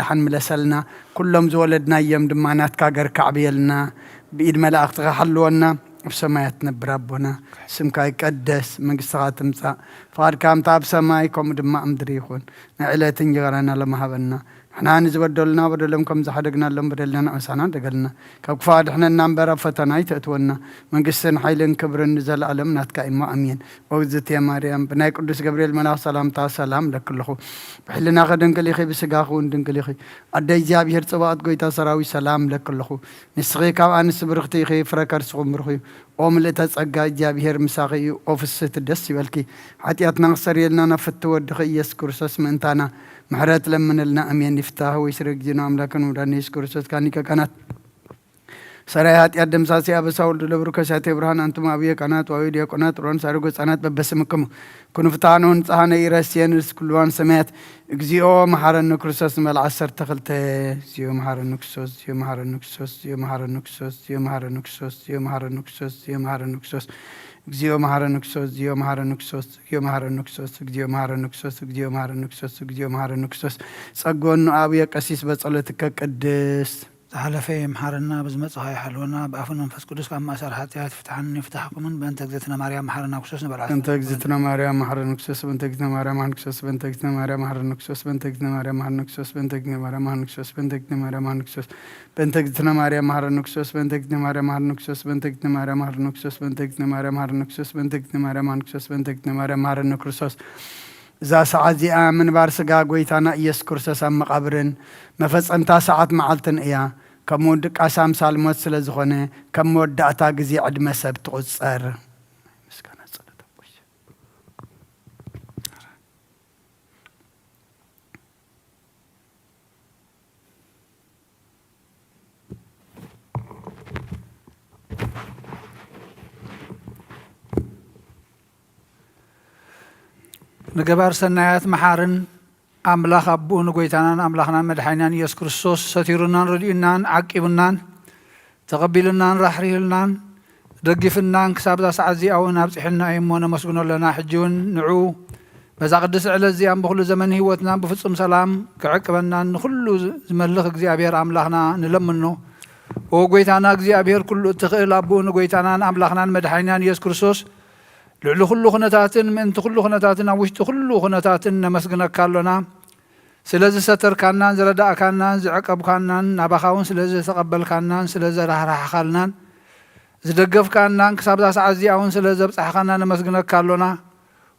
دحن ملسلنا كلهم زولدنا يم دمانات كاجر كعبيلنا بإيد ملاك تغحلونا بسمايات نبرابنا سمك يقدس منقصات تمصا فار كام تاب سمايكم دما امدريخون نعلة تنجرنا لما هبنا احنا نزبدلنا بدلهم زحدقنا لهم بدلنا مسانا دقلنا كفاد احنا نامبر فتنا يتأتونا منقصن حيلن كبر نزل علم ناتكا إما أمين ووزت يا مريم بناي قدس جبريل ملاك سلام تا سلام لكلخو بحلنا غدن كليخي بسقاخو ندن كليخي أدي جابير صبات قويتا سراوي سلام لكلخو نسخي كاو أنس برختي خي فركر سغمرخي وملئت أصقا جابير مساقي وفسة الدس بالكي حتياتنا نغسر يلنا نفتو ودخي يسكرسس منتانا محرات لمن لنا أمين يفتاه ويسرق جنا أملاكن ودانيس كرسس كانيكا كانت سرايات يادم ساسي أبو ساول دلبرو ساتي برهان أنتم أبيه كانت وأيديا كانت وران سارقو سانات ببسمكم كنوا فتانون صحنا يرسيان كلوان سمات اجزيو محارن كرسس مال عسر تخلت زيو محارن كسوس زيو محارن كسوس زيو محارن كسوس زيو محارن كسوس زيو محارن كسوس زيو محارن كسوس زيو محارن كسوس زيو محارن كسوس زيو محارن كسوس زيو محارن كسوس زيو محارن كسوس زيو محارن كسوس صقون أبيه قسيس بصلتك قدس حلفي محارنا بزمت صحيح حلونا بأفن منفس قدس كما أسر حتيات فتحني فتحكم بنت جزتنا مريم محارنا كسوس نبرع بنت جزتنا مريم محارنا كسوس بنت جزتنا مريم محارنا كسوس بنت جزتنا مريم محارنا كسوس بنت جزتنا مريم محارنا كسوس بنت جزتنا مريم محارنا كسوس بنت جزتنا مريم محارنا كسوس بنت جزتنا مريم محارنا كسوس بنت جزتنا مريم محارنا كسوس بنت جزتنا مريم محارنا كسوس بنت جزتنا مريم محارنا كسوس بنت جزتنا مريم محارنا كسوس بنت جزتنا مريم محارنا كسوس إذا ساعة من بارسقا قويتانا يسكرسس أم مقابرن مفز أنت ساعات معلتن إياه كمودك أسام سالموت سلزخونه كمود داتا جزي عدم سبت قصر مسكنا صلاة بوش نجبر سنايات محارن أملاخ أبو نقويتنا أملاخنا مدحينان يسوع كريستوس ستيرنا ردينا عقبنا تقبلنا رحريلنا دقفنا كساب ذا سعزي أو نابسحنا إيمونا مسجون لنا حجون نعو بس قدس على الزيام بكل زمن هوتنا بفصم سلام كعقبنا نخلو زملخ أبير أملاخنا نلمنه وقويتنا أبير كل تخيل أبو نقويتنا أملاخنا مدحينان يسوع كريستوس لعلو كل خناتاتن من كل خناتاتن وش كل خناتاتن مسجنا كارلنا سلزة ستر كانان زرداء كانان زعقب كانان نبخاون سلزة تقبل كانان سلزة راح خالنا زدقف كانان كساب داس عزي أون سلزة بصح كانان مسجنا كارلنا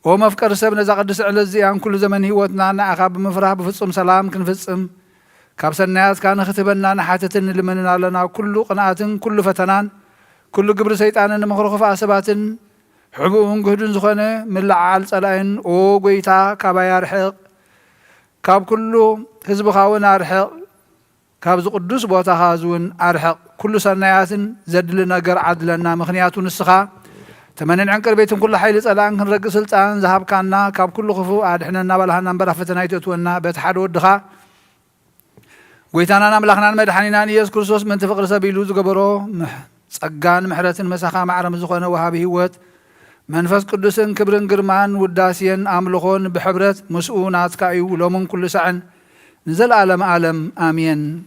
ومفكر سبنا زقدس على الزيان كل زمن هوتنا أخاب مفرح بفصم سلام كنفصم كابس الناس كان ختبنا نحاتتن لمننا لنا كل قناعة كل فتنان كل قبر سيطان مخرخ فاسباتن حبوهم جهدن زخنة من العال سلاين أو قيتا كبايا رحق كاب كله حزب خاون أرحق كاب قدوس بوتا خازون أرحق كل سنيات زد لنا قر عدلنا مخنيات السخا تمنين عنكر بيتهم كل حيل سلان كن رق سلطان ذهب كاننا كاب كله خفو أدحنا نبلها نبرة فتنا يتوتونا بيتحد ودخا قيتانا نملخنا المدحنين يسوع كريستوس من تفقر سبيلو زقبرو صقان محرة مسخا معرم زخنة وهابه هوت منفس قدسن كبرن قرمان وداسين أملخون بحبرت مسؤونات كايو لومن كل سعن نزل عالم آمين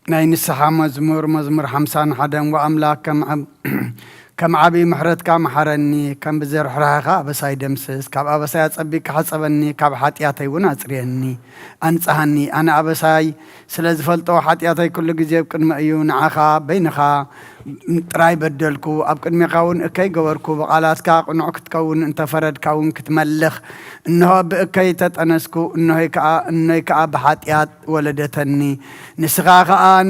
ناين السحا مزمور حمسان حدن وأملاك كم عبي محرت كم حرني كم بزر حراها بساي دمسس كاب أبساي أصبي كحسبني كاب حاتياتي وناصريني أنصحني أنا أبساي سلز فلتو حاتياتي كل جزيب كن مأيون عخا بينخا تراي بدلكو أبكن ميقاون إكي قوركو بقالاتك قنعك تكون انت فرد كون كتملخ إنه بإكي تتأنسكو إنه يكا بحاتيات ولدتني نسغاقا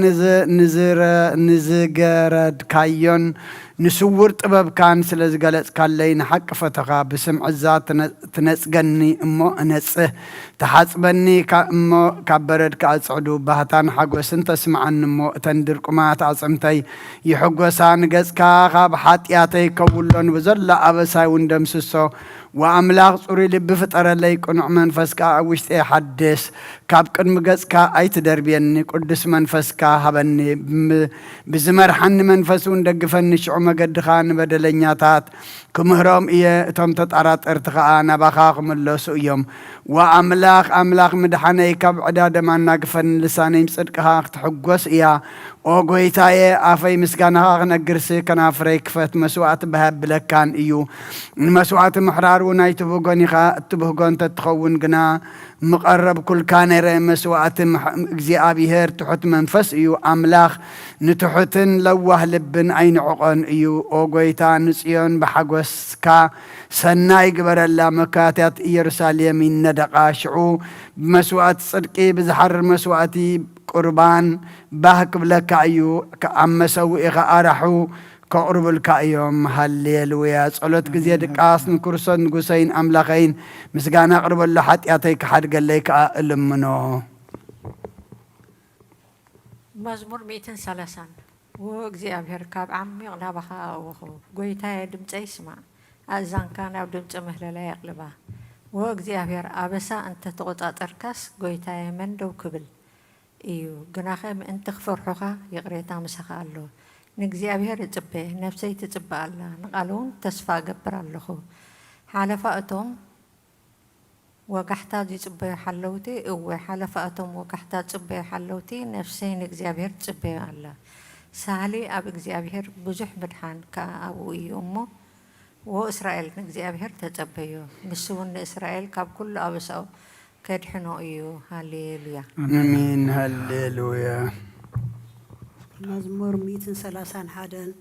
نزقرد كايون نسور طبب كان سلز قالت كاللين حق فتغا بسمع الزات تنسقني امو انسه تحاسبني كامو كبرد كاسعدو بهتان حقوس انت سمعن امو تندر قمات عصمتي يحقوسان قز كاغا بحاتياتي كولون وزلا ابساي وندمسسو وأملاق صوري لب فطر لي قنع منفسكا وشتي حدث كاب قدم قصكا أي تدربيني قدس منفسكا هبني بزمر حن منفسون دقفن شعو مقد خان بدلنياتات كمهرام إيه تم تطارات ارتخاء نبخاق ملوسو يوم وأملاق مدحاني كاب عداد ما ناقفن لساني مصدقها تحقوس إيا وقويتاي آفاي مسكانها نقرسي كنا فريكفت مسوعات بهاب لكان إيو مسوعات محرار وناي تبوغوني تبوغون تتخون قنا مقرب كل كانير مسوعات اجزي آبيهر تحت منفس إيو أملاق نتحتن لوه لبن عين عقن إيو وقويتا نسيون بحقوس كا سناي قبر الله مكاتات يرساليم ندقا شعو بمسوعات صدقي بزحر مسوعاتي قربان باهك بلك أيو كأمسو إغا أرحو كقرب الكأيوم هالليلويا صلوت كزيد قاسن كرسون قسين أملاخين مسقانا قرب الله حتى يعطيك حد قال ليك ألمنو مزمور 230 وእግዚአብሔር ካብ ዓሚቕ ናባኻ ኣወኹ ጎይታዬ ድምፀይ ይስማዕ ኣእዛንካ ናብ ድምፂ ምህለላይ ኣቕልባ ወእግዚአብሔር ኣበሳ እንተ ተቆጻጸርካስ ጎይታዬ መን ደው ክብል እዩ ግናኸ ምእንቲ ክፈርሑኻ ይቕሬታ ምሳኻ ኣሎ ንእግዚአብሔር እጽበ ነፍሰይ ትጽበ ኣላ ንቓሉን ተስፋ ገብር ኣለኹ ሓለፋ እቶም ወጋሕታ ዝጽበዩ ሓለውቲ እወ ሓለፋ እቶም ወጋሕታ ጽበዩ ሓለውቲ ነፍሰይ ንእግዚአብሔር ትጽበዩ ኣላ ሳሊ ኣብ እግዚአብሔር ብዙሕ ምድሓን ከኣብኡ እዩ እሞ ወእስራኤል ንእግዚአብሔር ተጸበዩ ንስውን ንእስራኤል ካብ ኩሉ ኣበሳኡ ከድሕኖ እዩ ሃሌሉያ አሜን ሃሌሉያ መዝሙር 131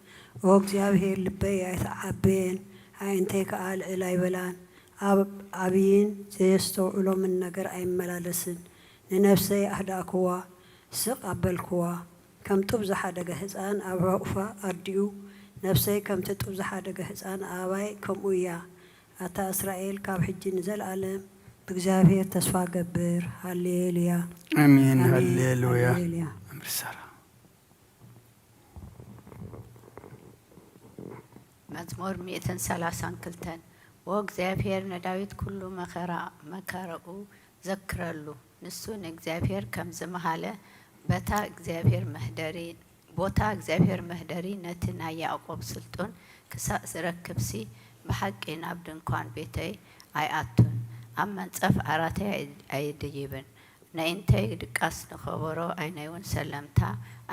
ወእግዚአብሔር ልበይ ኣይተዓበየን ኣይንተይ ከኣል እላይ በላን ኣብይን ዘየስተውዕሎምን ነገር ኣይመላለስን ንነፍሰይ ኣህዳእክዋ ስቕ ኣበልክዋ ከም ጡብ ዝሓደገ ህፃን ኣብ ሕቑፋ ኣዲኡ ነፍሰይ ከምቲ ጡብ ዝሓደገ ህፃን ኣባይ ከምኡ እያ ኣታ እስራኤል ካብ ሕጂ ንዘለኣለም ብእግዚአብሔር ተስፋ ገብር ሃሌሉያ አሜን ሃሌሉያ ምርሰራ መዝሙር 132 ወእግዚአብሔር ነዳዊት ኩሉ መከራኡ ዘክረሉ ንሱ ንእግዚአብሔር ከም ዝመሃለ ቦታ እግዚአብሔር መህደሪ ነቲ ናይ ያዕቆብ ስልጡን ክሳእ ዝረክብሲ ብሓቂ ናብ ድንኳን ቤተይ ኣይኣቱን ኣብ መንጸፍ ዓራተይ ኣይድይብን ንእንተይ ድቃስ ንኸበሮ ኣይነይውን ሰለምታ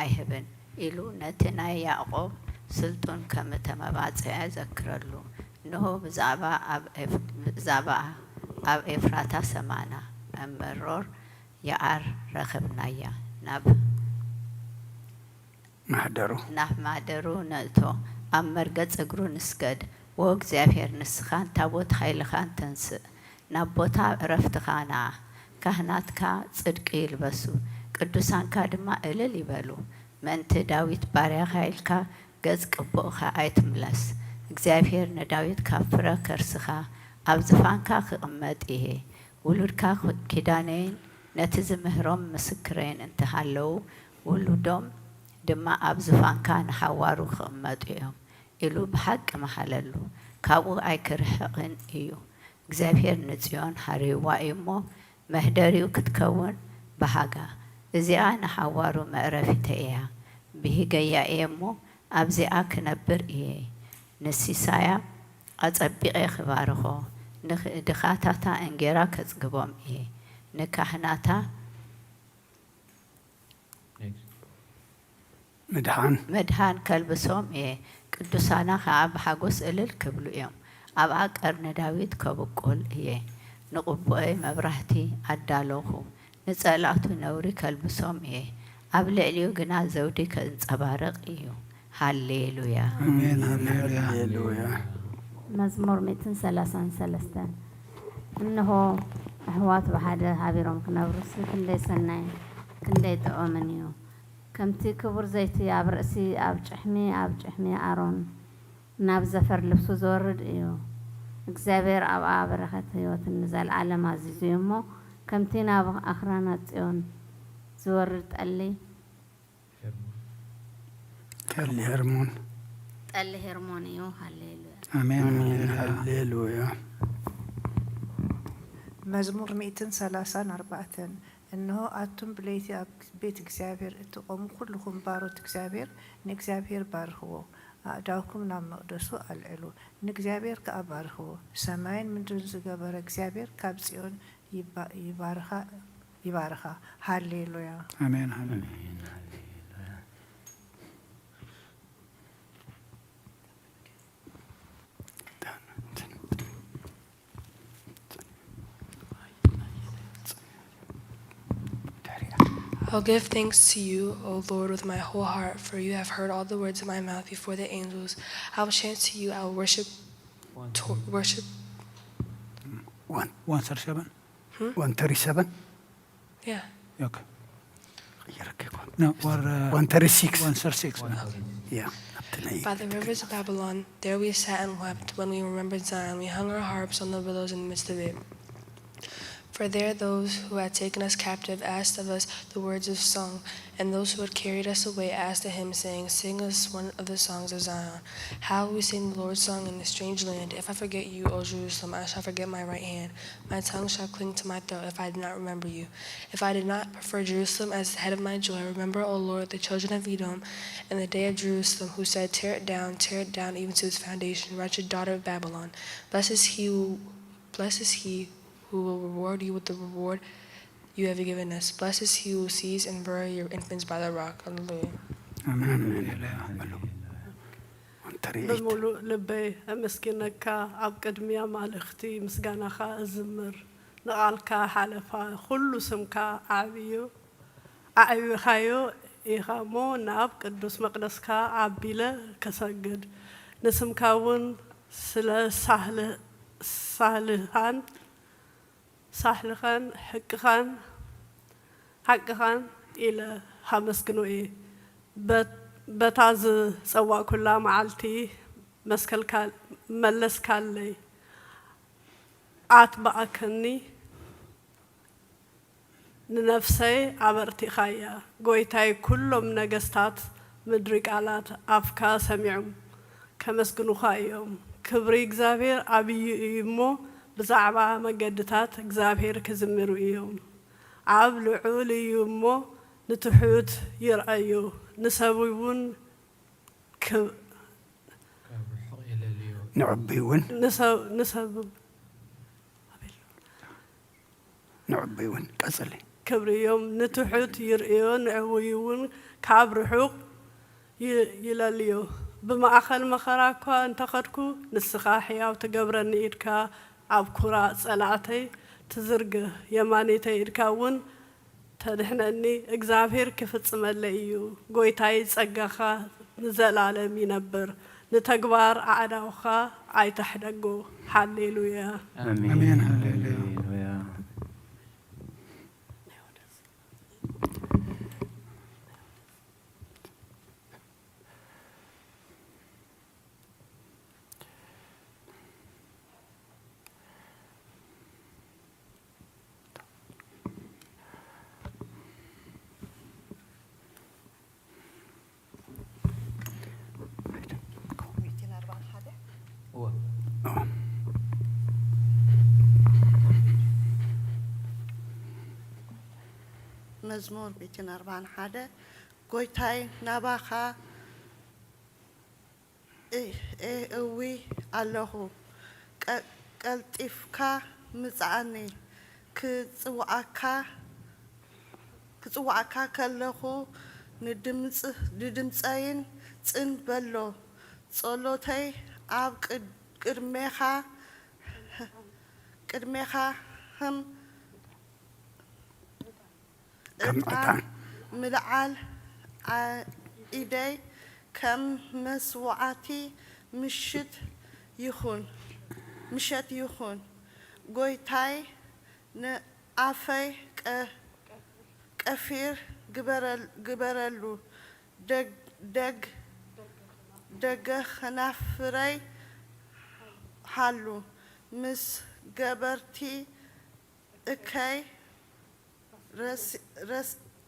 ኣይህብን ኢሉ ነቲ ናይ ያዕቆብ ስልጡን ከም ተመባጽዐ ዘክረሉ እንሆ ብዛዕባ ኣብ ኤፍራታ ሰማና እምሮር የዓር ረኽብናያ ናብ ማሕደሩ ነእቶ ኣብ መርገጽ እግሩ ንስገድ ወእግዚአብሔር ንስኻን ታቦት ኃይልኻን ተንስእ ናብ ቦታ ዕረፍትኻ ነዓ ካህናትካ ጽድቂ ይልበሱ ቅዱሳንካ ድማ እልል ይበሉ መንቲ ዳዊት ባርያኻ ኢልካ ገጽ ቅቡእኻ ኣይትምለስ እግዚአብሔር ንዳዊት ካብ ፍረ ከርስኻ ኣብ ዝፋንካ ክቕመጥ እየ ውሉድካ ኪዳነይን ነቲ ዝምህሮም ምስክረይን እንተሃለዉ ውሉዶም ድማ ኣብ ዝፋንካ ንሓዋሩ ክቕመጡ እዮም ኢሉ ብሓቂ መሃለሉ ካብኡ ኣይክርሕቕን እዩ እግዚአብሔር ንጽዮን ሃሪዋ እሞ መህደሪኡ ክትከውን በሃጋ እዚኣ ንሓዋሩ መዕረፊተ እያ ብሂገያ እየ እሞ ኣብዚኣ ክነብር እየ ንሲሳያ ኣጸቢቐ ክባርኾ ንድኻታታ እንጌራ ከጽግቦም እየ ንካህናታ መድሃን ከልብሶም እየ ቅዱሳና ከዓ ብሓጎስ እልል ክብሉ እዮም ኣብኣ ቀርኒ ዳዊት ከብቁል እየ ንቕቡአይ መብራህቲ ኣዳለኹ ንጸላእቱ ነውሪ ከልብሶም እየ ኣብ ልዕሊኡ ግና ዘውዲ ከንጸባርቕ እዩ ሃሌሉያ ሃሌሉያ መዝሙር 133 እንሆ ኣሕዋት ብሓደ ሃቢሮም ክነብሩስ ክንደይ ሰናይ ክንደይ ጥዑምን እዩ ከምቲ ክቡር ዘይቲ ኣብ ርእሲ ኣብ ጭሕሚ ኣሮን ናብ ዘፈር ልብሱ ዝወርድ እዩ እግዚአብሔር ኣብ በረኸት ህይወትን ንዘለዓለም ኣዚዙ እሞ ከምቲ ናብ ኣኽራናት ጽዮን ዝወርድ ጠሊ ሄርሞን እዩ ሃሌሉያ አሜን ሃሌሉያ مزمور 134 إنه أتم بليتي بيت إكسابير تقوم كلكم باروت إكسابير نكسابير بارهو أداوكم نام مقدسو العلو نكسابير كأبارهو سماين من دنز جبر إكسابير كابسيون يبارها هاليلويا آمين آمين. I'll give thanks to you, O Lord, with my whole heart, for you have heard all the words of my mouth before the angels. I will chant to you, I will worship. 137. 137. Yeah. Okay. No, or 136. 136. Yeah. By the rivers of Babylon, there we sat and wept when we remembered Zion. We hung our harps on the willows in the midst of it. For there those who had taken us captive asked of us the words of song, and those who had carried us away asked a hymn, saying, Sing us one of the songs of Zion. How will we sing the Lord's song in a strange land? If I forget you, O Jerusalem, I shall forget my right hand. My tongue shall cling to my throat if I did not remember you. If I did not prefer Jerusalem as the head of my joy, remember, O Lord, the children of Edom, and the day of Jerusalem, who said, tear it down, even to its foundation, wretched daughter of Babylon. Blessed is he who will reward you with the reward you have given us. Blessed is he who sees and bury your infants by the rock. Hallelujah. بملؤ لبي أمسكنك أبقدميا مالختي مسجانك أزمر نقالك حلفا كل سمك أعبيو خايو إخامو ناب قدوس مقدسك عبيلة كسجد نسمكاون سلا سهلهان سهلخان حقخان إلى همسكنو إيه بتاز سوا كلها معلتي مسكال ملس كالي أتبعكني نفسي عبرتي خايا قويتاي كلهم نجستات مدرك على أفكا سمعهم كمسكنو خايهم كبري إجزابير أبي يمو بزعبا مجدتات إجزابير كزمرو إيهم عبل عولي يمو نتحوت يرأيو نسويون نعبيون نعبيون كسلي كبريوم نتحوت يرأيون نعويون كعب رحوق يلاليو بما أخل مخراكوا انتخدكو نسخاحيا وتقبرني إيدكا عبكورا صلاتي تزرق يمانيتي إيدكاون تدحنني إجزابير كيف تسمليو قويتاي تسقخا نزلالم ينبر نتقبار أعداوخا أي تحدقو هاليلويا آمين هاليلويا. مزمور 241 قويتاي نباخا اوي الله قلطفكا مصعني كصواعكا كلخو ندمصين صن بلو صلوتي اب قدميخا هم ملعال إيدي كم مسوعتي مشت يخون قويتاي نعفي كفير جبرلو دق خنافري حلو مس جبرتي اكي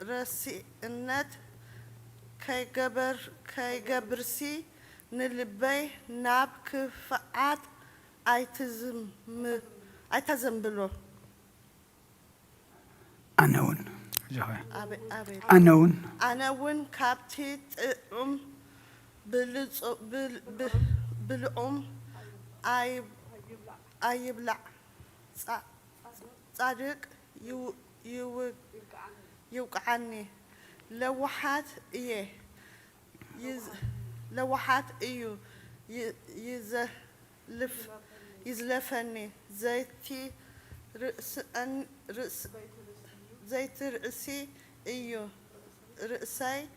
رسي النت كي جبرسي نلبي ناب كفعات ايتزم بلو أنون أنا ون كابتي بالعم أيبلع صادق يوقعني لوحات إيه لوحات إيو يزلفني زيت رأسي إيو رأسي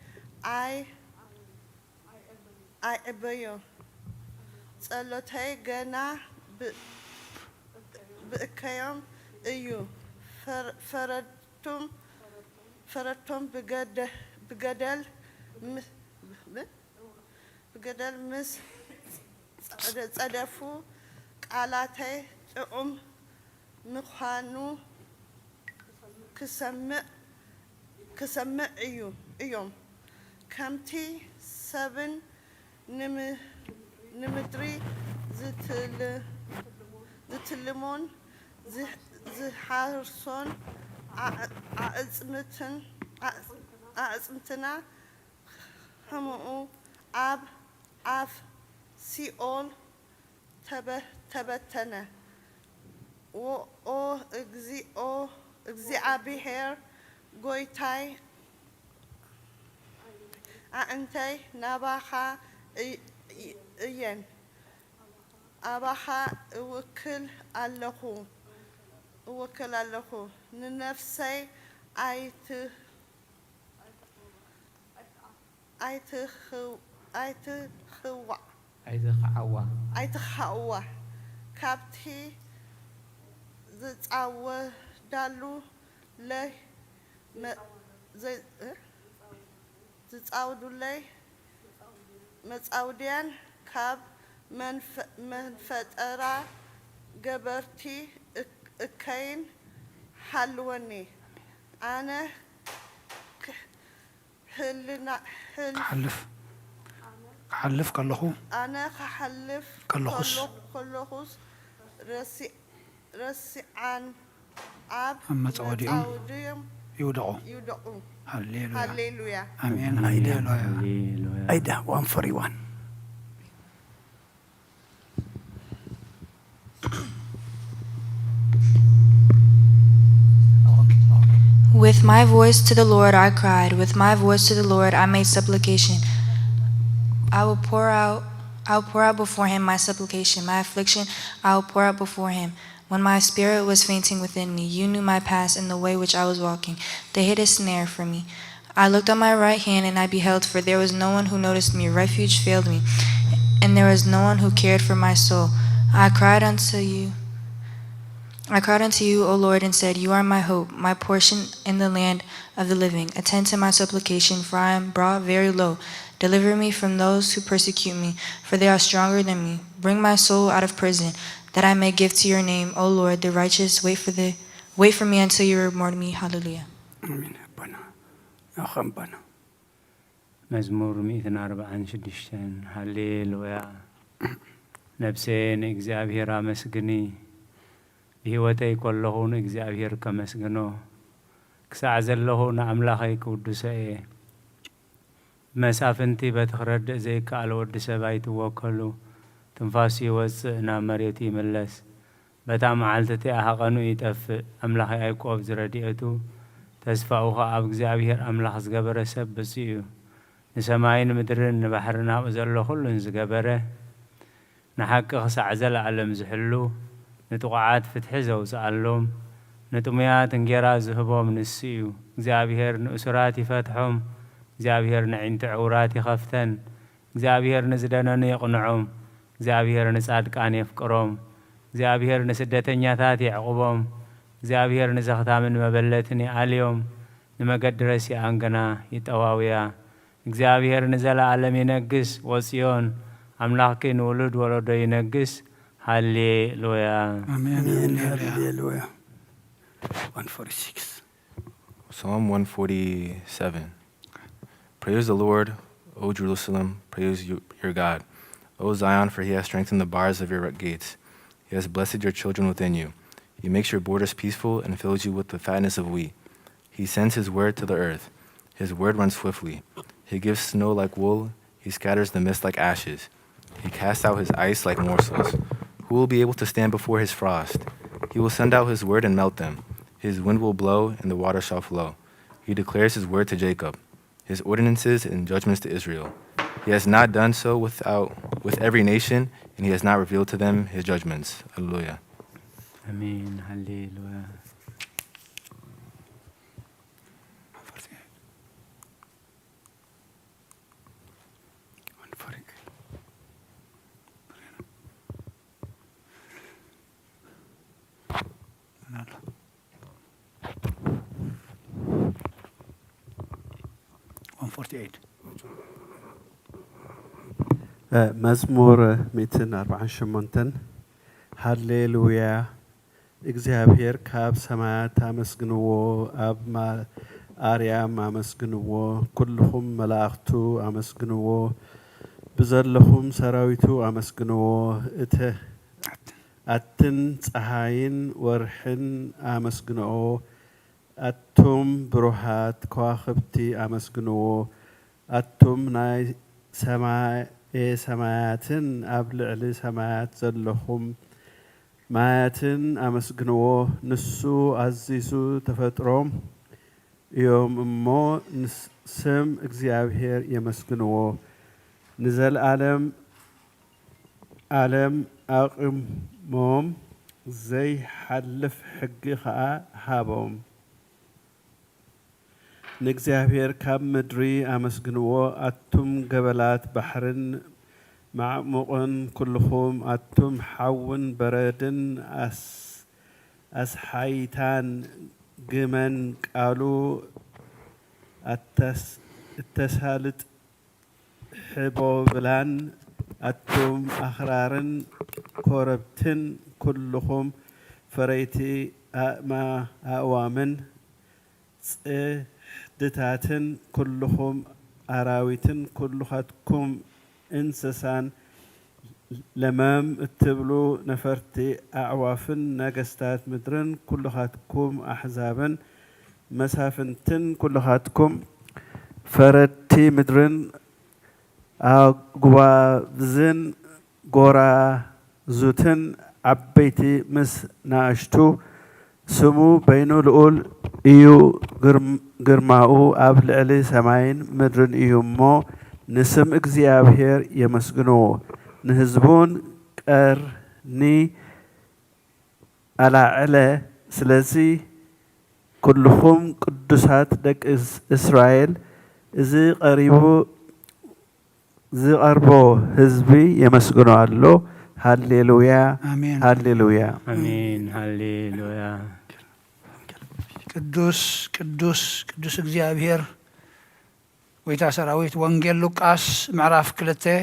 أي أبيو صلوتي جنا بكيام إيو فردتم بجدل مس صدفو قالاتي مخانو كسمع إيوم كمتي 7 نمدري زتلمون زحارسون أعزمتنا همو أف سيول تبتنا او እግዚአብሔር ጎይታይ أنتي نباخ إين أباخ وكل الله ننفسي أيتخوى كابتي زتعوى دالو لي زتعودو لي متعودين كاب منفترة جبرتي كين حلوني أنا حلف كلخو أنا حلف كلخوس رسي عن عب متعودين يودعو هللويا آمين هللويا أيدا 141 With my voice to the Lord I cried, with my voice to the Lord I made supplication. I will pour out before him my supplication, my affliction I will pour out before him. When my spirit was fainting within me, you knew my path and the way which I was walking. They hid a snare for me. I looked on my right hand and I beheld, for there was no one who noticed me. Refuge failed me, and there was no one who cared for my soul. I cried unto you, O Lord, and said, you are my hope, my portion in the land of the living. Attend to my supplication, for I am brought very low. Deliver me from those who persecute me, for they are stronger than me. Bring my soul out of prison, that I may give to your name, O Lord. The righteous wait for me until you reward me. Hallelujah. Amen. أخبنا مزمور 146 هللويا نفسين እግዚአብሔር አመስግኒ ህይወተይ ኮለኹን እግዚአብሔር ከመስግኖ ክሳዕ ዘለኹ ንኣምላኸይ ቅዱሰየ መሳፍንቲ በትኽረድእ ዘይከኣል ወዲ ሰብ ኣይትወከሉ ትንፋሱ ይወፅእ ናብ መሬት ይምለስ በታ መዓልቲ ኣሃቐኑ ይጠፍእ ኣምላኸይ ያዕቆብ ዝረድኤቱ ተስፋኡ ኣብ እግዚአብሔር ኣምላኽ ዝገበረ ሰብ ብፁዕ እዩ ንሰማይን ምድርን ንባሕርን ኣብኡ ዘሎ ኩሉን ዝገበረ ንሓቂ ክሳዕ ዘለዓለም ዝሕሉ ንጥቑዓት ፍትሒ ዘውፅኣሎም ንጥሙያት እንጌራ ዝህቦም ንሱ እዩ እግዚአብሔር ንእሱራት ይፈትሖም እግዚአብሔር ንዒንቲ ዕውራት ይኸፍተን እግዚአብሔር ንዝደነኑ የቕንዖም እግዚአብሔር ንጻድቃን የፍቅሮም እግዚአብሔር ንስደተኛታት ይዕቁቦም እግዚአብሔር ንዘኽታምን መበለትን ይኣልዮም ንመገድረስ ይኣንገና ይጠዋውያ እግዚአብሔር ንዘለዓለም ይነግስ ወጽዮን አምላክ ንውሉድ ወለዶ ይነግስ ሃሌሉያ አሜን ሃሌሉያ 146 Psalm 147 Praise the Lord, O Jerusalem, praise your God. O Zion, for he has strengthened the bars of your gates. He has blessed your children within you. He makes your borders peaceful and fills you with the fatness of wheat. He sends his word to the earth. His word runs swiftly. He gives snow like wool. He scatters the mist like ashes. He casts out his ice like morsels. Who will be able to stand before his frost? He will send out his word and melt them. His wind will blow, and the water shall flow. He declares his word to Jacob, his ordinances and judgments to Israel. He has not done so with every nation, and he has not revealed to them his judgments. Hallelujah. Amen. Hallelujah. መዝሙር 148 ሃሌሉያ እግዚአብሔር ካብ ሰማያት አመስግንዎ ኣብ አርያም አመስግንዎ ኩልኩም መላእክቱ አመስግንዎ ብዘለኹም ሰራዊቱ አመስግንዎ አትን ፀሐይን ወርሕን አመስግንዎ አቶም ብሩሃት ከዋኽብቲ አመስግንዎ አቶም ናይ ሰማያትን ኣብ ልዕሊ ሰማያት ዘለኹም ማያትን አመስግንዎ ንሱ አዚዙ ተፈጥሮም እዮም እሞ ስም እግዚአብሔር የመስግንዎ ንዘለዓለም ዓለም አቅሞም ዘይሐልፍ ሕጊ ከዓ ሃቦም ንእግዚአብሔር ካብ ምድሪ አመስግንዎ አቱም ገበላት ባሕርን معمقن كلهم أتم حون بردن أسحيتان جمن قالوا التسالت حبو بلان أتم أخرارن كوربتن كلهم فريتي ما أوامن دتاتن كلهم أراويتن كلهم انسسان لمام اتبلو نفرتي اعوافن ناقستات مدرن كلهاتكم احزابا مسافنتن كلهاتكم فرتي مدرن اقوازن قورا زوتن عبيتي مس ناشتو سمو بينو الأول ايو قرماؤو ابل علي سماين مدرن ايو مو نسم እግዚአብሔር የመስግኖ ንህዝቡን ቀርኒ አላዕለ ስለዚህ ኩልኩም ቅዱሳት ደቅ እስራኤል እዚ ቀሪቡ ዝቀርቦ ህዝቢ የመስግኖ አሎ ሃሌሉያ አሜን ሃሌሉያ አሜን ሃሌሉያ ቅዱስ ቅዱስ ቅዱስ እግዚአብሔር ወይታ ሰራዊት ወንጌል ሉቃስ ምዕራፍ 2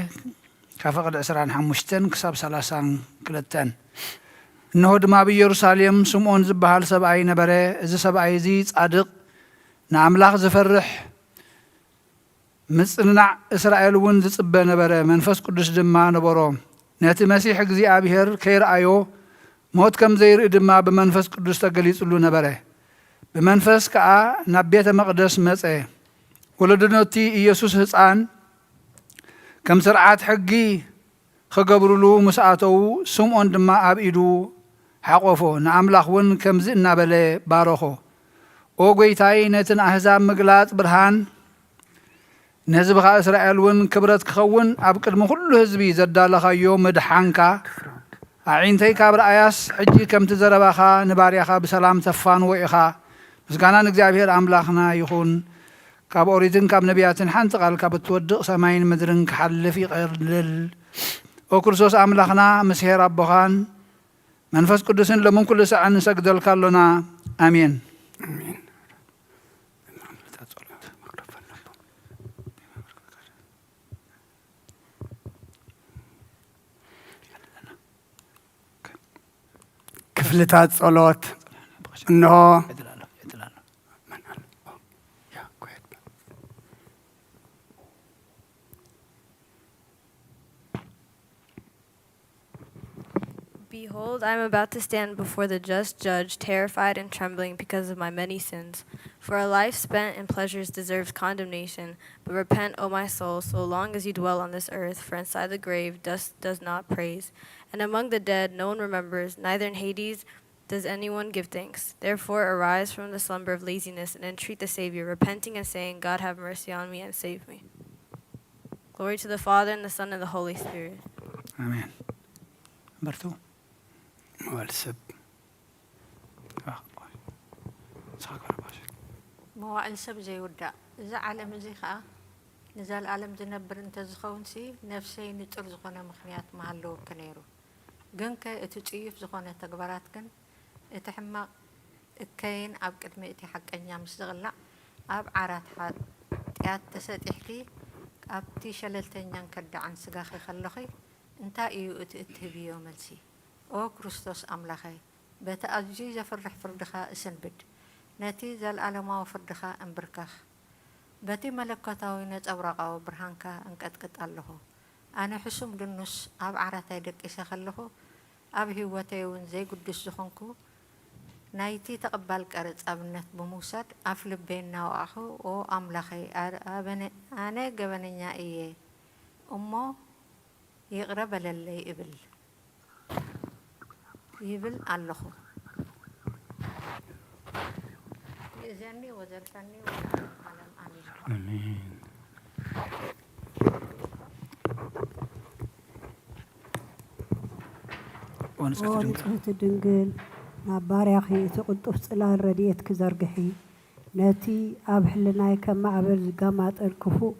ከፈቅድ 25 ክሳብ 32 እነሆ ድማ በኢየሩሳሌም ስምዖን ዝበሃል ሰብኣይ ነበረ እዚ ሰብኣይ እዚ ጻድቕ ንኣምላኽ ዝፈርሕ ምጽናዕ እስራኤል እውን ዝጽበ ነበረ መንፈስ ቅዱስ ድማ ነበሮ ነቲ መሲሕ እግዚአብሔር ከይርአዮ ሞት ከም ዘይርኢ ድማ ብመንፈስ ቅዱስ ተገሊጹሉ ነበረ ብመንፈስ ከዓ ናብ ቤተ መቅደስ መጸ ولدنوتي ኢየሱስ ህፃን ከም ስርዓት ሕጊ ከገብሩሉ መስኣተው ስምዖን ድማ ኣብ ኢዱ ሓቆፎ ንኣምላኽ እውን ከምዚ እናበለ ባረኾ ኦ ጎይታይ ነትን ኣህዛብ ምግላጽ ብርሃን ንህዝብኻ እስራኤል እውን ክብረት ክኸውን ኣብ ቅድሚ ኩሉ ህዝቢ ዘዳለኻዮ መድሓንካ ኣዒንተይ ካብ ረኣያስ ሕጂ ከምቲ ዘረባኻ ንባርያኻ ብሰላም ተፋንዎ ኢኻ ምስጋና ንእግዚአብሔር ኣምላኽና ይኹን ካብ ኦሪትን ካብ ነቢያትን ሓንቲ ቃል ካብ እትወድቕ ሰማይን ምድርን ክሓልፍ ይቕልል ኦ ክርስቶስ ኣምላኽና ምስ ሄር ኣቦኻን መንፈስ ቅዱስን ለምን ኩሉ ሰዓት ንሰግደልካ ኣሎና ኣሜን አሜን ክፍልታት ጸሎት እነሆ Behold, I am about to stand before the just judge, terrified and trembling because of my many sins. For a life spent in pleasures deserves condemnation, but repent, O my soul, so long as you dwell on this earth, for inside the grave dust does not praise. And among the dead no one remembers, neither in Hades does anyone give thanks. Therefore arise from the slumber of laziness and entreat the Savior, repenting and saying, God have mercy on me and save me. Glory to the Father, and the Son, and the Holy Spirit. Amen. برتو والسب مواعل سب زي ودا إذا عالم زي خا نزال عالم زنبر أنت زخون سي نفسي نتر زخونة مخنيات محلو كنيرو جنك اتتصيف زخونة تجبرات كن اتحمق كين أب قدمي اتي حق أنيام مستغلع أب عرات حد تيات تسد إحكي أب تي شللتنيان كرد عن سجاخي خلخي انت ايو اتهبيو ملسي او كريستوس املاخي بتأجي زفرح فردخا اسنبد نتي زال العالماو فردخا امبركخ بتي ملكتاوي نصبرقاو برهانكا انقطقط الله انا حسم دنس اب عراتاي دقيسه خلخو اب هيوتاي ون زي قدس زخونكو نايتي تقبل قرص ابنت بموسد اف لبينا واخو او املاخي انا غبنيا ايه امو يقرب للي يبل الله يزني وزرفني وعلم آمين ونسأت الدنجل نباريخي تقطف صلال رديت كزرقحي نتي أبحلناي كما عبر زقامات الكفو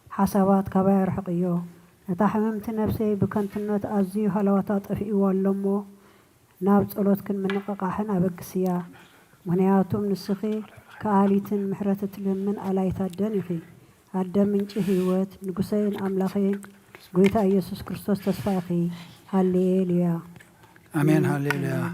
حسابات كبير حقيو نتحممت نفسي بكنتنات أزيو هلواتات أفئي واللمو ناب صلوتكن من نقاقحن أبقسيا منياتم نسخي كآليتن محرتت لمن آلايتا دنخي أدى من هيوت نقسين أملاخين قويتا يسوس كريستوس تسفاقي هالليليا آمين هالليليا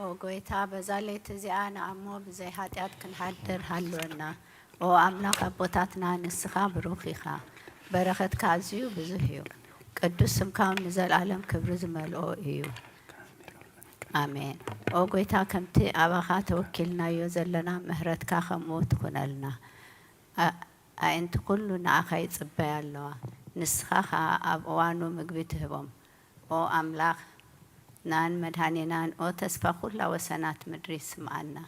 او ጎይታ በዛ ሌት እዚኣ ንኣሞ ብዘይ ኃጢኣት ክንሓድር ሃልወና ኦ ኣምላኽ ኣቦታትና ንስኻ ብሩኽ ኢኻ በረኸትካ ኣዝዩ ብዙሕ እዩ ቅዱስ ስምካ ንዘለኣለም ክብሪ ዝመልኦ እዩ ኣሜን ኦ ጎይታ ከምቲ ኣባኻ ተወኪልናዮ ዘለና ምህረትካ ከምኡ ትኹነልና ኣእንቲ ኩሉ ንኣኻ ይጽበያ ኣለዋ ንስኻ ኸ ኣብ እዋኑ ምግቢ ትህቦም ኦ ኣምላኽ نان مدهانينان او تسفى كل وسنات مدري سمعنا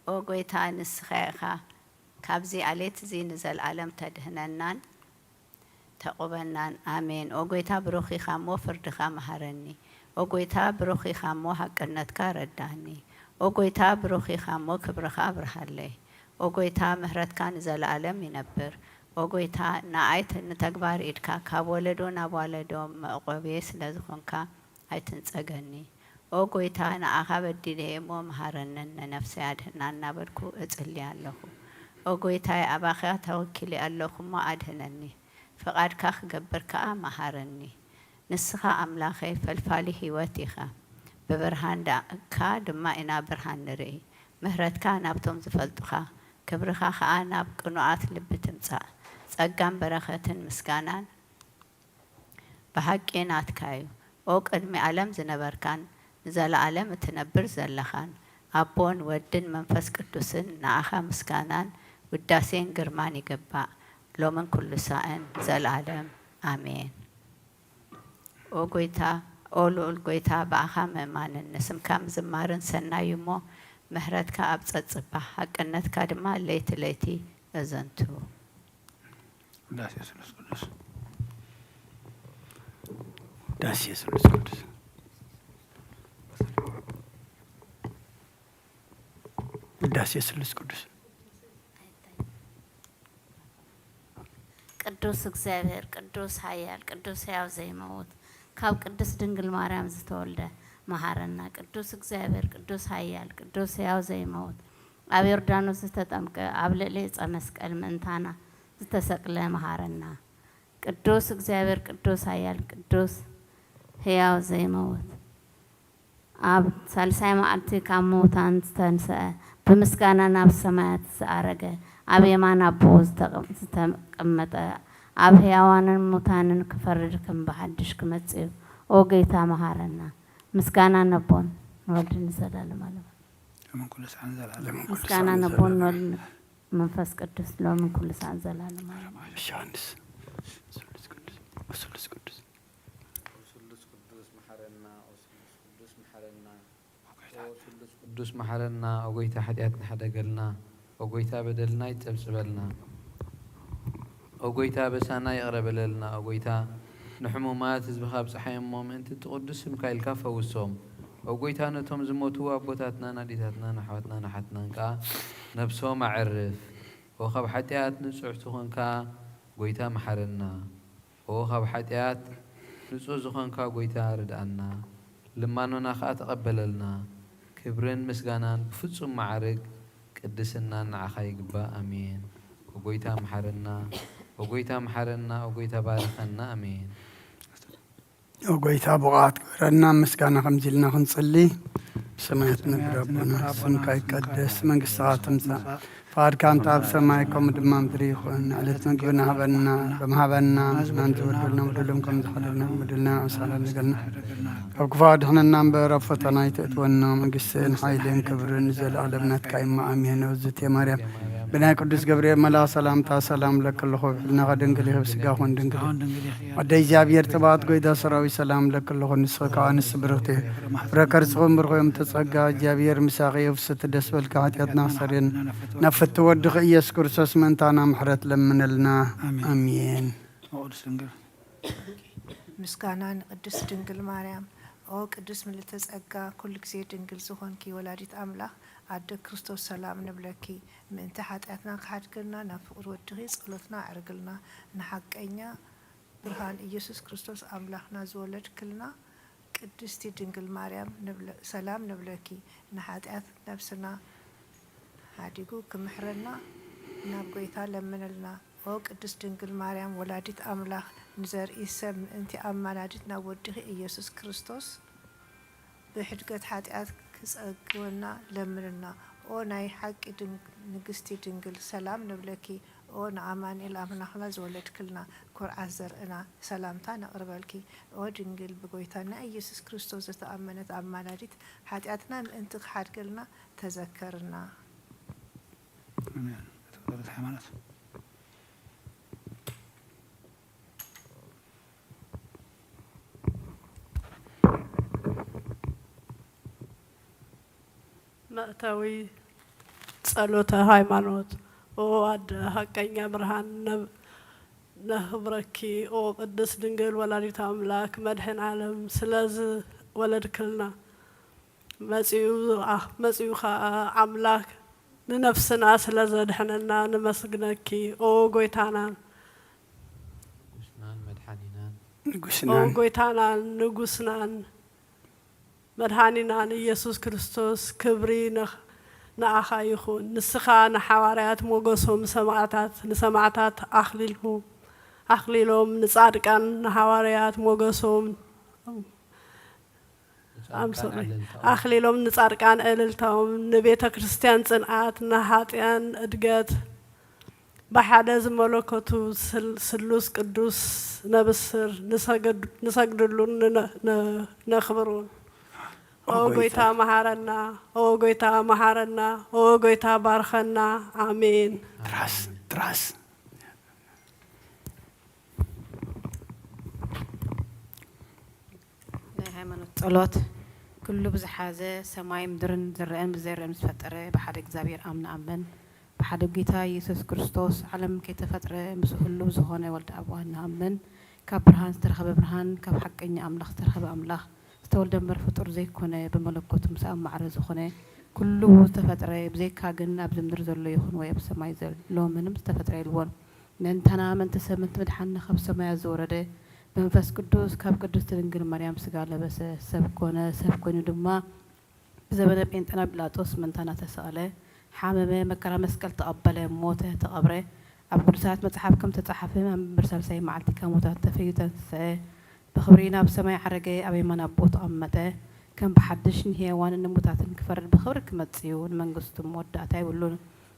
او قويتا نسخيخا كابزي عليت زي نزل عالم تدهننان تقوبنان آمين او قويتا بروخي خامو فردخا مهرني او قويتا بروخي خامو حقنتك رداني او قويتا بروخي خامو كبرخا برحالي او قويتا مهرتك نزل عالم ينبر او قويتا ناعيت نتقبار إدكا كابولدو نابولدو مقوبيس لزخونكا አይትን ጸገኒ ኦ ጎይታ ንኣኻ በዲለ እሞ መሃረነን ነፍሴ አድህናና በልኩ እጽልያለሁ ኦ ጎይታ ኣባኻ ተወኪል ያለኹማ አድህነኒ ፈቃድካ ክገብር ከኣ መሃረኒ ንስኻ ኣምላኸ ፈልፋሊ ህይወት ኢኻ በብርሃን ዳእካ ድማ ኢና ብርሃን ንርኢ ምህረትካ ናብቶም ዝፈልጡኻ ክብርኻ ከኣ ናብ ቅኑዓት ልቢ ትምጻእ ጸጋን በረኸትን ምስጋናን بحق ናትካዩ ኦ ቅድሚ ዓለም ዝነበርካን ዘለዓለም እትነብር ዘለኻን አቦን ወድን መንፈስ ቅዱስን ንኣኻ ምስጋናን ውዳሴን ግርማን ይገባእ ሎምን ኩሉ ሰዓን ዘለዓለም አሜን ኦ ጎይታ ኦ ልዑል ጎይታ በኣኻ ምእማንን ንስምካ ምዝማርን ሰናዩ እሞ ምህረትካ ኣብ ጸጽባ ሓቅነትካ ድማ ለይቲ ለይቲ እዘንቱ ዳስ ኢየሱስ ቅዱስ ዳስ ኢየሱስ ቅዱስ ቅዱስ እግዚአብሔር ቅዱስ ኃያል ቅዱስ ሕያው ዘይመውት ካብ ቅዱስ ድንግል ማርያም ዝተወልደ መሃረና ቅዱስ እግዚአብሔር ቅዱስ ኃያል ቅዱስ ሕያው ዘይመውት ኣብ ዮርዳኖስ ዝተጠምቀ ኣብ ልዕሊ ዕፀ መስቀል ምእንታና ዝተሰቅለ መሃረና ቅዱስ እግዚአብሔር ቅዱስ ኃያል ቅዱስ ሕያው ዘይመውት ኣብ ሳልሳይ መዓልቲ ካብ ሙታን ዝተንስአ ብምስጋና ናብ ሰማያት ዝኣረገ أبي ما نبوز تقمت أبي أوانا متانن كفرج كم بحدش كمتسيب أو جيتا مهارنا مسكانا نبون نود نزلال ماله من كل سنة زلال مسكانا نبون نود منفس قدس لو من كل سنة زلال ماله شانس وسلس قدس قدوس محرنا أوجيتا حدياتنا حدا قلنا أوجيتا بدلنا يتبسبلنا أوجيتا بسانا يقرب لنا أوجيتا نحمومات زبخاب صحيح موم أنت تقدس مكايل كافة والصوم أوجيتا نتهم زموتوا أبوتاتنا ناديتاتنا نحوتنا نحتنا كا نفسهم عرف وخب حديات نسعتهم كا أوجيتا محرنا وخب حديات نسعتهم كا أوجيتا ردعنا لما نناخا تقبل لنا كبرن مسجانان بفتصم معرق قدسنا نعخاي قبا أمين وقويتا محرنا وقويتا محرنا وقويتا بارخنا أمين وقويتا بغات قرنا مسجانا خمزيلنا خنصلي سمايتنا بربنا سمكا يقدس من قصات تمسا فار كان تاب سمايكم دمام دريخون علتنا قبنا هبنا بمهبنا ننزور قلنا ودلهم زحلنا ودلنا وصالنا قلنا وكفاد احنا ننبر فتنا يتأتونا من قسين حايلين كبرين نزل عالمنا تكايما أمين وزت يا مريم بنا قدس جبريل ملا سلام تا سلام لك الله لنا غدن قلي بسقاهون دنقلي ودي جابير تبات قيدا سراوي سلام لك الله نسخك عن السبرته ركرسهم برغم تسقى جابير مساقي وفست دسبل كعتيات ناصرين نفت ودخ إياس كرسوس من تانا محرت لمن لنا أمين مسكانان قدس دنقل مريم أو قدس من تسقى كل كسير دنقل زخون كي ولادة أملاح عد كريستوس سلام نبلكي من تحت أثنا كحد قلنا نفقر ودغيس قلتنا عرقلنا نحق أينا برهان إيسوس كريستوس أملاحنا زولد كلنا قدستي دنقل مريم سلام نبلكي نحت نفسنا هاديقو كمحرنا نابقيتا لمنلنا او قدس دنقل مريم ولادة أملاح نزر إيسم انتي أماناتنا ودغي إيسوس كريستوس بحدقت حاتيات كسأقونا لمنلنا او ناي حق نقستي دنقل سلام نبلكي او نعمان إلا مناخنا زولد كلنا كور عزرنا سلامتا نقربالكي او دنقل بقويتانا إيسوس كريستوس تأمنت أمانات حاتياتنا انتق حد قلنا تذكرنا آمين. تفضل حمانات. مأتوي ጸሎተ ሃይማኖት ኦ አደ ሐቀኛ ብርሃን ነህብረኪ ኦ ቅድስ ድንግል ወላዲተ አምላክ መድህን ዓለም ስለዚ ወለድክልና መጽዩ አምላክ ንነፍስና ስለዘድሕነና ንመስግነኪ ኦ ጎይታናን ንጉስናን ጎይታናን ንጉስናን መድኃኒናን ኢየሱስ ክርስቶስ ክብሪ ንኣኻ ይኹን ንስኻ ንሓዋርያት ሞገሶም ሰማዕታት ንሰማዕታት ኣኽሊሎም ንጻድቃን ንሓዋርያት ሞገሶም أخليلهم نصارقان إللتهم نبيت كريستيان صنعات نهاتيان إدغات بحادة ملكوتو سلوس قدوس نبصر نسجدلون نخبرون أو قويتا مهارنا أو قويتا مهارنا أو قويتا بارخنا آمين تراس صلوات كل بزحازة سماي مدرن زرقان بزرقان مسفترة بحد إجزابير آمن بحد جيتا يسوع كريستوس علم كي تفترة مسؤول زخانة ولد أبوهنا آمن كبرهان ترخب برهان كبحق إني أملاخ ترخب أملاخ استول دمر فطور زي كونه بملكوت مسام معرض زخانة كله تفترة بزي كاجن أبز مدر زلوا يخون ويا بسماي زل لو منهم تفترة الوان ننتنا من تسمت مدحن خب سماي زورده منفس قدوس كاب قدوس تنقل مريم سقال بس سبكونه دما بزمن بينتنا بلاطوس من تنا تسأله حاممه مكرم مسكل تقبله موته تقبره أب قدسات متحف كم تتحفه من برسل سي معلتي كموته تفيته بخبرينا بسماء حرقة أبي من أبوط أمته كم بحدش هي وان النموتات انكفر بخبرك متسيون من قصتم ودعتي ولون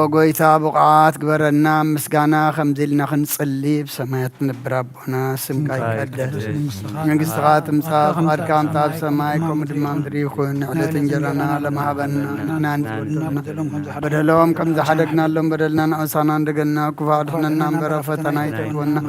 وقويتا بقعات قبرنا مسقانا خمزلنا خنصلي بسمايات نبرابونا سمكا يقدس من قصغات مساق أركام تاب سمايكم دمام دريخون على تنجرنا لما هبنا نان بدلهم كم زحدقنا لهم بدلنا نعصانا ندقلنا كفادنا نامبرا فتنا يتقونا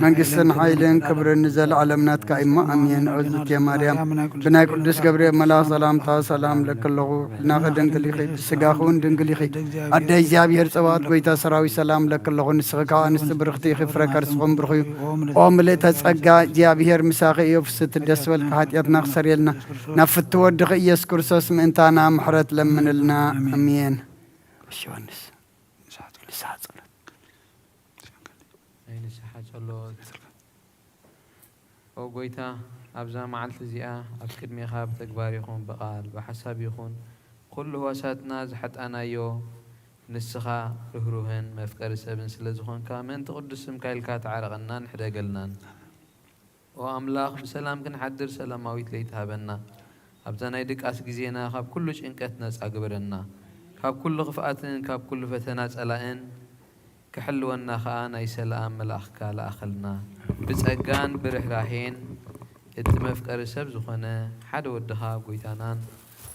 من قصن حيلين كبر النزل علمنات كائمة أمين عزت يا مريم بناي قدس قبريل ملا سلام تا سلام لك الله ناخد دنقليخي سقاخون دنقليخي أدى إزابير سوات قويتا سراوي سلام لك الله نسخكا نستبرختي خفرك رسخون برخي أملت تسقى جابير مساقي يفسد الدسول كهات نخسر يلنا نفت ودخ إيس كرسوس من انتانا محرت لمن لنا أمين وشوانس لساعة صلاة أين سحاج الله أو قويتا أبزا معلت زيئة أفكر ميخاب تكبار يخون بقال بحساب يخون كل واساتنا زحت أنا يو نسخة رهروهن مفكر سبن سلزخون كامن تقدس مكايل كات عرقنا نحدا قلنان وأملاخ بسلام كن حدر سلاماويت ليتها بنا أبزانا يدك أسجزينا خاب كلش إنكتنا أقبرنا خاب كل غفاتن خاب كل فتنات ألائن كحلونا خان أي سلام ملاخكا لأخلنا بتسقان برحراحين اتمفكر سبزخنا حد ودها قويتانان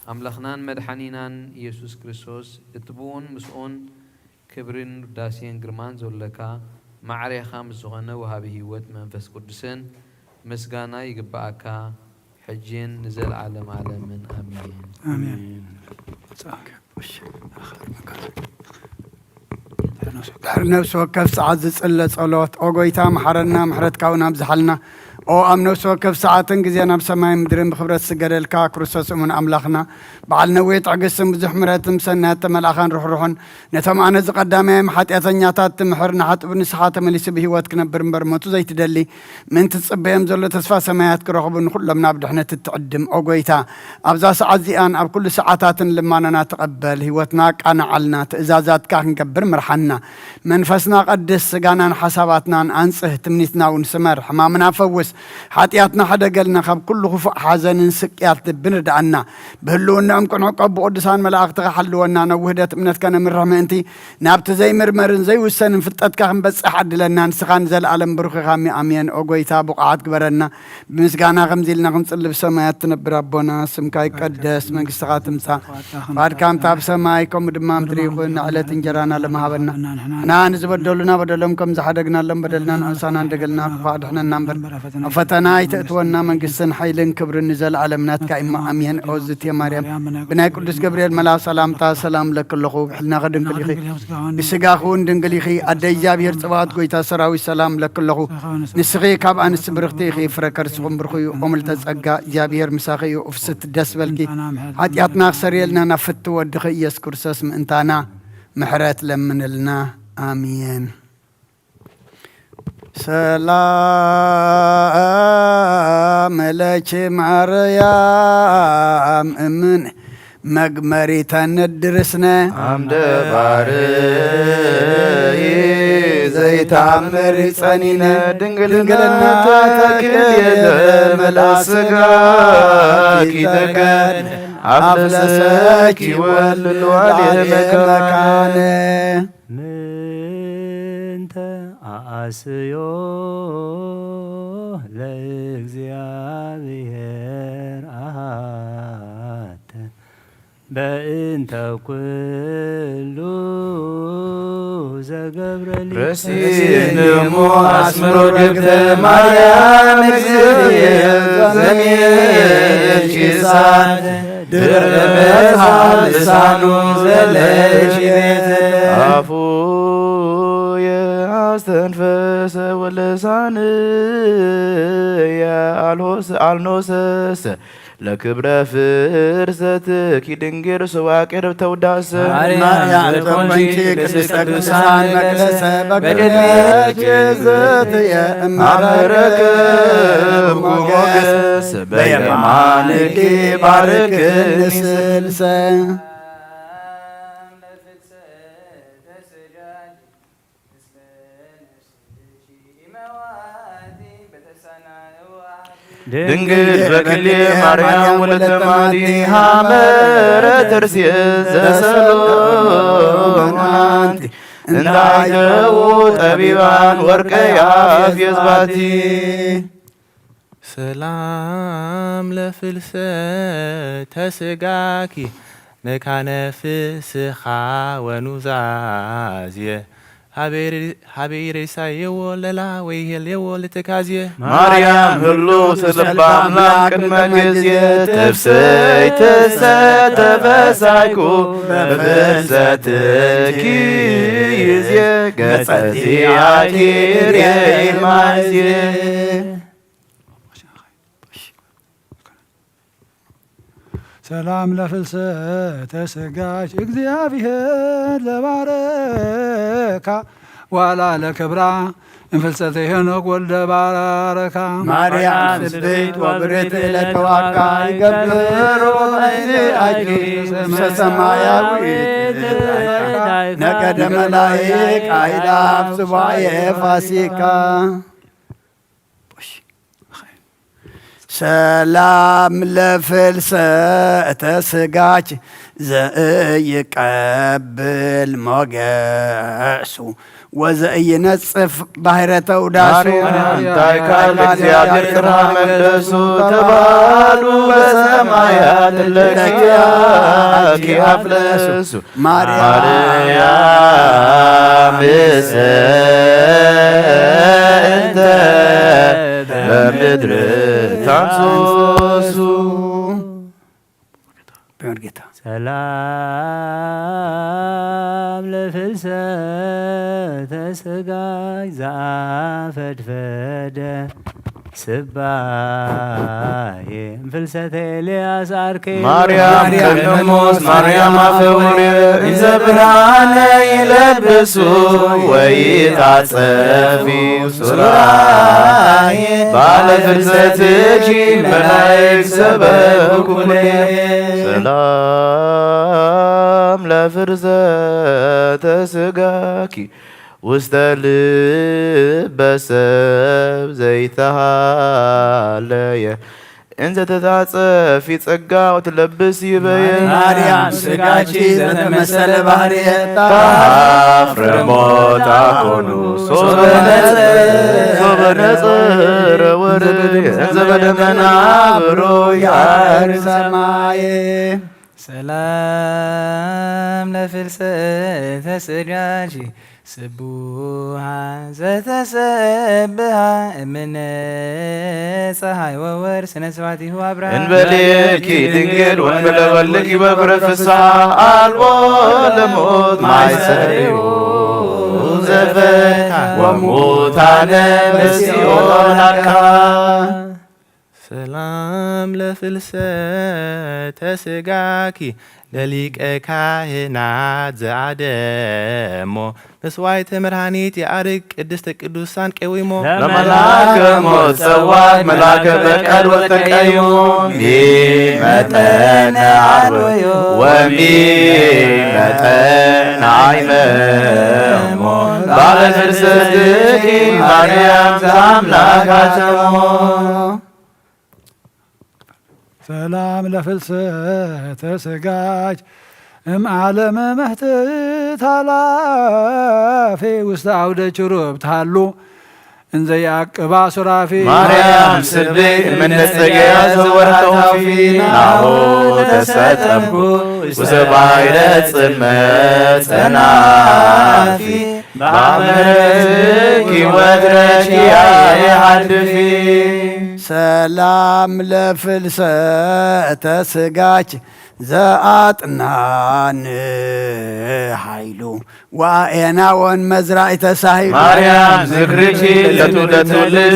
أملاخنان مدحنينان يسوس كريستوس اتبون مسؤون كبرين داسين جرمان زولكا معري خامس زغنا وهابه هوت منفس قدسن مسقانا يقبعكا حجين نزل عالم من آمين آمين دحرنا وسوكف ساعات زصلة صلوات أو قويتا محرنا محرت كاونا بزحلنا أو أمنو سوكف ساعتن جزينا بسماي مدرين بخبرة سجل كروسوس من أملاخنا بعلنا ويت عقسم بزحمرات مسنات ملاخان روحن نتم أنا قدامي محط أثنياتات محرنا حتى بنسحات مليس بهوات كنبر مرمتو زي تدلي من تصبهم زل تصفى سمايات كرهبن كل من عبد تتقدم أو قويتا أبزا ساعات زيان أب كل ساعات لما أنا نتقبل هواتناك أنا علنا إزازات كان كبر مرحنا منفسنا قدس جانا حساباتنا أنسه تمنيتنا ونسمر حمامنا فوس حاتياتنا حدا قالنا خاب كله خفق حزن سكيات بند عنا بهلونا أمكن عقب قدسان ملاك تحلونا نوهدت منت كان من رحمة أنتي نابت زي مرمرن زي والسن فتت كهم بس أحد لنا نسخان زل عالم بروخ خامي أمين أوجي تابق عاد كبرنا بمسكانا غمزيلنا غمصل بسمايات نبربنا سمكاي قدس من قصات مسا بعد كام تاب سمايكم دمام تريخون على تنجرانا لما هبنا أنا نزبدلنا بدلهم زحدقنا لهم بدلنا أنسان عندقلنا بعد إحنا نمبر فتنا يتأتونا من قصن حيلن كبر النزل على منات كإما أمين عزت يا مريم بناي قدس جبريل ملا سلام تا سلام لك اللخو حلنا غدن كليخي بسقاخون دنقليخي أدى جابير صبات قويتا سراوي سلام لك اللخو نسخي كاب أن سبرختيخي فركر سخم برخي ومل تزقا جابير مساخي وفست دسبلكي حتياتنا خسريلنا نفت ودخي يسكر ساسم انتانا محرات لمن لنا آمين سلام لك مريم من مقمري تندرسنا عمد باري زي تعمري صنينا دنقلنا تاكد يد ملاسقاكي تكن عفلساكي والوالي مكانه أسيو لإግዚአብሔር አሐተ በእንተ ኩሉ ዘገብረሊ ረሲንሞ አስምሮ ገብተ ማርያም እግዚአብሔር ዘሜልኪሳን ድርበታል ልሳኑ ዘለሽ ቤት አፉ استنفس ولسان يا النوسس لكبر فرستك يدنجر سواكر توداس يا الكونجي كسكسان مكسس بدلك زت يا امرك ومقس بيمانك بارك السلسل ድንግል በክሌ ማርያም ወለተ ማዲሃ ምሕረት እርሲየ ዘሰሎሞን አንቲ እንዳይተዉ ጠቢባን ወርቀ ያፌዝ ባቲ ሰላም ለፍልሰተ ሥጋኪ መካነ ፍስኻ ወኑዛዝየ ሀቤሬሳየዎ ለላ ወይሄልየዎ ልትካዝየ ማርያም ህሉ ስልባ አምላክ ቅድመ ጊዜ ትፍስይ ተፈሳይኩ በፍልሰትኪ ይዝየ ገጸቲ አኪርየ ይማዝየ ሰላም ለፍልሰተ ሥጋሽ እግዚአብሔር ለባረካ ዋላ ለክብራ እንፍልሰተ ሄኖክ ወልደ ባረካ ማርያም ስብሕት ወብርት ለተዋቃ ይገብሮ አይቴ ሰማያዊት ነገደ መላእክ አይላፍ ጽባኤ ፋሲካ ሰላም ለፍልሰተ ሥጋች ዘኢይቀብል ሞገሱ ወዘኢይነጽፍ ባሕረ ተውዳሱ ታይካል እግዚአብሔር ጥራ መቅደሱ ተባሉ በሰማያት ለኪያኪ አፍለሱ ማርያም እንተ በምድር ታንሶሱ በመርጌታ ሰላም ለፍልሰተ ሥጋሽ ዘአፈድፈደ ስባዬ ፍልሰተ ኤልያስ አርኬ ማርያም ቀድሞስ ማርያም አፈወርየ እንዘ ብርሃነ ይለብሱ ወይታጸፊ ሱራዬ ባለ ፍልሰትኪ መላእክት ሰበኩ ሰላም ለፍልሰተ ሥጋኪ ውስተ ልበ ሰብ ዘይተሃለየ እንዘ ተታጸፊ ጸጋ ወትለብስ ይበየን ማርያም ሥጋቺ ዘተመሰለ ባህርየ ታፍረ ሞታ ኮኑ ሶበ ነጽረ ወርድየ እንዘ በደመና ብሮ ያር ሰማየ ሰላም ለፍልሰተ ሥጋኪ ስቡሃ ዘተሰብሃ እምነ ፀሐይ ወወር ስነ ስብሐቲሁ አብርሃም እንበሌኪ ድንግል ወንበለ ወልድኪ በኩረ ፍስሐ አልቦ ለሞት ማይሰሪው ዘፈታ ወሙታነ በሲኦል አርካ ሰላም ለፍልሰተ ሥጋኪ ለሊቀ ካህናት ዘአደሞ መስዋዕተ መድኃኒት የአርግ ቅድስተ ቅዱሳን ቀዊሞ ለመላከ ሞት ጸዋት መላከ በቀል ወተቀይሞ ሚመጠነ አርወዮ ወሚመጠነ አይመሞ ባለ ፍልሰትኪ ማርያም ዘአምላካተሞ ሰላም ለፍልሰተ ሥጋች እምዓለመ መህትት ሃላፌ ውስተ አውደ ችሩብ ታሉ እንዘ ያቅባ ሱራፌ ማርያም ስብሕት እምነጽጌያ ዘወርኃዊ ናሁ ተሰጠምኩ ውስተ ባሕረ ጽልመት ጸናፊ በአምረትኪ ወትረኪያ የሐድፊ ሰላም ለፍልሰተ ሥጋች ዘአጥናን ኃይሉ ወአኤናወን መዝራእተ ሳሂሉ ማርያም ዝክርኪ ለትውልድ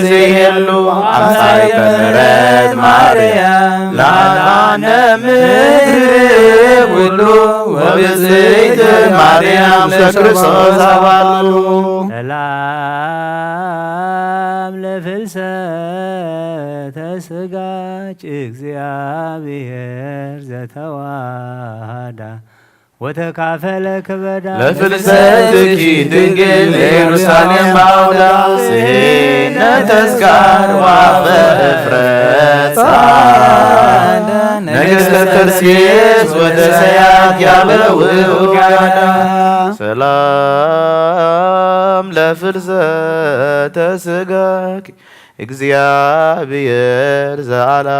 ዘይሄሉ አምሳይተ ምሕረት ማርያም ላላነ ምድር ሁሉ ወብፅዕት ማርያም ለክርስቶስ አባሉ ሰላም ለፍልሰተ ሥጋች እግዚአብሔር ዘተዋሃዳ ወተካፈለ ክበዳ ለፍልሰትኪ ድንግል ለኢየሩሳሌም ባውዳ ስሄነ ተስካር ወፍረጻ ነገሥተ ተርሴስ ወደ ሰያት ያበውው ጋዳ ሰላም ለፍልሰተ ስጋኪ እግዚአብሔር ዘአላሎ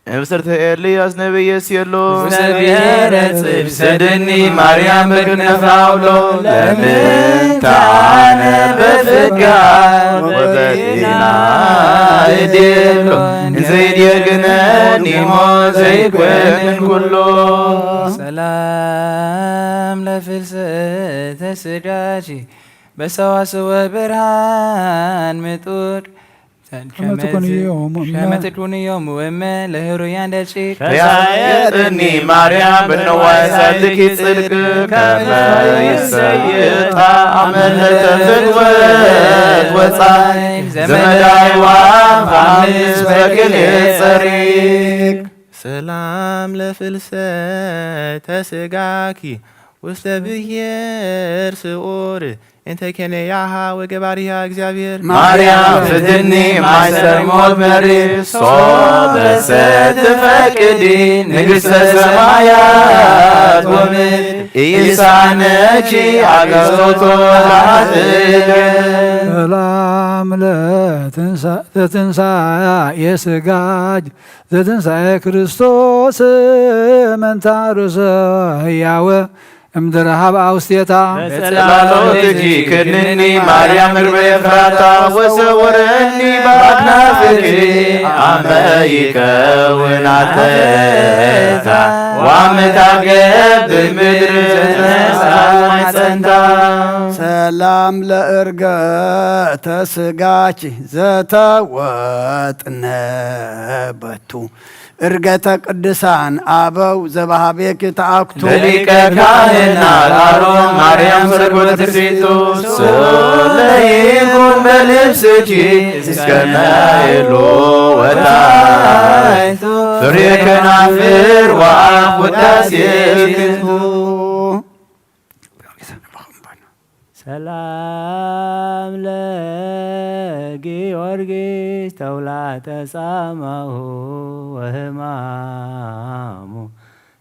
እምስርተ ኤልያስ ነቢየ ሲሎ ሰብየረ ጽብሰድኒ ማርያም በክነፈ አውሎ ለምንታነ በፍጋ ወበጤና እድሎ እንዘይድየግነኒ ሞ ዘይኮንን ኩሎ ሰላም ለፍልሰተ ስጋኪ በሰዋስወ ብርሃን ምጡር ሸመትኩንዮም ወመ ለህሩያን ደቂቅ ተያየጥኒ ማርያም ብንዋይ ሳልኪ ጽድቅ ከመ ይሰይጣ አመለተ ፍትወት ወፃይ ዘመዳይዋ ኻምስ በክልኤ ጸሪቅ ሰላም ለፍልሰተ ስጋኪ ውስተ ብሔር ስዑር እንተ ኬንያሃ ወገባሪሃ እግዚአብሔር ማርያም ፍትኒ ማይሰር ሞት መሪ ሶበሰ ትፈቅዲ ንግሥተ ሰማያት ወምድር ኢሳነኪ አገዞቶ ላትገ ሰላም ለትንሣኤ ስጋጅ ዘትንሣኤ ክርስቶስ መንታርሰ ሕያወ እምድረ ሀብአ ውስቴታ በጸላሎትኪ ክድንኒ ማርያም እርበ ኤፍራታ ወሰውረኒ በአክናፍኪ አመ ይከውን አተታ ዋመታገብ ምድር ዘተሳማይ ጸንታ ሰላም ለእርገተ ስጋኪ ዘተወጥነበቱ እርገተ ቅዱሳን አበው ዘባሃቤኪ ተአክቱ ሊቀ ካህናት አሮን ማርያም ፍርጎት ትርሲቱ ስለይኩን በልብስኪ እስከ ናይሎ ወታይቱ ፍሬ ከናፍር ወአፍ ውዳሴክቱ ሰላም ለጊዮርጊስ ተውላጠ ጻማሁ ወህማሙ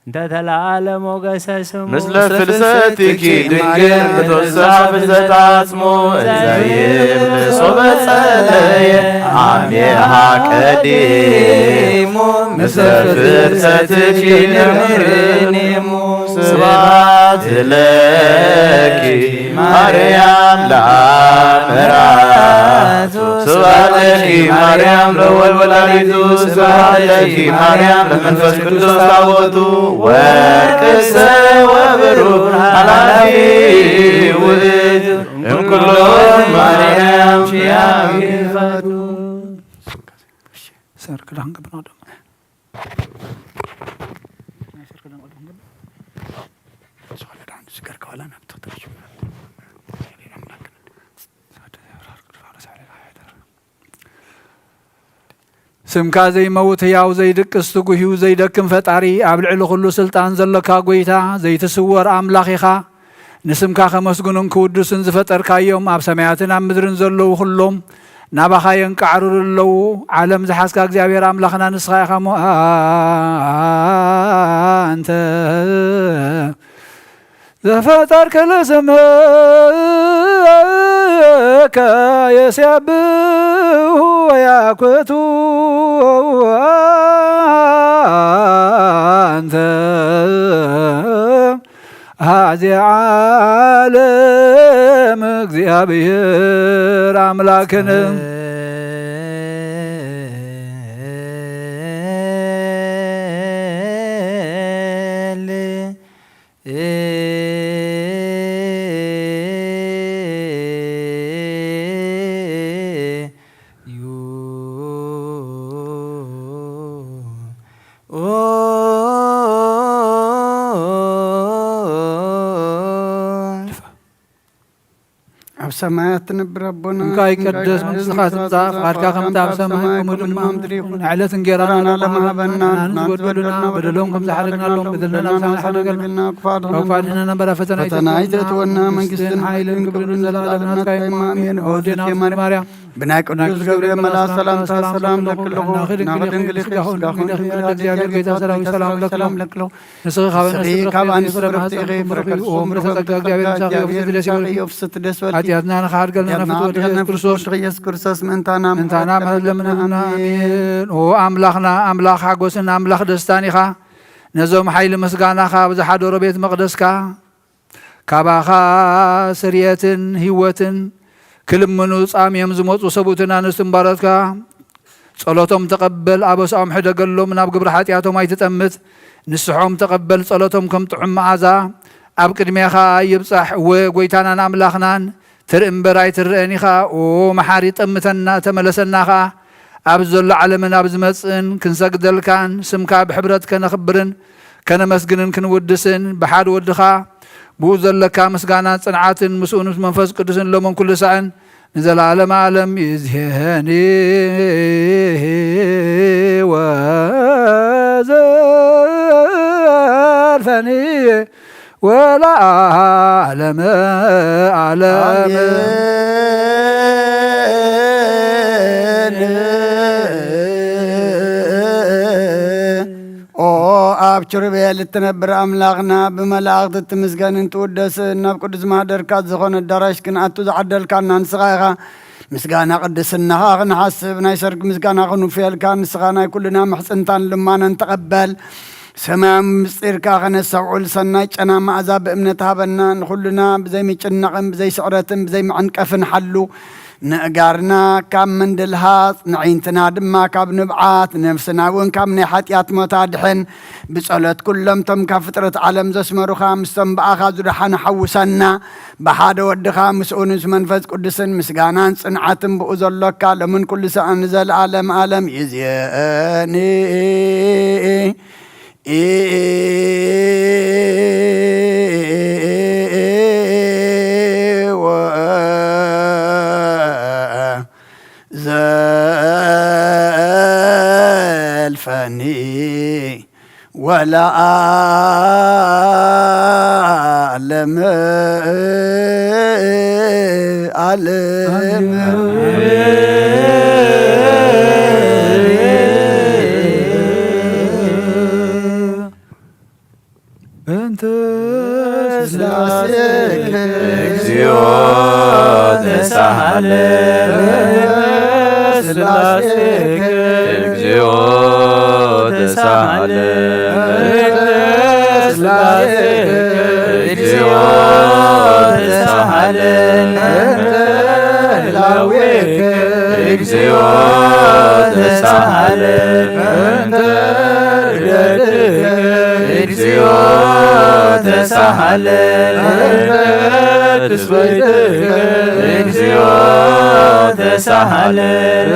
እንተ ተለዓለ ሞገሰ ስሙ ምስለ ፍልሰትኪ ድንግል በተወሳ ፍልሰት አጽሞ ዘይብሶ በጸለየ አሜሃ ቀዲሙ ምስለ ፍልሰትኪ ነምርኒሙ ስብሐት ለኪ ማርያም ለአምራቱ ስብሐት ለኪ ማርያም ለወልድ ወላዲቱ ስብሐት ለኪ ማርያም ለመንፈስ ቅዱስ ታቦቱ ወርቅሰ ወብሩር ኃላፊ ውእቱ እምኩሎን ማርያም ሺያም ይፈቱ ስምካ ዘይመውት ሕያው ዘይድቅስ ትጉህ ዘይደክም ፈጣሪ ኣብ ልዕሊ ኩሉ ስልጣን ዘለካ ጎይታ ዘይትስወር ኣምላኽ ኢኻ ንስምካ ከመስግኑን ክውድስን ዝፈጠርካዮም ኣብ ሰማያትን ኣብ ምድርን ዘለዉ ኩሎም ናባኻ የንቃዕርሩ ኣለዉ ዓለም ዝሓዝካ እግዚኣብሔር ኣምላኽና ንስኻ ኢኻ ሞ አንተ ዘፈጠርከ ለስምከ የሲያብሁ ወያኩቱ አንተ ሃዚ ዓለም እግዚአብሔር አምላክን ኣብ ሰማያት ትነብር ኣቦና እንካይ ቀደስ መንግሥትኻ ትምጻእ ፍቓድካ ከምቲ ኣብ ሰማይ ከምኡ ድማ ምድሪ ይኹን ዕለት እንጀራና ለመሃበና ናትበሉና በደሎም ከም ዝሓደግናሎም በደለና ዝሓደገልና ክፋድና በላ ፈተና ይተእትወና መንግሥትን ሓይልን ክብርን ዘለዓለም ናትካ አሜን። ኦዴና ማርያም ብናይ ቅዱስ ገብርኤል መልአክ ሰላምታ ሰላም ለክለኹ ናኸድንግል እግዚአብሔር ጌታ ሰራዊት ሰላም ለክለኹ ንስኺ ካብ ኣንስቲ ፍርኽቲ ኢኺ ፍረኸል ምረተጸጋ እግዚአብሔር ፍስቲ ደስ በልኪ ኃጢአትና ንኻድገልና ፍትወድና ክርስቶስ ኢየሱስ ክርስቶስ ምእንታና ማለት ለምንና አሜን። ኦ ኣምላኽና ኣምላኽ ሓጎስን ኣምላኽ ደስታን ኢኻ ነዞም ሓይሊ ምስጋናኻ ብዝሓደሮ ቤት መቕደስካ ካባኻ ስርየትን ህይወትን ክልምኑ ጻምዮም ዝመፁ ሰቡትን ኣንስትን ባረትካ ጸሎቶም ተቐበል ኣበሳኦም ሕደገሎም ናብ ግብሪ ኃጢአቶም ኣይትጠምት ንስሖም ተቐበል ጸሎቶም ከም ጥዑም መዓዛ ኣብ ቅድሜኻ ይብጻሕ ወጎይታናን ኣምላኽናን ትርኢ እምበር ኣይትርአን ኢኻ ኦ መሓሪ ጠምተና ተመለሰናኻ ኣብ ዘሎ ዓለምን ኣብ ዝመጽእን ክንሰግደልካን ስምካ ብሕብረት ከነኽብርን ከነመስግንን ክንውድስን ብሓደ ወድኻ ብኡ ዘለካ ምስጋናን ጽንዓትን ምስኡን መንፈስ ቅዱስን ሎሞን ኩሉ ሰዕን ንዘለዓለም ዓለም ይዝየኒ ወዘልፈኒ ወለዓለመ ዓለም ኣብ ኪሩቤል እትነብር ኣምላኽና ብመላእኽቲ እትምስገንን ትውደስን ናብ ቅዱስ ማህደርካ ዝኾነ ኣዳራሽ ክንኣቱ ዝዓደልካና ንስኻ ኢኻ ምስጋና ቅድስናኻ ክንሓስብ ናይ ሰርጊ ምስጋና ክንውፍየልካ ንስኻ ናይ ኩልና ምሕፅንታን ልማናን ተቐበል ሰማያዊ ምስጢርካ ከነሰብዑል ሰናይ ጨና ማእዛ ብእምነት ሃበና ንኩልና ብዘይ ምጭናቕን ብዘይ ስዕረትን ብዘይ መዕንቀፍን ሓሉ ንእጋርና ካብ ምንድልሃፅ ንዒንትና ድማ ካብ ንብዓት ነፍስና እውን ካብ ናይ ሓጢአት ሞታ ድሕን ብጸሎት ኩሎም ቶም ካብ ፍጥረት ዓለም ዘስመሩኻ ምስቶም በኣኻ ዙድሓነ ሓውሰና ብሓደ ወድኻ ምስኡን ምስ መንፈስ ቅዱስን ምስጋናን ጽንዓትን ብኡ ዘሎካ ሎምን ኩሉ ሰዓን ዘለዓለም ዓለም ይእዜኒ ዘልፈኒ ወለዓለመ ዓለም በእንተ ስላሴከ እግዚኦ ተሳሃለን ስላሴከ እግዚኦ ተሳሃለን ስላሴከ እግዚኦ ተሳሃለን ላዌከ እግዚኦ ተሳሃለን እግዚኦ ተሳሃለን ትስበይትከ እግዚኦ ተሳሃለን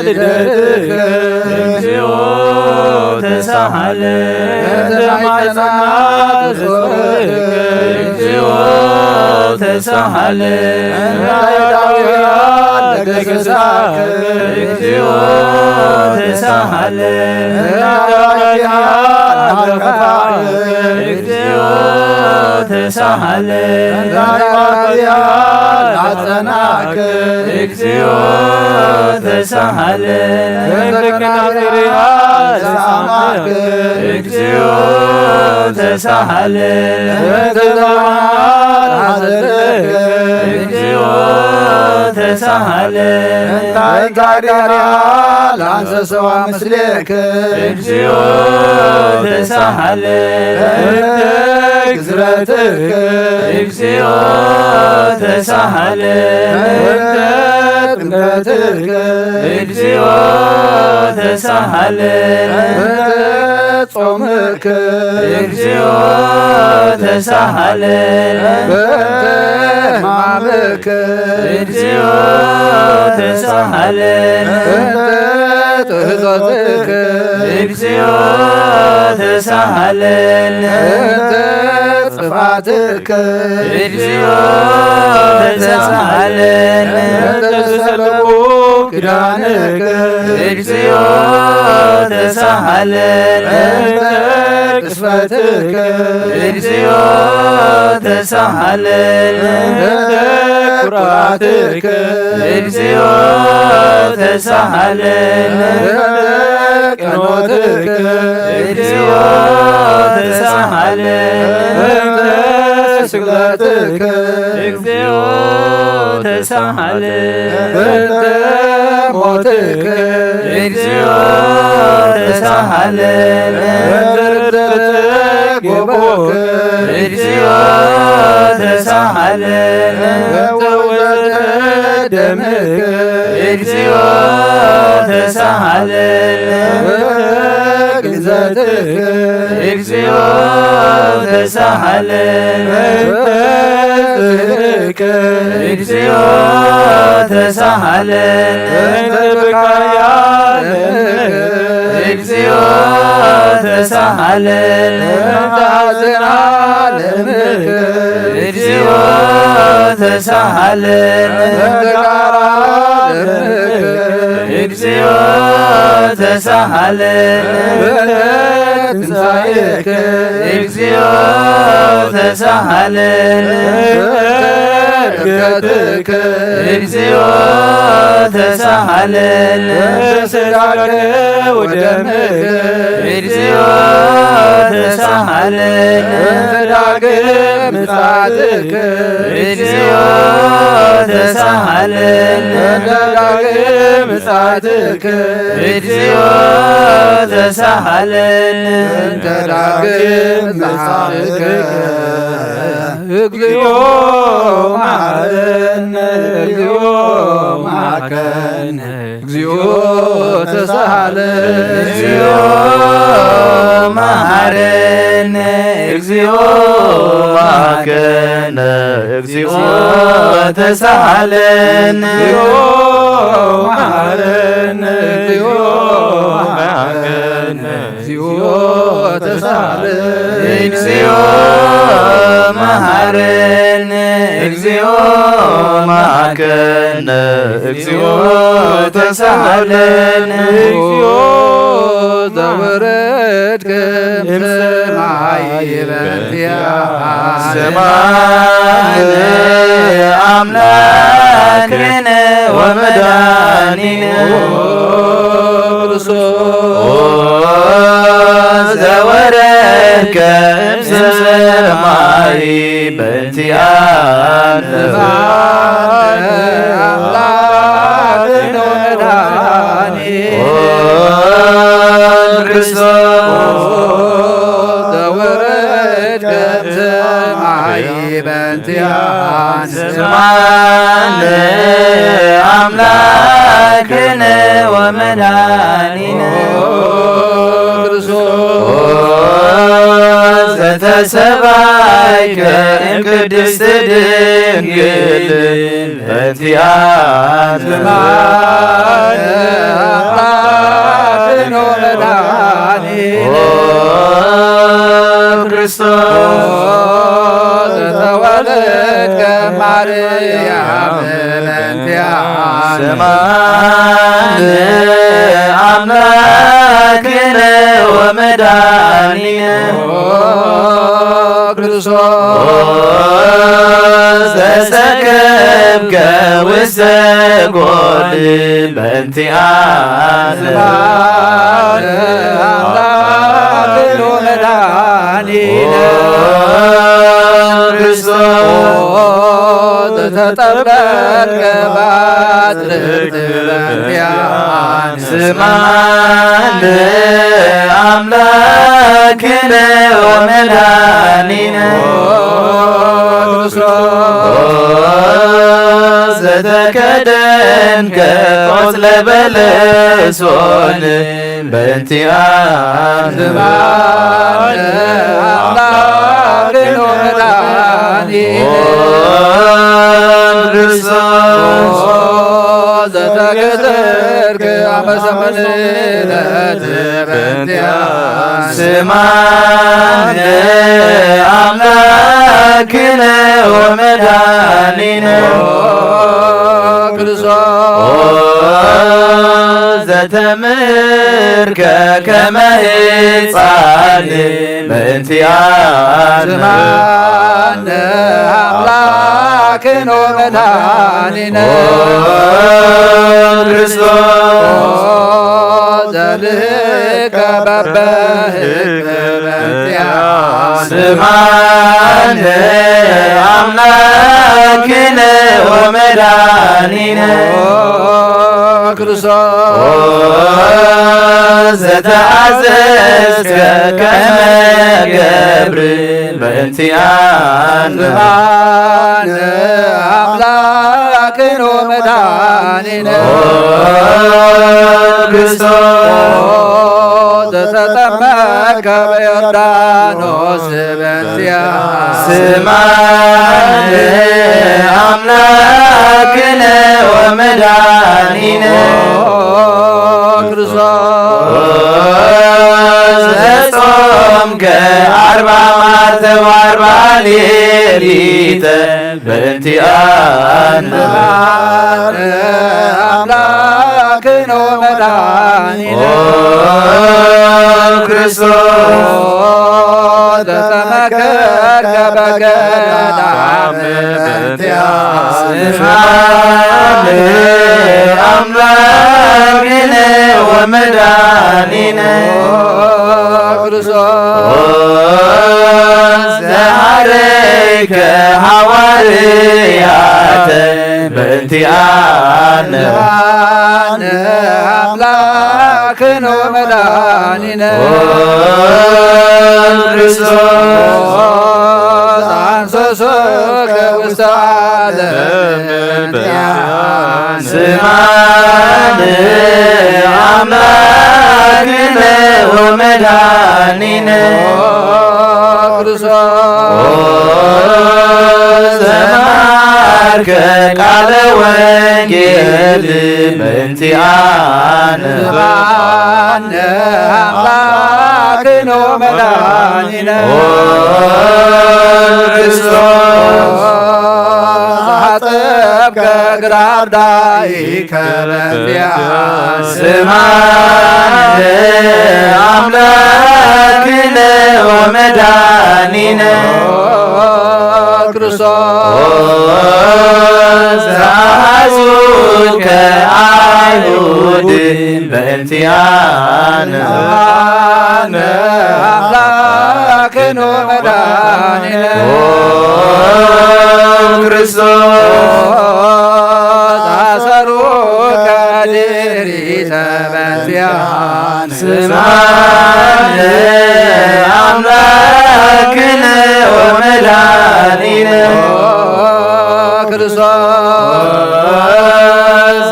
ልደትከ እግዚኦ ተሳሃለን ማይጸናት እግዚኦ ተሳሃለን ዳዊያን ነገሥታከ እግዚኦ ተሳሃለን እግዚኦ ተሳሃለን ዳዊያን እግዚኦ ተሳሃለን እግዚኦ ተሳሃለን እግዚኦ ተሳሃለን ላንሰሰዋ ምስሌከ እግዚኦ ተሳሃለን ግዝረትከ እግዚኦ ተሳሃለን ጥምቀትከ እግዚኦ ተሳሃለን ጾምከ እግዚኦ ተሳሃለን ሕማምከ እግዚኦ ተሳሃለን ጥህቀትከ እግዚኦ ተሳሃለን ጽፋትከ እግዚኦ ተሳሃለነ ተሰለቁ ኪዳንከ እግዚኦ ተሳሃለነ ቅስፈትከ እግዚኦ ተሳሃለነ ኩራትከ እግዚኦ ተሳሃለነ ቀኖትከ እግዚኦ ተሳሃለነ ስግደትከ እግዚኦ ተሳሃለነ ሞትከ እግዚኦ ተሳሃለነ ጎቦከ እግዚኦ ተሳሃለነ ደምከ እግዚኦ ተሳሃለነ ግንዘትከ እግዚኦ ተሳሃለነ ጽድቅከ እግዚኦ ተሳሃለነ እግዚኦ ተሳሃለነ እግዚኦ ተሳሃለነ እግዚኦ ተሳሃለነ ትንሣኤከ እግዚኦ ተሳሃለነ እርገትከ እግዚኦ ተሳሃለነ ስጋከ ወደምከ እግዚኦ ተሳሃለነ ዳግም ምጽአትከ እግዚኦ ተሳሃለነ ዳግም ምጽአትከ እግዚኦ ተሳሃለነ ዳግም ምጽአትከ እግዚኦ መሐረነ እግዚኦ መሐከነ እግዚኦ ተሳሃለነ እግዚኦ መሐረነ እግዚኦ መሐከነ እግዚኦ ተሳሃለነ መሐረነ እግዚኦ መሐከነ እግዚኦ ተሳሃለነ እግዚኦ መሐረነ እግዚኦ መሐከነ እግዚኦ ተሳሃለነ እግዚኦ ዘወረድከ እምሰማይ በእንቲአነ ሰማዕነ አምላክነ ወመድኃኒነ ዘወረድከ እምሰማይ በእንቲአነ አምላክነ ወመድኃኒነ ክርስቶስ ዘወረድከ እምሰማይ በእንቲአነ ሰማዕነ አምላክነ ወመድኃኒነ ዘተሰባይከ እምቅድስት ድንግል በእንቲአነ አምላክነ ወመድኃኒነ ክርስቶስ ዘተወለድከ ማርያም በእንቲአነ ሰማዕነ አምላክነ ወመድኃኒነ ክርስቶስ ዘሰከብከ ውስተ ጎል በእንቲአነ አምላክነ ወመድኃኒነ ክርስቶስ ዘተጠመቅከ በአጽርዕት በእንቲአነ ሰማዕነ አምላክነ ወመድኃኒነ ክርስቶስ ዘተከደንከ ቆጽለ በለሶን በእንቲአነ አምላክነ ወመድኃኒነ ክርስቶስ ዘተገዘርከ አመሰመንነት በእንቲአነ ሰማዕነ አምላክነ أملاكنا ومداننا ክርስቶስ ዘተምርከ ከመ ሕፃን በእንቲአነ ስማነ አምላክን ወመድኃኒነ ክርስቶስ ዘልከ በበህከ በእንቲአነ ስማነ አምላክነ ወመድኃኒነ ክርስቶስ ዘተአዘዝከ ከመ ገብር በእንቲአነ ስማነ አምላክን ወመድኃኒነ ክርስቶስ ዘተጠመቀ በዮርዳኖስ በእንቲአነ ስማነ አምላክነ ወመድኃኒነ ክርስቶስ ዘጾምከ 40 መዓልተ ወ40 ሌሊተ በእንቲአነ አምላክን ወመድኃኒነ ክርስቶስ ዘተመከርከ በገዳም በእንቲአነ አምላክነ ወመድኃኒነ ክርስቶስ ዘሐረይከ ሐዋርያተ በእንቲአነ አምላክን ወመድኃኒነ ክርስቶስ አንሶሶከ ውስተ ዓለም በእንቲአነ ስማነ አምላክነ ወመድኃኒነ ክርስቶስ ዘማርከ ቃለ ወንጌል በእንቲአነ ስማነ አምላክን ወመድኃኒነ ክርስቶስ አጠብከ ግራር ዳኢከ በእንቲአነ ስማነ አምላክነ ወመድኃኒነ ክርስቶስ ዘአሐዙከ አይሁድ በእንቲአነ አምላክን ወመድኃኒነ ክርስቶስ አሰሩከ ድኅሪተ በእንቲአነ ስማነ አምላክነ ወመድኃኒነ ክርስቶስ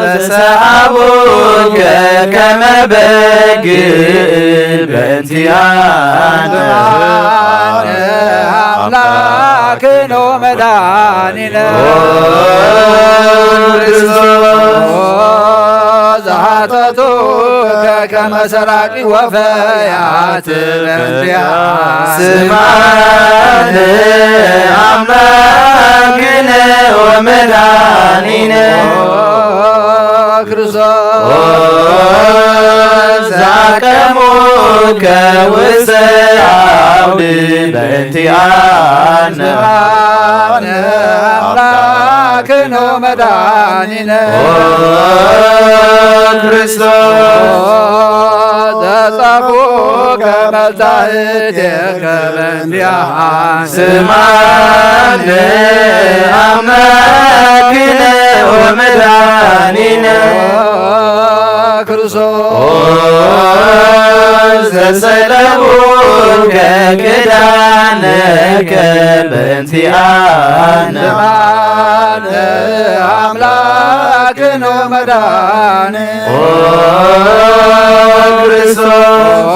ዘሰአቡከ ከመ በግዕ በእንቲአነ አምላክን ወመድኃኒነ ክርስቶስ ዘሐተቱከ ከመ ሰራቂ ወፈያት በእንቲአነ ስማነ አምላክነ ወመድኃኒነ ክርስቶስ ዘአቀሙከ ውስተ አውድ በእንቲአነ አምላክን ወመድኃኒነ ክርስቶስ ዘጸፉከ መልታዕትከ በእንቲአነ ስማነ አምላክነ ወመድኃኒነ ክርስቶስ ዘሰለቡከ ክዳነከ በእንቲአነ አምላክን ወመድኃኒነ ክርስቶስ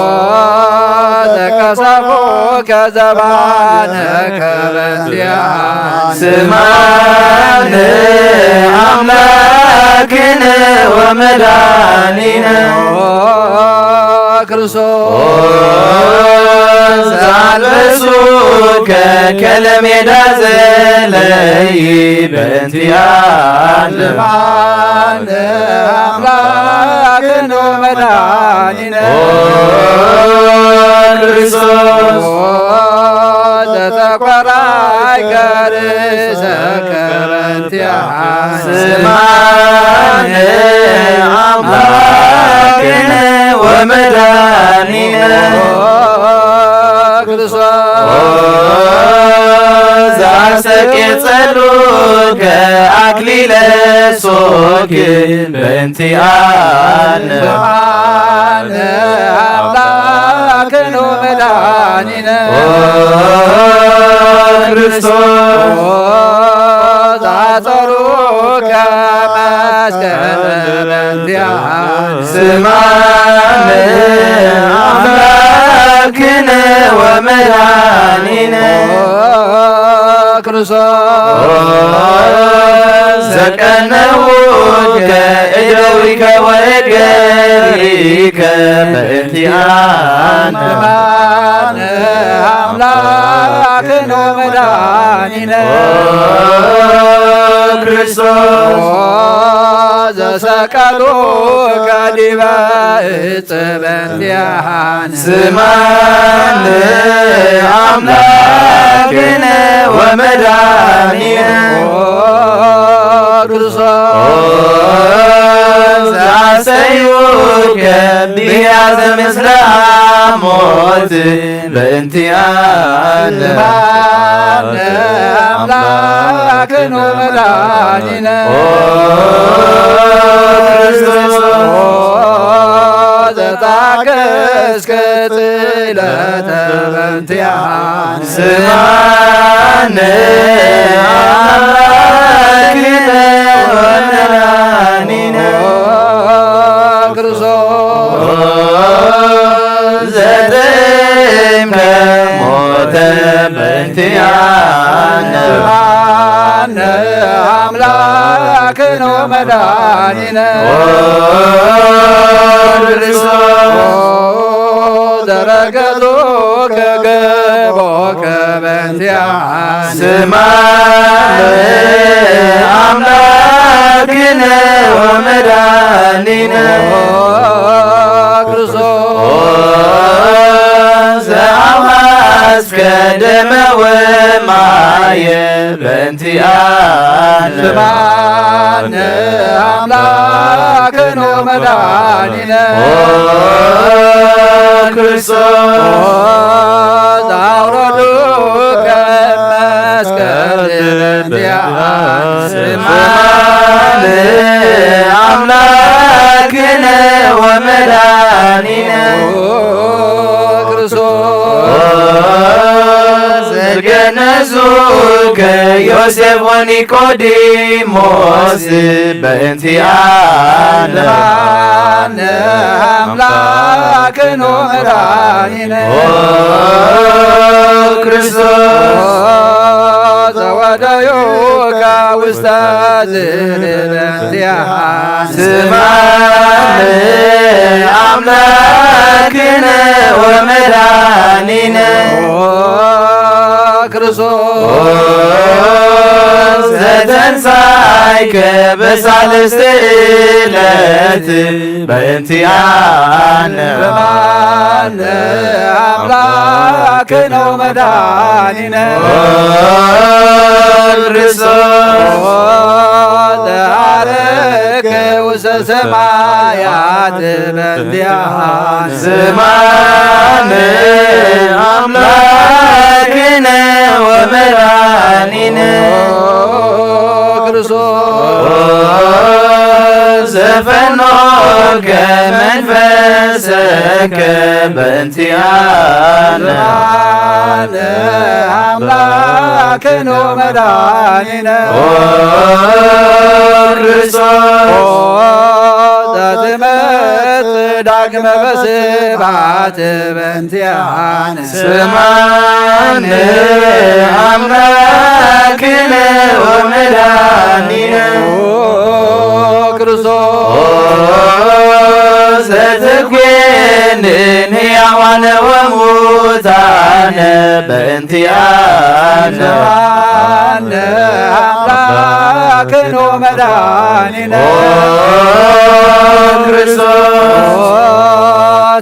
ተቀሰፉከ ዘባነከ በእንቲአነ ስማነ አምላክነ ወመድኃኒነ ክርስቶስ አልበሱከ ከለሜዳ ዘለይ በእንቲአነ አምላክነ ወመድኃኒነ ክርስቶስ ዘተኰራይ ከርእሰከ በእንቲአነ ስማነ አምላክነ ወመድኃኒነ ክርስቶስ ዘአሰቄጸሉከ አክሊለ ሶክ በእንቲአነ አምላክነ ወመድኃኒነ ክርስቶስ ዘአጸሩከ መስቀለ በእንቲአነ ስማነ አምላክነ ወመድኃኒነ ክርስቶስ ዘቀነውከ እደዊከ ወእገሪከ በእንቲአነ አምላክነ ወመድኃኒነ ክርስቶስ ዘሰቀሉከ ዲበ ዕፀ በእንቲአነ ስማነ አምላክነ ወመድኃኒነ ክርስቶስ ዘአሰዩከ ብያዘ ምስለ ሐሞት በእንቲአነ አምላክነ ወመድኃኒነ ክርስቶስ ዘታገሥከ ጽልመተ በእንቲአነ ስማነ አምላክነ ወመድኃኒነ ክርስቶስ ዘጠምከ ሞተ በእንቲአነ አምላክነ ወመድኃኒነ ዘረገጹከ ገቦከ በእንቲአነ ስማነ አምላክነ ወመድኃኒነ ክርስቶስ ዘአምሐስከ ደመ ወማየ በእንቲአነ ስማነ አምላክነ ወመድኃኒነ ክርስቶስ አውረዱከ መስቀል በእንቲአነ ስማነ አምላክነ ወመድኃኒነ ክርስቶስ ዘገነዙከ ዮሴፍ ወኒቆዲሞስ በእንቲአነ አምላክነ ወመድኃኒነ ክርስቶስ ዘወደዩከ ውስተ ዝል በእንቲአነ ስማነ አምላክነ ወመድኃኒነ ክርስቶስ ዘተንሣእከ በሳልስት ዕለት በእንቲአነ አምላክነ ወመድኃኒነ ክርስቶስ ዘአረከ ውስተ ሰማያት በእንቲአነ ስማነ አምላክነ ወመድኃኒነ ክርስቶስ ዘፈኖከ መንፈሰከ በእንቲአነ አምላክነ ወመድኃኒነ ክርስቶስ ዘትመጽእ ዳግመ በስብሐት በእንቲአነ ስማነ አምላክነ ወመድኃኒነ ክርስቶስ ዘትኮንን ሕያዋነ ወሙታነ በእንቲአነ አምላክን ወመድኃኒነ ክርስቶስ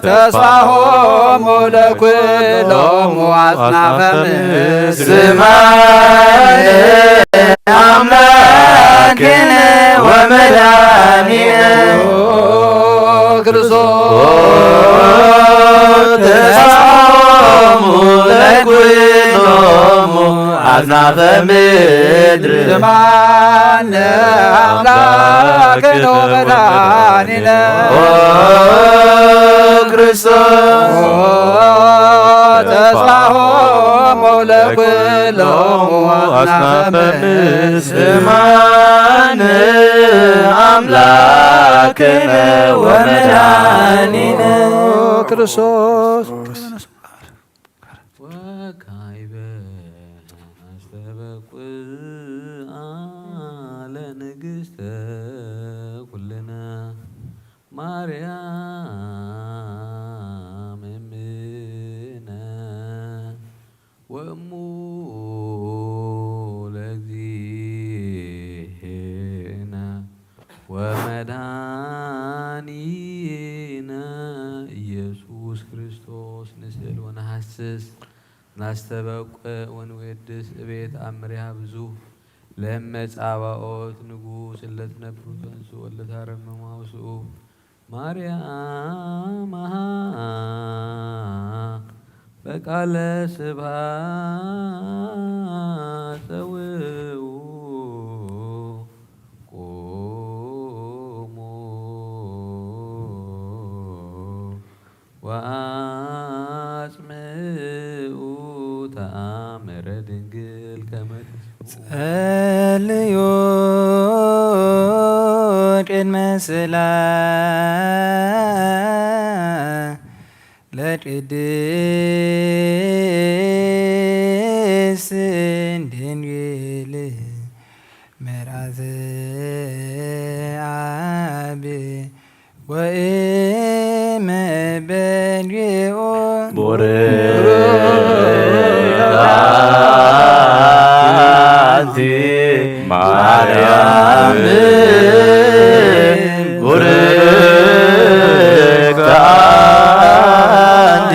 ተስፋሆሙ ለኩሎሙ አጽናፈ ምድር ስማነ አምላክነ ወመድኃኒነ ክርስቶስ ተስፋሆሙ ለኩሎሙ አጽናፈ ምድር ስማነ አምላክነ ወመድኃኒነ ክርስቶስ ተስፋሆሙ ለኩሎሙ አጽናፈ ምድር ስማነ አምላክነ ወመድኃኒነ ክርስቶስ ወካዕበ አስተበቁዓ ለንግሥተ ኩልነ ማርያም እምነ ወእሙ ለእግዚእነ ወመድኃኒነ ኢየሱስ ክርስቶስ ንስእል ወነሐስስ ናስተበቁዕ ወንወድስ እቤት አምሪሃ ብዙ ለመጻባኦት ንጉሥ እለትነብሩ ተንሱ ወለታረመሙ አውስኡ ማርያም በቃለ ስብሐት ጸውዑ ቆሙ ወአጽምዑ ተአምረ ድንግል ከመ ጸልዩ ቅድመ ለቅድስት ድንግል ምርዓተ አብ ወእመ በንግኦ ቡርክት ማርያም ቡርክት አንቲ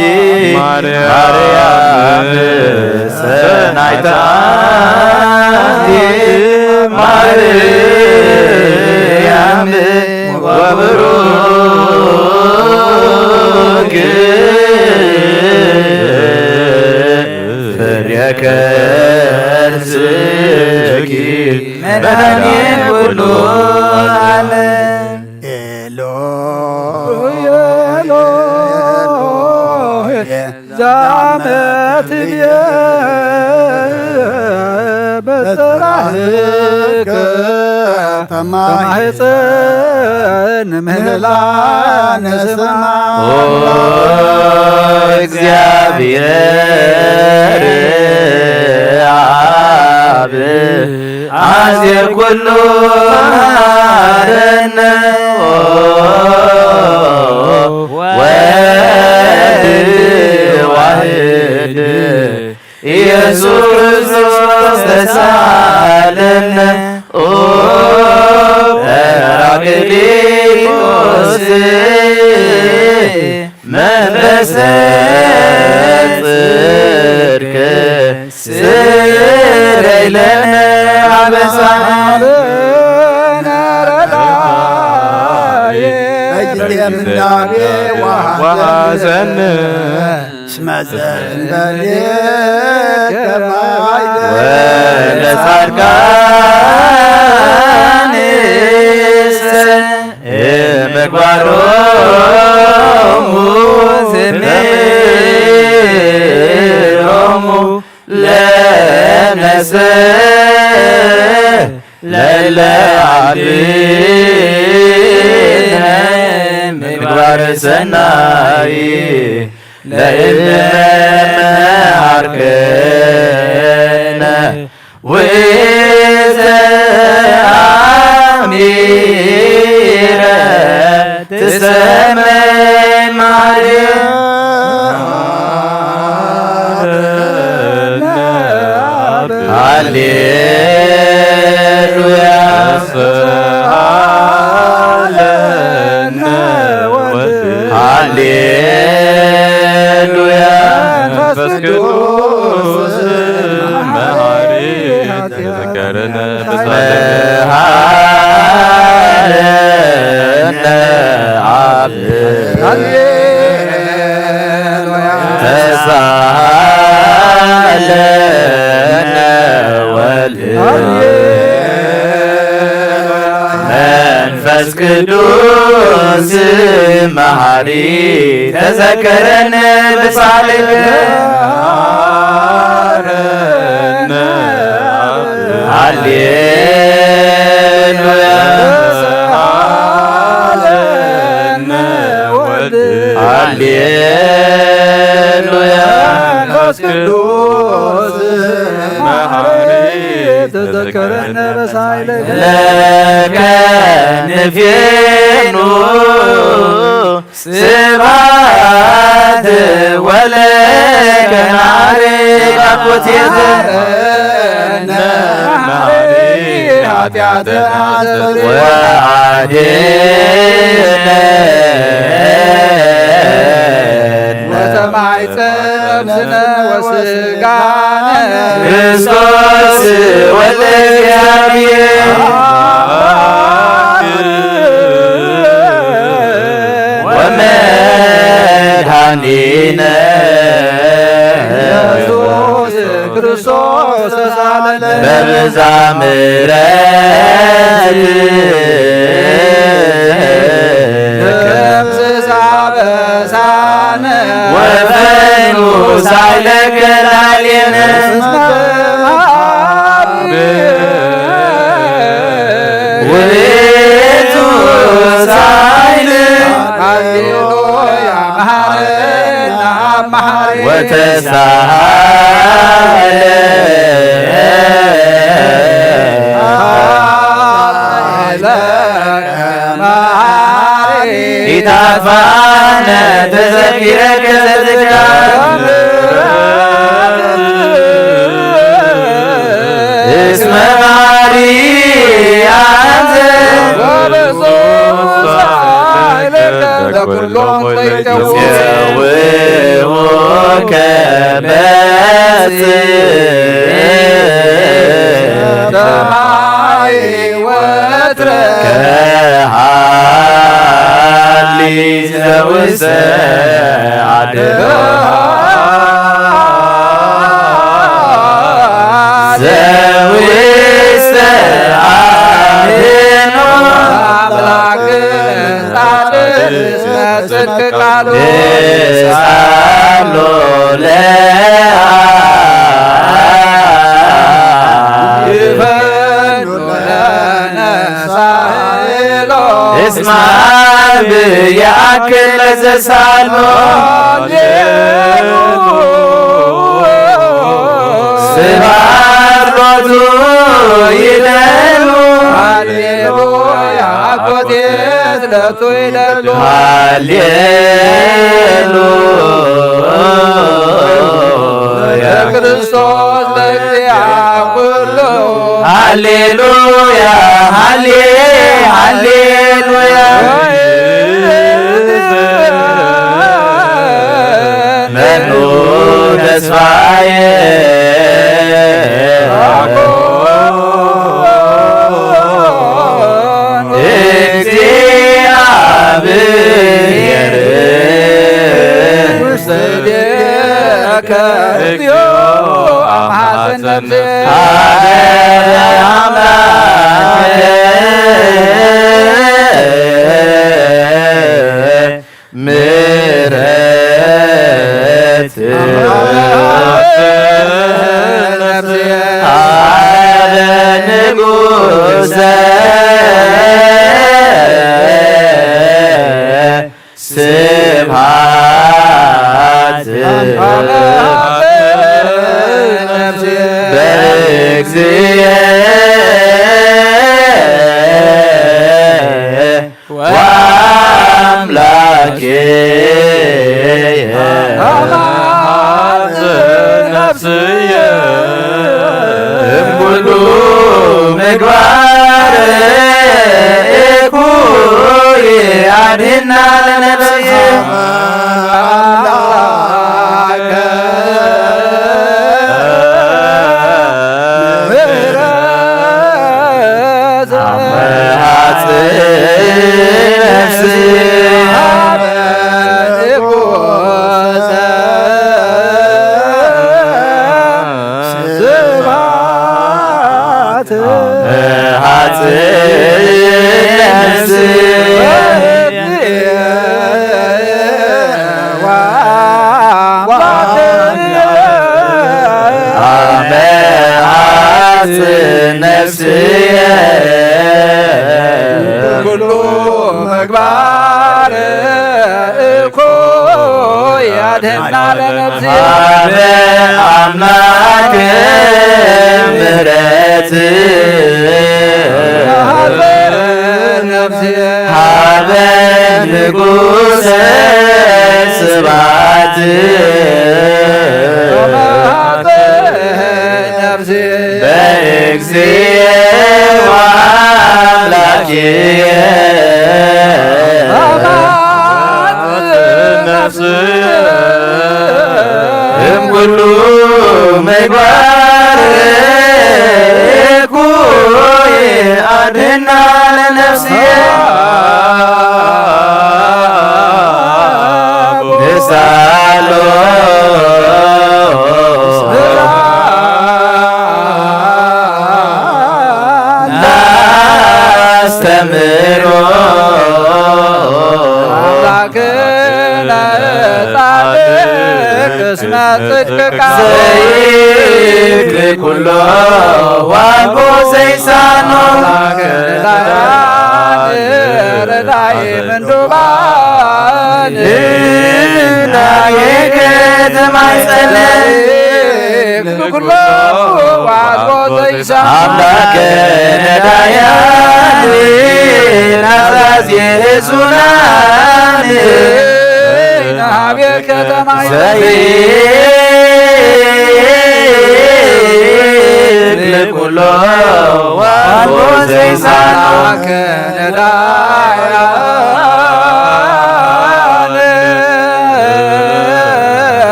ማርያም ሰናይተ አንቲ ማርያም ወቡሩክ ፍሬ ከርስኪ መድኃኒት ኩሉ ዓለም ኤሎሄ ዛመትብየ በጽራህከ ተማህፀን ምህላነ ሰማይ እግዚአብሔር አብ አዝየር ኩሉ መሃረነ ወልድ ዋሕድ ኢየሱስ ክርስቶስ ተሳለነ ጰራቅሊጦስ መንፈሰ ጽድቅ ስረይ ለነ አበሳነ በጊዜ ምናቤ ወሐዘን እስመ ዘእንበሌከ ባይደ ወለጻድቃንሰ ምግባሮሙ ዝምሮሙ ለነፍስህ ለእለ አድኅነ ምግባረ ሰናይ ለእለ መሃርከነ ውእተ አሚረ ትሰመይ ማርያም ተሳሃለነ አብ ተሳሃለነ ወልድ መንፈስ ቅዱስ መሐሪ ተዘከረን በጻድቅ ሃሌሉያ ሃሌሉያ መንፈስ ቅዱስ መሐሪ ተዘከረን በሳይለከ ንፌኑ ስብሐት ወለከ ናርግ አኮቴተ ወተማይጸብነ ወስጋነ ክርስቶስ ወልደ እግዚአብሔር ወመድኃኒነ ኢየሱስ ክርስቶስ ተሳለለ በብዛ ምሕረት ደምስሳ በሳነ ወፈኑ ሳይለከ ላዕሌነ ውእቱ ሳይል ሃሌሉያ መሐረነ መሐሪ ኢታፋነ ተዘኪረከ ዘትካል እስመ ማርያም ዘወውከ ሰማይ ወትረ ከሃሊ ዘውስተ አድባር ዘውስተ አድኖ አምላክ ጻድቅ ጽድቅ ቃሉ ሳሎ ይፈኑ ለነ ሳይሎ እስመ ብያክል ለዘሳሎ ስብሐት ሎቱ ይደሉ ሃሌሉያ አኮቴት ለቱ ይደሉ ሃሌሉያ ክርስቶስ ለእግዚአብሔር ኩሉ ሃሌሉያ ሃሌሉያ መኑ ተስፋዬ እግዚአብሔር ውስተ እዴከ እግዚኦ አማሐዘነ ምሕረት አለ ንጉሠ ስብሐት በእግዚእ ወአምላኬ ነፍስየ እምኩሉ ምግባር እኩይ አድኅና ለነፍስየ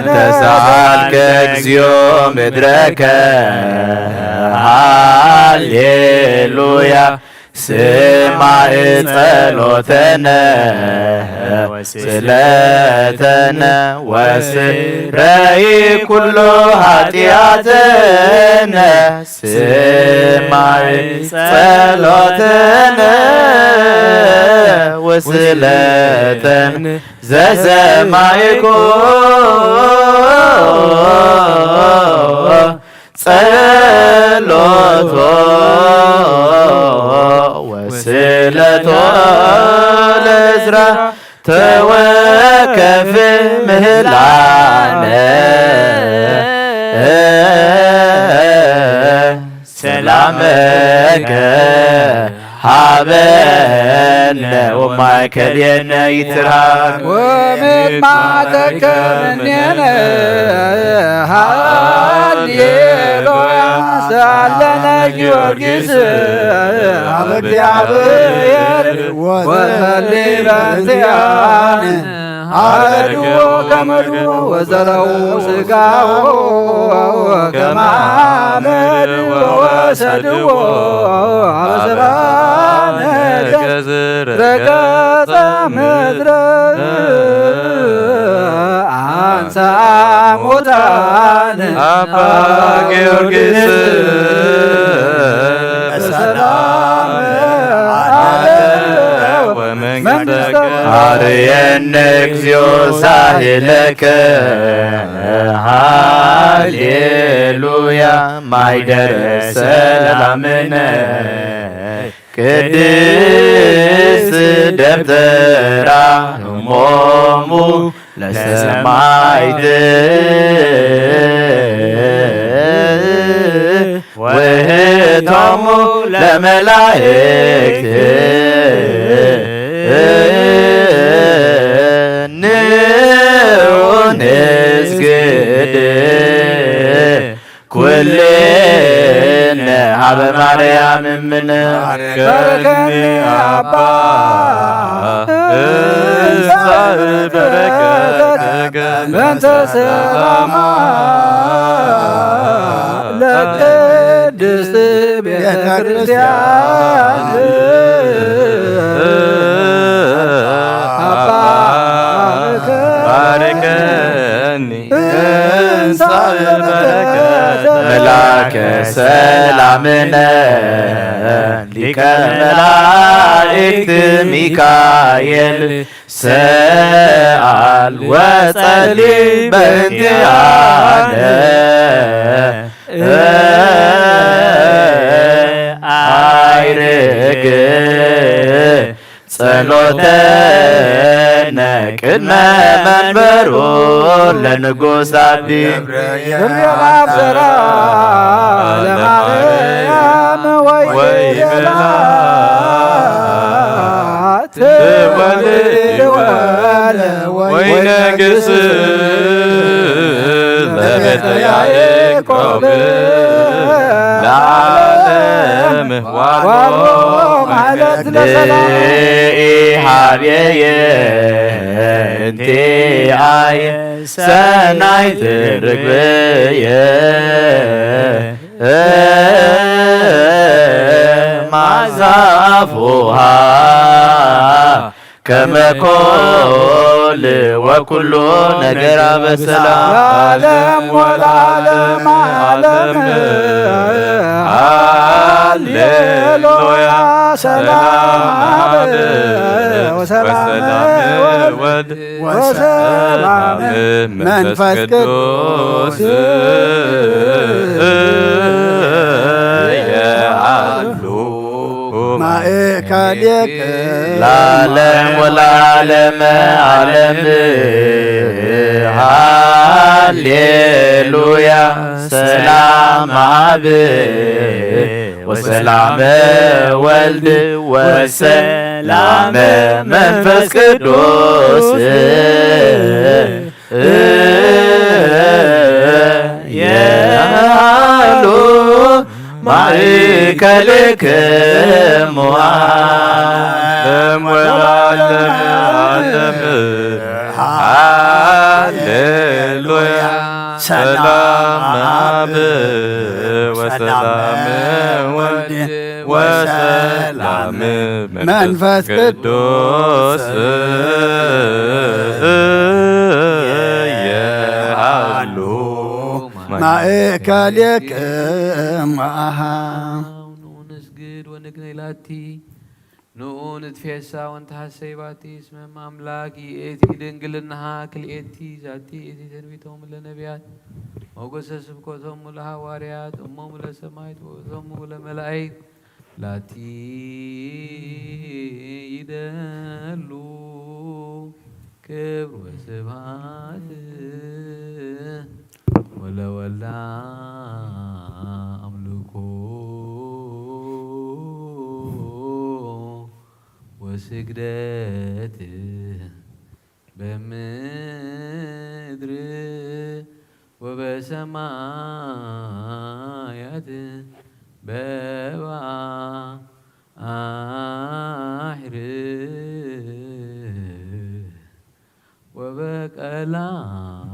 ተሳልከ እግዚኦ ምድረከ ሃሌሉያ ስማዕ ጸሎተነ ስለተነ ወስረይ ኩሎ ኃጢአተነ ስማዕ ጸሎተነ ወስለተነ ዘሰማይኮ ጸሎቶ ወስለቶ ለዕዝራ ተወከፍ ምህላነ ሰላመከ ሀበነ ወማእከልየነ ይትራክ ወምማተከ እምኔነ ሃሌሉያ ሳለነ ጊዮርጊስ አብ እግዚአብሔር ወህሊበትያን አረድዎ ከመድዎ ወዘረው ሥጋዎ ከማመድ ወሰድዎ አበሰባነ ረገጸ ምድረ አንሳ ሙታን አባ ጊዮርጊስ በሰላም አርየነ እግዚኦ ሳህለከ ሃሌሉያ ማይደረ ሰላምነ ቅድስት ደብተራ እሞሙ ለሰማዕት ውእቶሙ ለመላእክት ንስግድ ኩልነ ሀበ ማርያም እምነ ባርከኒ አባ በረከተከ በእንተ ሰላማ ለቅድስት ቤተ ክርስቲያን አባ ባርከኒ መላከ ሰላምነ ሊቀ መላእክት ሚካኤል ሰአል ወጸልይ በእንቲአነ አይርግ ጸሎተነ ቅድመ መንበሩ ለንጉሥ አብዲ አብሰራ ለማርያም ወይበላት ወይ ንግሥ ለቤተ ያዕቆብ ለዓለም ዋሎ ማለት ለሰላም እንቲአየ ሰናይት ርግብየ ማዛፉሃ ከመኮል ወኩሎ ነገር በሰላም ዓለም ወለዓለም ዓለም ሃሌሉያ ሰላም ወሰላም ወልድ ወሰላም መንፈስ ቅዱስ ያሉ ማእከሌከ ለዓለም ወለዓለም ዓለም ሃሌሉያ ሰላም አብ ወሰላም ወልድ ወሰላም መንፈስ ቅዱስ ያሉ ማእከልክሙ ዓለም ወለዓለም ዓለም ሃሌሉያ ሰላም አብ ወሰላም ወልድ ወሰላም መንፈስ ቅዱስ ያሉ ማእከልክሙ ንስግድ ወንግነይላቲ ንኡ ንትፌሳ ወንተሐሰይባቲ እስመ አምላክ ይእቲ ድንግልናሃ ክልኤቲ ዛቲ እቲ ትንቢቶሙ ለነቢያት ሞገሰ ስብከቶሙ ለሐዋርያት እሞሙ ለሰማዕት ወእቶሙ ለመላእክት ላቲ ይደሉ ክብር ወስብሐት ወለወልድ አምልኮ ወስግደት በምድር ወበሰማያት በባሕር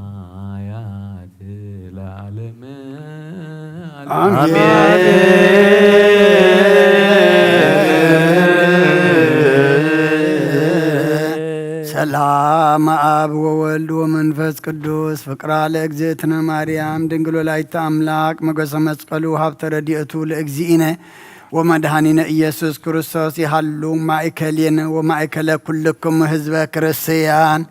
ወበቀላያት ለዓለመ ሰላም አብ ወወልድ ወመንፈስ ቅዱስ ፍቅራ ለእግዝእትነ ማርያም ድንግል ወላዲተ አምላክ መጎሰ መስቀሉ ሀብተ ረድኤቱ ለእግዚእነ ومدهننا إيسوس كريستوس يهلو مايكلين ومايكل كلكم حزب كريستيان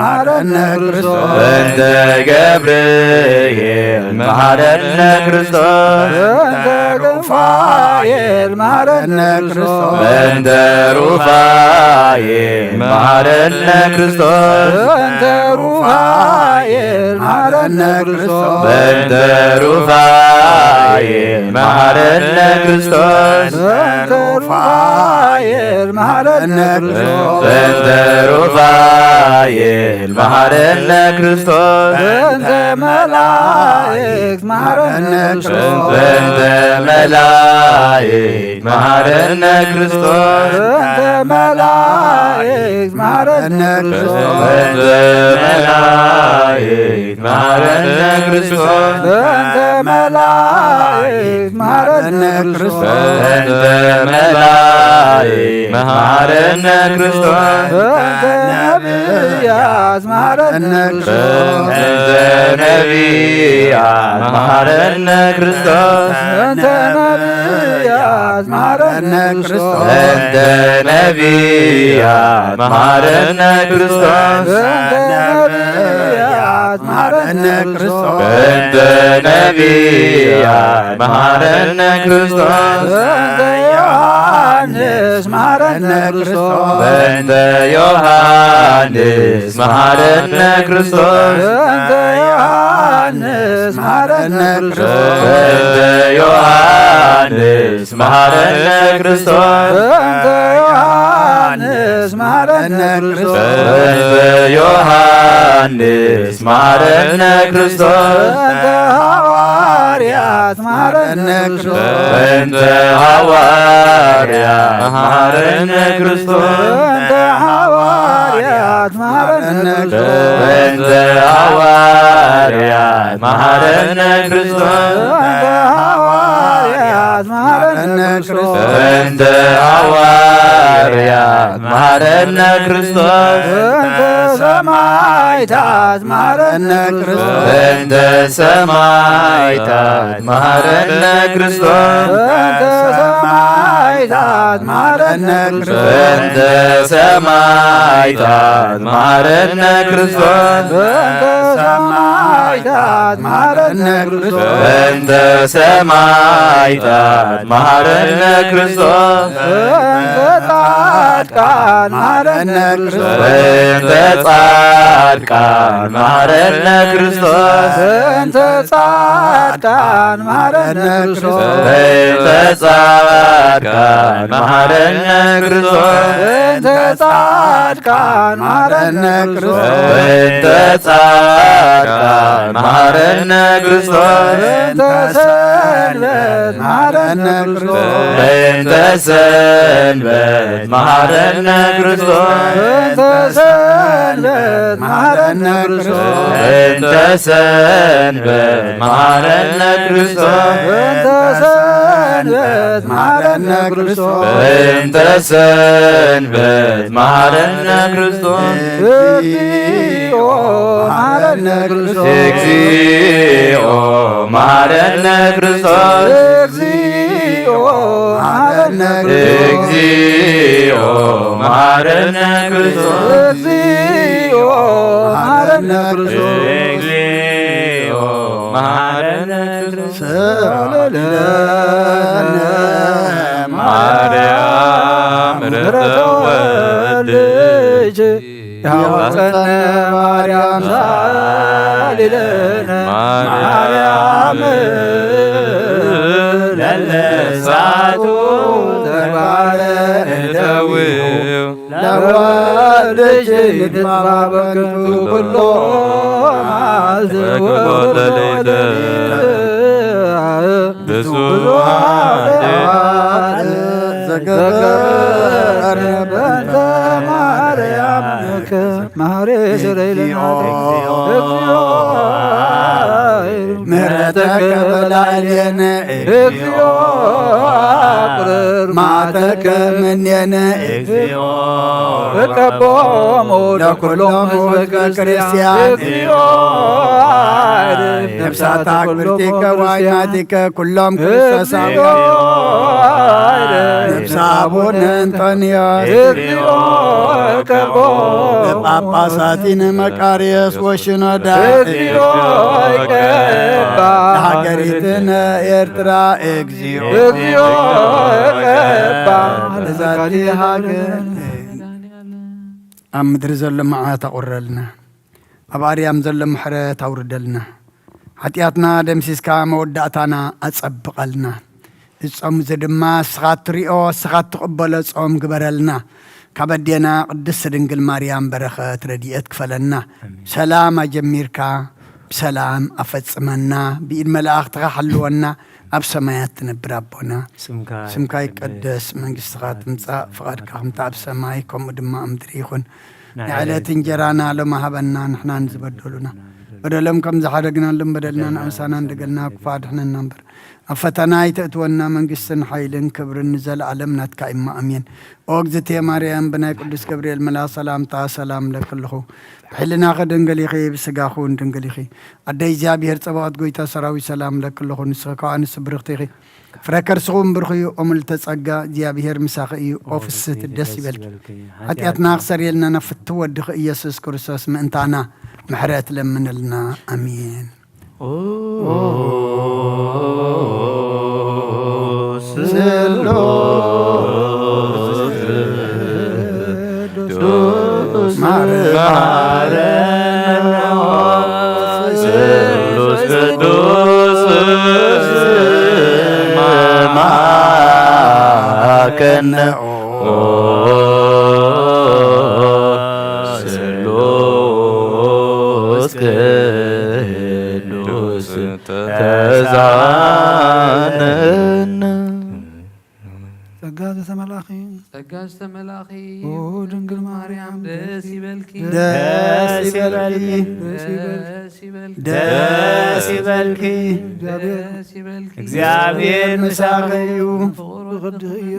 መሐረነ ክርስቶስ በእንተ ገብርኤል መሐረነ ክርስቶስ በእንተ ሩፋኤል መሐረነ ክርስቶስ በእንተ ሩፋኤል መሐረነ ክርስቶስ በእንተ ሩፋኤል መሐረነ ክርስቶስ በእንተ ሩፋኤል መሐረነ ክርስቶስ በእንተ ሩፋኤል መሐረነ ክርስቶስ በእንተ ሩፋኤል መሐረነ ክርስቶስ በእንተ መላእክት መሐረነ ክርስቶስ በእንተ መላእክት መሐረነ ክርስቶስ በእንተ መላእክት መሐረነ ክርስቶስ በእንተ መላእክት መሐረነ ክርስቶስ በእንተ መላእክት መሐረነ ክርስቶስ በእንተ መላእክት መሐረነ ክርስቶስ በእንተ ነቢያት መሐረነ ክርስቶስ በእንተ ነቢያት መሐረነ ክርስቶስ በእንተ ነቢያት መሐረነ ክርስቶስ በእንተ ነቢያት መሐረነ ክርስቶስ በእንተ ነቢያት መሐረነ ክርስቶስ በእንተ ነቢያት መሐረነ ክርስቶስ በእንተ ዮሐንስ መሐረነ ክርስቶስ በእንተ ዮሐንስ መሐረነ ክርስቶስ በእንተ ዮሐንስ መሐረነ ክርስቶስ በእንተ ዮሐንስ መሐረነ ክርስቶስ በእንተ ዮሐንስ መሐረነ ክርስቶስ በእንተ ዮሐንስ መሐረነ ክርስቶስ በእንተ ሐዋርያት መሐረነ ክርስቶስ በእንተ ሐዋርያት መሐረነ ክርስቶስ በእንተ ሐዋርያት መሐረነ ክርስቶስ በእንተ ሐዋርያት መሐረነ ክርስቶስ በእንተ ሐዋርያት መሐረነ ክርስቶስ በእንተ ሐዋርያት መሐረነ ክርስቶስ በእንተ ሰማዕታት መሐረነ ክርስቶስ በእንተ ሰማዕታት መሐረነ ክርስቶስ በእንተ ሰማዕታት መሐረነ ክርስቶስ በእንተ ሰማዕታት መሐረነ ክርስቶስ በእንተ ሰማዕታት መሐረነ ክርስቶስ በእንተ ሰማዕታት መሐረነ ክርስቶስ በእንተ ጻድቃን መሐረነ ክርስቶስ በእንተ ጻድቃን መሐረነ ክርስቶስ በእንተ ጻድቃን መሐረነ ክርስቶስ በእንተ ጻድቃን መሐረነ ክርስቶስ በእንተ ጻድቃን መሐረነ ክርስቶስ በእንተ ጻድቃን መሐረነ ክርስቶስ በእንተ ሰንበት መሐረነ ክርስቶስ በእንተ ሰንበት መሐረነ ክርስቶስ በእንተ ሰንበት መሐረነ ክርስቶስ በእንተ ሰንበት መሐረነ ክርስቶስ በእንተ ሰንበት መሐረነ ክርስቶስ በእንተ ሰንበት መሐረነ ክርስቶስ እግዚኦ መሐረነ ክርስቶስ እግዚኦ መሐረነ ክርስቶስ እግዚኦ መሐረነ ክርስቶስ እግዚኦ መሐረነ ክርስቶስ እግዚኦ መሐረነ ክርስቶስ እግዚኦ መሐረነ ክርስቶስ ሰለለነ ማርያም ምሕረተ ወልድኪ ያወፀነ ማርያም ሳሊለነ ማርያም ለለሳቱ ተግባረ እደዊው ለወልድኪ ንትባበክቱ ኩሎ መዓልት ወኩሎ ሌሊት ብዙኃን ዘገበረ በእንተ ማርያም ማሬ ሰለይለና እግዚኦ ምህረተከ በላዕሌነ እግዚኦ ማዕተከ እምኔነ እግዚኦ እቀቦሙ ለኩሎሙ ህዝበ ክርስቲያን እግዚኦ ነፍሳት አክብርቲከ ዋይናቲከ ኩሎም ክርስቶሳዊ ነፍሰ አቡነ እንጦንዮስ እግዚኦ እቀቦሙ ለጳጳሳቲነ መቃርዮስ ወሽኖዳ እግዚኦ ይቀባ ለሀገሪትነ ኤርትራ እግዚኦ እግዚኦ ይቀባ ለዛቲ ሃገር ኣብ ምድሪ ዘሎ መዓት ኣቑረልና ኣብ ኣርያም ዘሎ ምሕረት ኣውርደልና ሓጢኣትና ደምሲስካ መወዳእታና ኣጸብቐልና እዚ ጾም እዚ ድማ እስኻ ትሪኦ እስኻ ትቕበሎ ጾም ግበረልና ካብ ኣዴና ቅድስቲ ድንግል ማርያም በረኸት ረድኤት ክፈለና ሰላም ኣጀሚርካ ብሰላም ኣፈጽመና ብኢድ መላእኽትኻ ሓልወና ኣብ ሰማያት ትነብር ኣቦና ስምካ ይቀደስ መንግስትኻ ትምጻእ ፍቓድካ ከምቲ ኣብ ሰማይ ከምኡ ድማ ኣብ ምድሪ ይኹን ንዕለት እንጀራና ሎማ ሃበና ንሕና ንዝበደሉና በደሎም ከም ዝሓደግናሎም በደልና ንኣምሳና እንደገልና ክፋድሕነና እምበር ኣብ ፈተና ይተእትወና መንግስትን ሓይልን ክብርን ንዘለኣለም ናትካ ኢማ ኣሜን ኦ እግዝእትየ ማርያም ብናይ ቅዱስ ገብርኤል መልኣክ ሰላምታ ሰላም ለክልኹ ብሕልናኸ ድንግል ኢኺ ብስጋኹ ድንግል ኢኺ ኣደይ እግዚኣብሔር ፀባዖት ጎይታ ሰራዊት ሰላም ለክልኹ ንስኺ ከዓ ንስ ብርኽቲ ኢኺ ፍረ ከርስኹም ብርኽ እዩ ኦ ምልዕተ ጸጋ እግዚኣብሔር ምሳኺ እዩ ኦ ፍስሕቲ ደስ ይበልኪ ሓጢኣትና ክሰርየልና ነፍቲ ወድኺ ኢየሱስ ክርስቶስ ምእንታና ምሕረት ለምንልና ኣሜን ጸጋ ዝተመላኺ ድንግል ማርያም ደስ ይበልኪ ደስ ይበልኪ ደስ ይበልኪ እግዚአብሔር ምሳኺ እዩ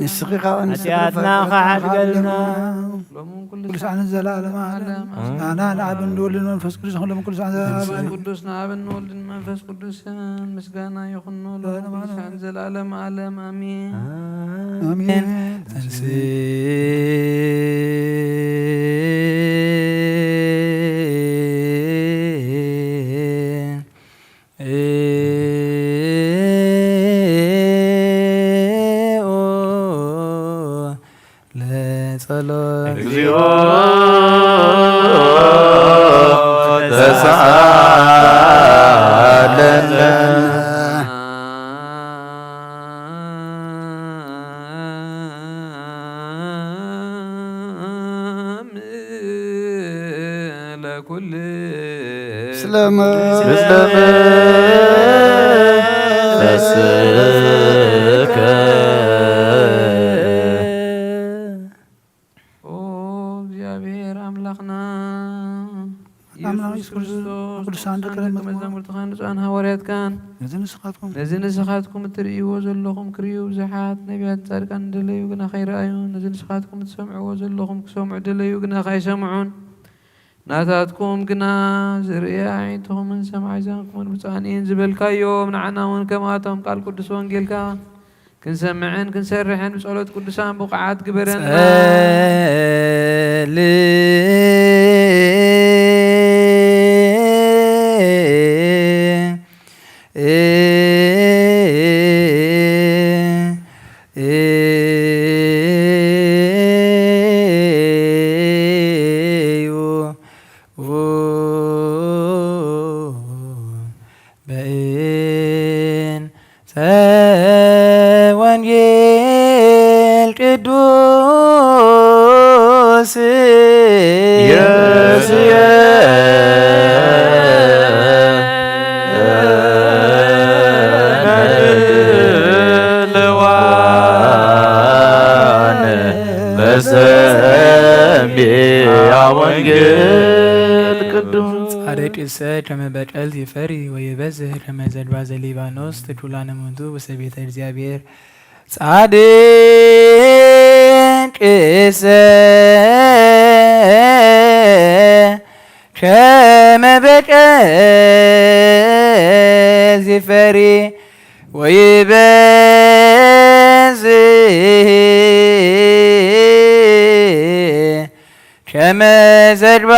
ንስኺ ከዓ ኃጢአትና ከሓድገልና ቅዱሳን ዘለዓለመ ዓለም ምስጋና ንኣብን ንወልድን መንፈስ ቅዱስ ኩሎም ቅዱሳን ዘለዓለመ ቅዱስ ንኣብን ንወልድን መንፈስ ቅዱስን ምስጋና ይኹን ቅዱሳን ዘለዓለመ ዓለም አሜን አሜን እግዚኦ ተሳለነ ለኩል ስለመ ቅዱሳን ደቀ መዛሙርትኻን ንጹሃን ሃዋርያትካን ነዚ ንስኻትኩም እትርእይዎ ዘለኹም ክርእዩ ብዙሓት ነቢያት ጻድቃን እንደለዩ ግና ኸይረኣዩ ነዚ ንስኻትኩም እትሰምዕዎ ዘለኹም ክሰምዑ ደለዩ ግና ኸይሰምዑን ናታትኩም ግና ዝርእየ ኣዒንትኹምን ሰማዕ ዛንኩምን ብፃን እየን ዝበልካዮም ንዓና እውን ከምኣቶም ቃል ቅዱስ ወንጌልካ ክንሰምዕን ክንሰርሕን ብጸሎት ቅዱሳን ብቕዓት ግበረና ወንጌል ቅዱስ በሰሚያ ወንጌል ቅዱስ ጻድቅ ከመ በቀልት ይፈሪ ወይበዝህ ከመ ዘድባ ዘሊባኖስ ትኩላነ ሙንቱ ውስተ ቤተ እግዚአብሔር ጻድቅ ከመ በቀልት ይፈሪ ወይበዝህ ከመ ዘድባ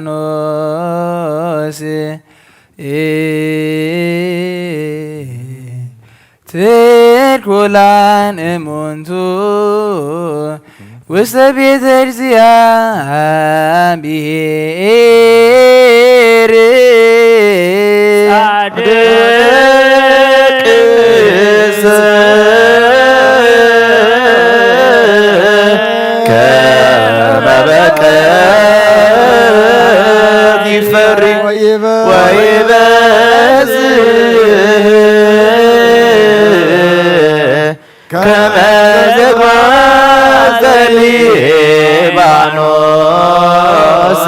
ዘሊባኖስ ትኩላን እሙንቱ ውስተ ቤተ እግዚአብሔር ጻድቅ ከመ በቀልት ይፈሪ ወይበዝህ ከመ ዘድባ ዘሊባኖስ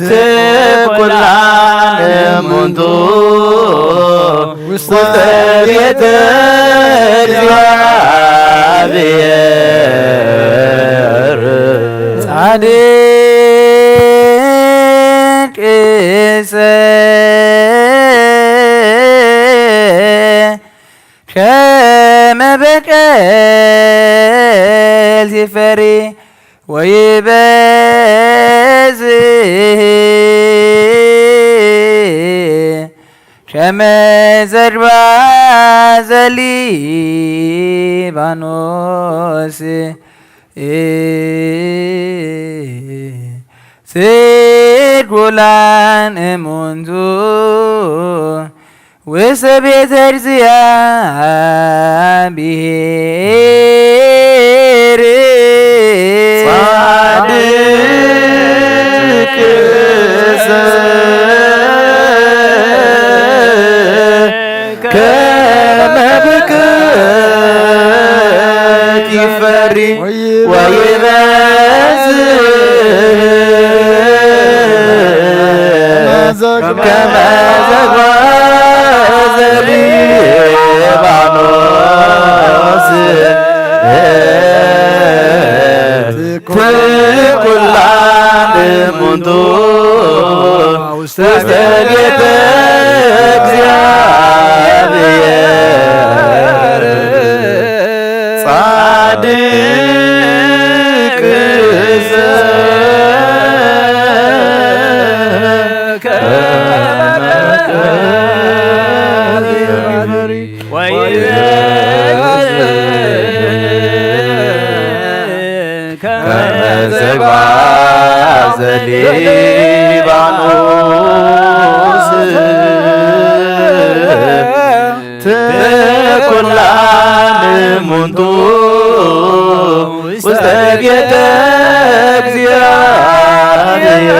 ትኩላን እሙንቱ ውስተ ቤተ እግዚአብሔር ጻድቅ ከመ በቀልት ይፈሪ ወይበዝህ ከመ ዘድባ ዘሊባኖስ ትኩላን እሙንቱ ውስተ ቤተ እግዚአብሔር ጻድቅ ከመ በቀልት ይፈሪ ወይበዝህ ከመ ዘድባ ዘሊባኖስ ትኩላን እሙንቱ ውስተ ቤተ እግዚአብሔር ጻድቅ ከመ በቀልት ይፈሪ ወይበዝህ ከመ ዘድባ ዘሊባኖስ ትኩላን እሙንቱ ውስተ ቤተ እግዚአብሔር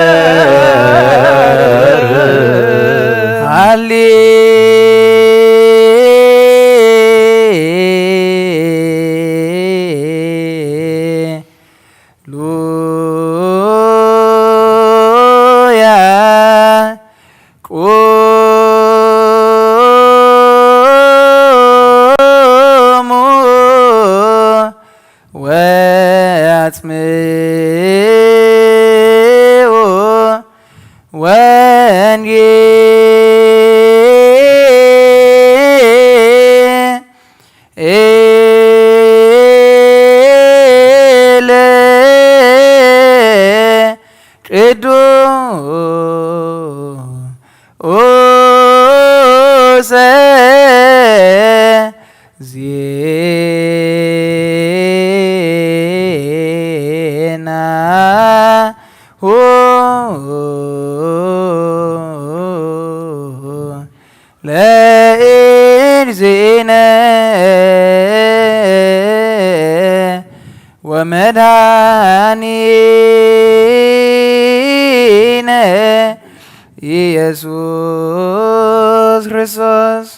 ወመድኃኒነ ኢየሱስ ክርስቶስ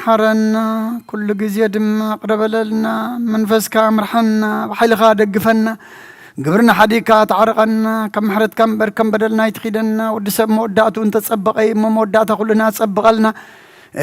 محرنا كل جزية دم أقرب لنا منفسك أمرحنا بحيلك دقفنا قبرنا حديقات عرقنا كم حرت كم بر كم بدلنا يتخيدنا ودسب مودات وانت تصبق أي مودات كلنا تصبق لنا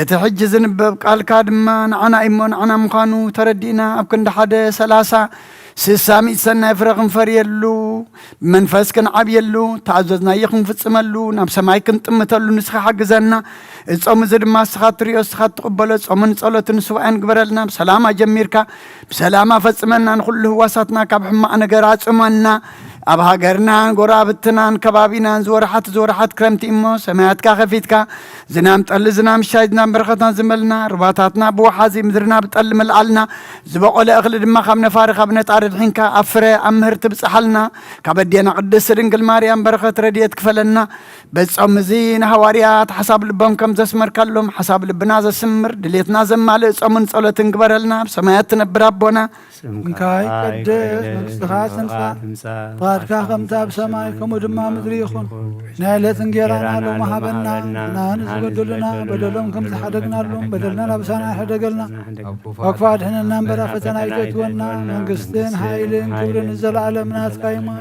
تحجز نبب قال كادما أنا إيمون أنا مخانو تردينا أبكن حدا سلاسة سامي سنة فرق فريلو منفس كن عبيلو تعززنا يخم في السملو نام سماي كنت متلو نسخ حجزنا الصوم زد ما سخات ريو سخات تقبل صوم صلاة نسوان قبرلنا بسلامة جميركا بسلامة فسمنا نخله وسطنا كبحما أنا قرات سمنا أبها قرنا قرابتنا كبابنا زورحات كرمتي إمو سمعتك خفيتك زنام تقل زنام الشاي زنام برختنا زملنا رباطاتنا بوحازي مدرنا بتقل ملعلنا زبقوا لأغلد ما خمنا فارغة بنتعرض حينك أفري أمهر تبسحلنا كبدينا قدس رنقل ماريام برخة رديت كفلنا بس أمزين هواريات حساب لبهم كم زسمر كلهم حساب لبنا زسمر دليتنا زمالي أمن صلاة نقبرلنا بسماياتنا برابونا منكاي قدس مكستخات نمسا فاتكا خمتا بسماي كمدما مدريخون نايلة نجيرانا لهم محابنا نانس بدلنا بدلهم كم تحدقنا لهم بدلنا بسانا حدقلنا وقفات هنا نمبرا فتنا يتونا منقستين حايلين كبرين الزل عالمنا تقايما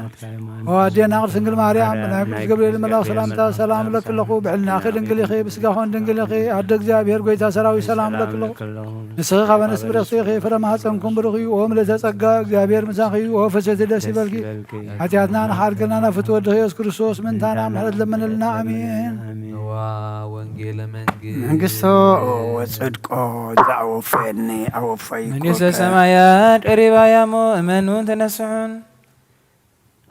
وادينا غرس نقل ماريام بناكل قبل الملاك سلامتا سلام لك لخو بعلنا أخي دنقليخي بسقاخون دنقليخي عدق زابير قويتا سراوي سلام لك لخو نسخيخا ونسبر يخصيخي فرما سنكم برخي وهم لتسقا زابير مساخي وفسد دسي بالكي حتياتنا نحارقلنا نفتو الدخيوس كرسوس من تانا محرد لمن لنا أمين وانجيل منقصو وصدقو دعو فيني أو فيكو من يسا سمايات قريبا يا مؤمنون تنسعون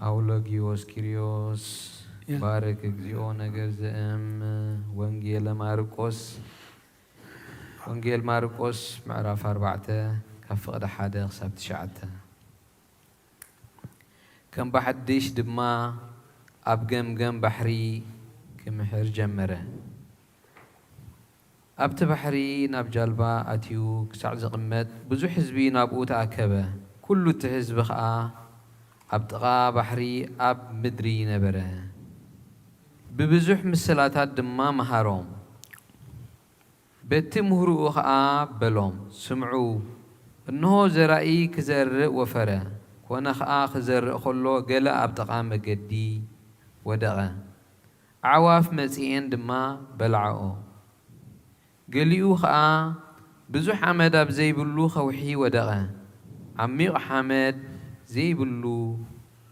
أولوغيوس كيريوس بارك اكزيو نجر زئم وانجيل ماركوس معرف 4 كفقد حدا خساب 9 كم بحديش دما أبجم بحري كمحر جمره أبت بحري ناب جلبا أتيو كسع زقمت بزو حزبي نابو تأكبه كله تحزب خا أبتقى بحري أب مدري نبره ببزوح مسلاتات دما مهاروم بيت مهرو خا بلوم سمعوا إنه زرائي كزر وفره وانا خا خزر خلو قلا أبتقى مقدي ودغه عواف مسيين دما بلعو قليو خا بزو حمد أب زي بلو خوحي ودغه عميق حمد زي بلو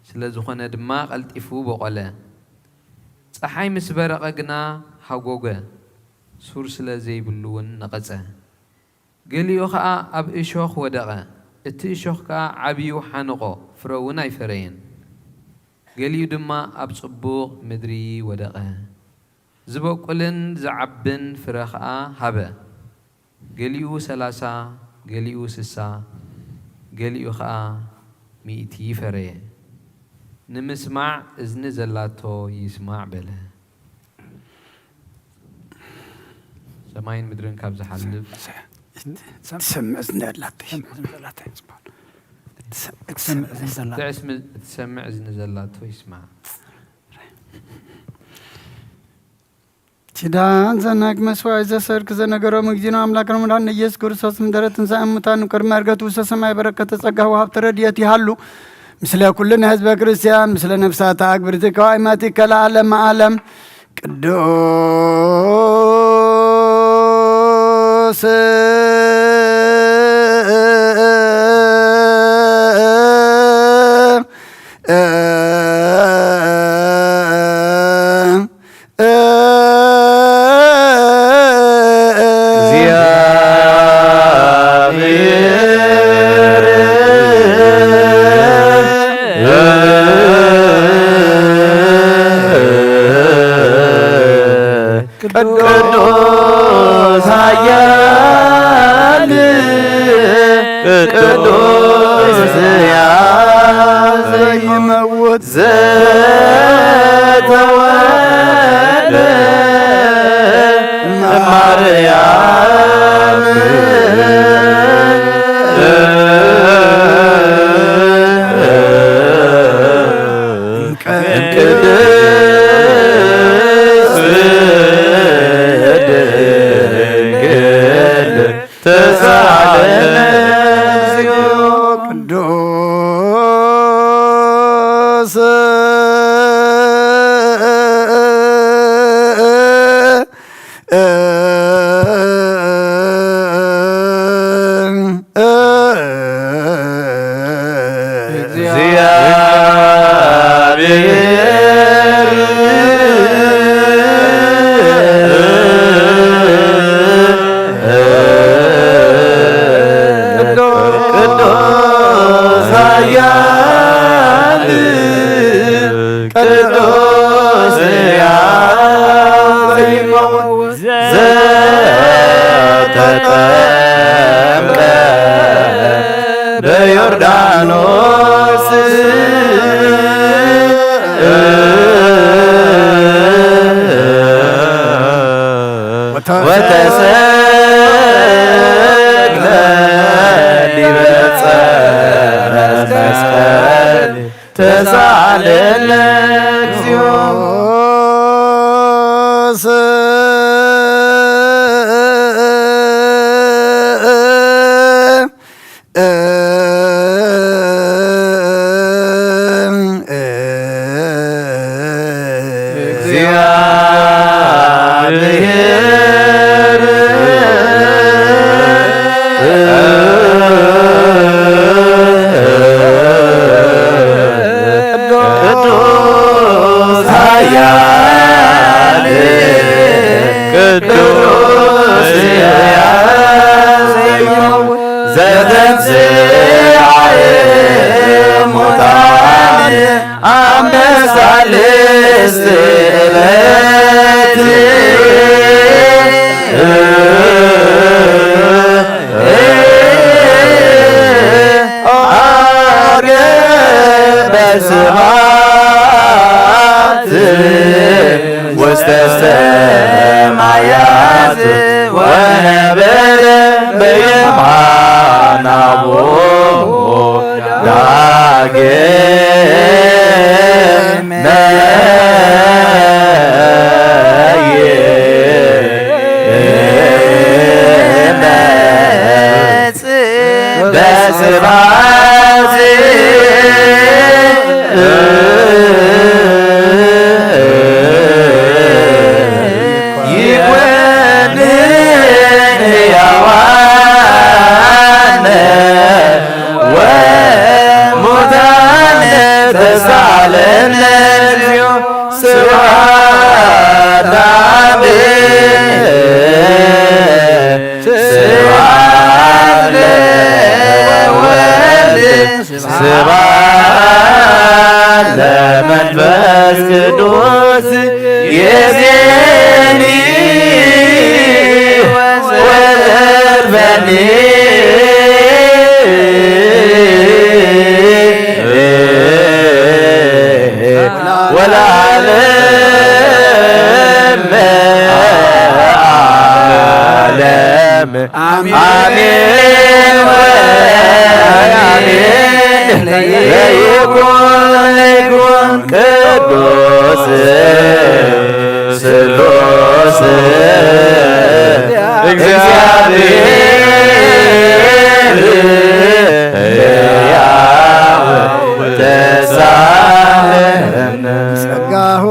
سلازخنا دما قلتفو بقلا صحاي مسبرق قنا حقوقه سور سلا زي بلون نقصه قليو خا أب إشوخ ودغه اتشوخ كا عبيو حنقو فرونا يفرين قليو دما أب صبوغ مدري ودغه زبو قلن زعبن فرخا هبه قليو 3 قليو 6 قليو خا 100 فرين نمسمع إذن زلاتو يسمع بله سماين مدرن كابز حلب تسمع إذن تسمع إذن زلاتو يسمع تدان زنك مسوى إذا سرك زنقرو مجدنا أملاكنا مدان نجيس كرسوس مدرة نساء متان كرم أرغت وسسماء بركة تسقه وحب ترديتي حلو مثل كلنا حزب كريستيان مثل نفسات أكبر قائماتك العالم عالم قدوس ቅዱስ ኃያል ቅዱስ ዘይመውት ዘተወልደ እማርያም ቅድስት ድንግል ተሳለነ ቅዱስ ዘተጠምቀ በዮርዳኖስ ወተሰቅለ ዲበ ዕፀ መስቀል ተሳለነ እግዚኦ ውስተ ሰማያት ወነበረ በየማነ አቡሁ ዳግመ ይመጽእ በስብሐት ተሳለነ እግዚኦ ስብሐት ለአብ ስብሐት ለወልድ ስብሐት ለመንፈስ ቅዱስ ይእዜኒ ወዘልፈኒ ወለዓለመ ዓለም አሜን ወአሜን። ይኩን ቅዱስ ስሉስ እግዚአብሔር ሕያው ተሳለነ ጸጋሁ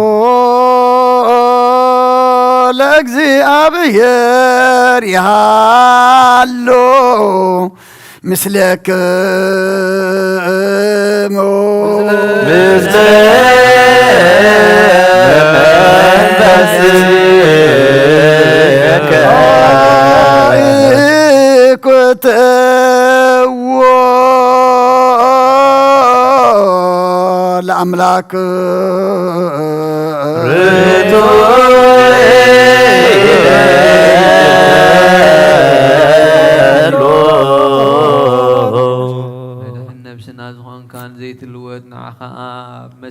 ለእግዚአብሔር ያሎ ምስለክሙ ምስለ መንፈስከ ኢኩትዎ ለአምላክ ርቱዕ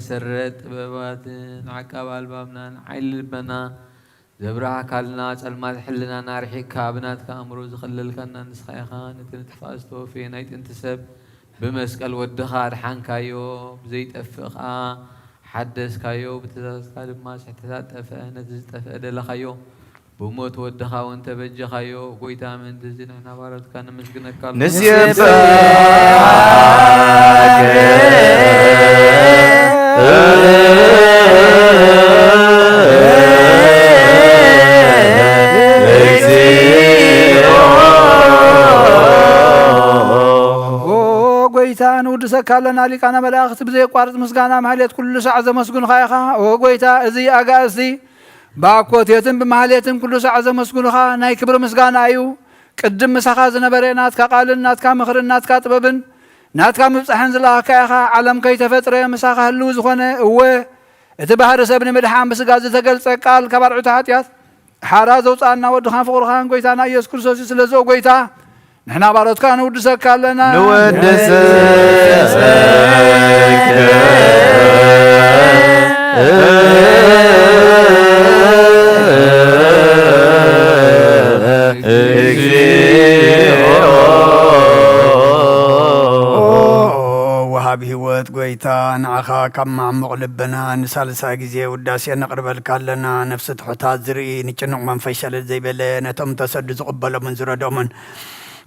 መሰረት ጥበባትን ዓቃብ ኣልባብና ንዓይሊ ልበና ዘብራህ ኣካልና ጸልማት ሕልና ናርሒካ ብናትካ ኣእምሮ ዝኸለልካና ንስኻ ኢኻ ነቲ ንትሕፋዝቶ ፍየ ናይ ጥንቲ ሰብ ብመስቀል ወድኻ ድሓንካዮ ብዘይጠፍእ ኸዓ ሓደስካዮ ብትእዛዝካ ድማ ስሕተታት ጠፍአ ነቲ ዝጠፍአ ደለኻዮ ብሞት ወድኻ እውን ተበጀኻዮ ጎይታ ምንዲ እዚ ንሕና ባሮትካ ነመስግነካ ጎይታ ንውድሰካ ኣለና ሊቃነ መላእኽቲ ብዘይቋርፅ ምስጋና ማህሌት ኩሉ ሰዕ ዘመስግኑኻ ኢኻ ጎይታ እዚ ኣጋእዝቲ ባኮቴትን ብማህሌትን ኩሉ ሰዕ ዘመስግኑኻ ናይ ክብሪ ምስጋና እዩ ቅድም ምሳኻ ዝነበረ ናትካ ቃልን ናትካ ምኽርን ናትካ ጥበብን ናትካ ምብፃሕን ዝለኣኽካ ኢኻ ዓለም ከይተፈጥረ ምሳኻ ህልው ዝኾነ እወ እቲ ባህሪ ሰብ ንምድሓን ብስጋ ዝተገልፀ ቃል ካብ ኣርዑቲ ሓጢኣት ሓራ ዘውፃእና ወድኻን ፍቕርኻን ጎይታና ኢየሱስ ክርስቶስ እዩ ስለዚ ጎይታ ንሕና ባሮትካ ንውድሰካ ኣለና ወሃብ ህይወት ጎይታ ንዓኻ ካብ ማዕሙቕ ልብና ንሳልሳይ ግዜ ውዳሴ ነቕርበልካ ኣለና ነፍሲ ትሑታት ዝርኢ ንጭኑቕ መንፈስ ሸለል ዘይበለ ነቶም ተሰዱ ዝቕበሎምን ዝረድኦምን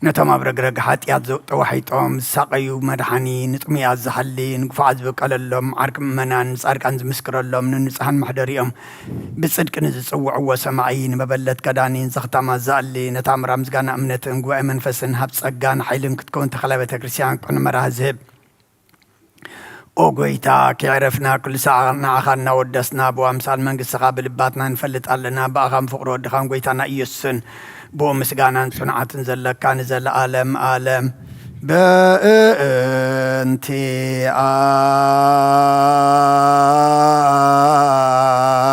ነቶም ኣብ ረግረግ ሓጢኣት ተዋሒጦም ዝሳቀዩ መድሓኒ ንጥሙያት ዝሓሊ ንጉፋዓት ዝበቀለሎም ዓርቂ ምእመናን ንጻድቃን ዝምስክረሎም ንንጽሓን ማሕደሪኦም ብጽድቂ ንዝጽውዕዎ ሰማዒ ንመበለት ከዳኒን ዘኽታማት ዝኣሊ ነታ ምራ ምስጋና እምነትን ጉባኤ መንፈስን ሃብ ጸጋን ሓይልን ክትከውን ተኸላ ቤተ ክርስቲያን ቅኑ መራህ ዝህብ ኦ ጎይታ ከዕረፍና ኩሉ ሰዓት ንዓኻ እናወደስና ብኣምሳል መንግስትኻ ብልባትና ንፈልጥ ኣለና ብኣኻን ፍቕሪ ወድኻን ጎይታና ኢየሱስን بو مسجانا صنعت نزل كان نزل عالم عالم بأنتي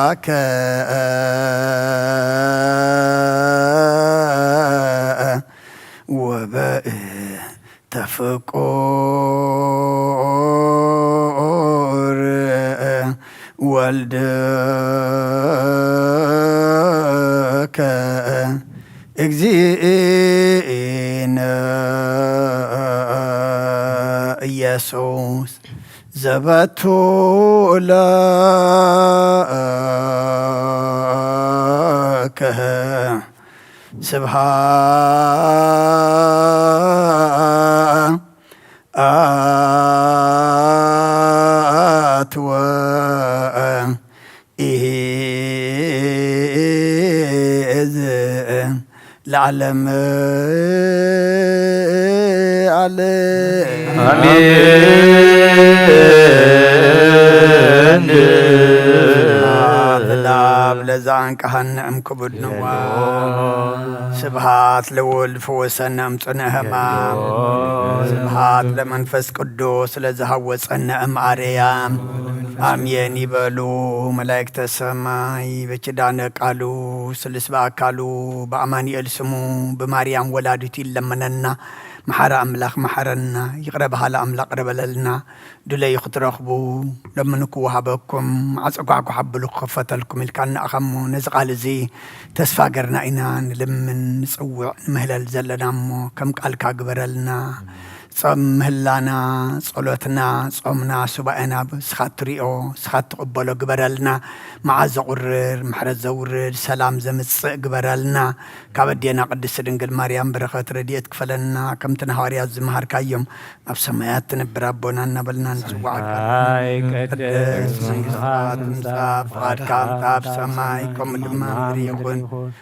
آك وبأ تفكر والدك اجزينا يسوس زبطو لك سبحان أتوى العالم عليه آمين لزان كهنم كبد نوام سبحات لول فوسنا مصنهما سبحات لمنفس قدوس لزهوس أن أريام آمين يبلو ملائكة السماء بكدان قالوا سلسبا قالوا بأماني السمو بمريم ولادتي لمننا محر أملاخ محرنا يقربها لأملاق ربللنا دولي يخترخبو لمنكو وحبكم عزقعكو حبلو خفتلكم الكان أخمو نزقال زي تسفاقرنا إنان لمن نسوع مهلل زلنامو كم قال كاقبرلنا صم هلانا صلوتنا صمنا سبعنا سخات ريو سخات قبلو قبرلنا مع زغرر محرز زورر سلام زمس قبرلنا كابدينا قدس دنقل مريم برخات رديت كفلنا كم تنهاري الزمهر كايوم أبسميات نبرابونا نبلنا نسوعك قدس سنجزات مصاف غاد كام تاب سمايكم دمان ريقون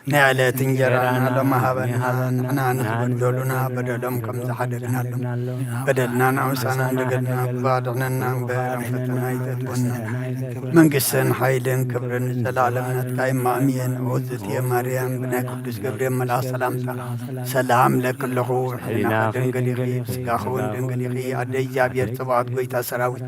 نعلة تنجرانا لما هبنا أنا نخبر دولنا بدلهم كم زحدقنا لهم بدلنا نعوسانا لقدنا بعضنا برحمتنا يتدونا من قسن حيلن كبرن العالمنا تقايم مامين عوزت يا مريم بنا قدس قبرين ملا سلام لك له حينا دنقليقي سقاخون دنقليقي عدي جابير صبعات قويتا سراوي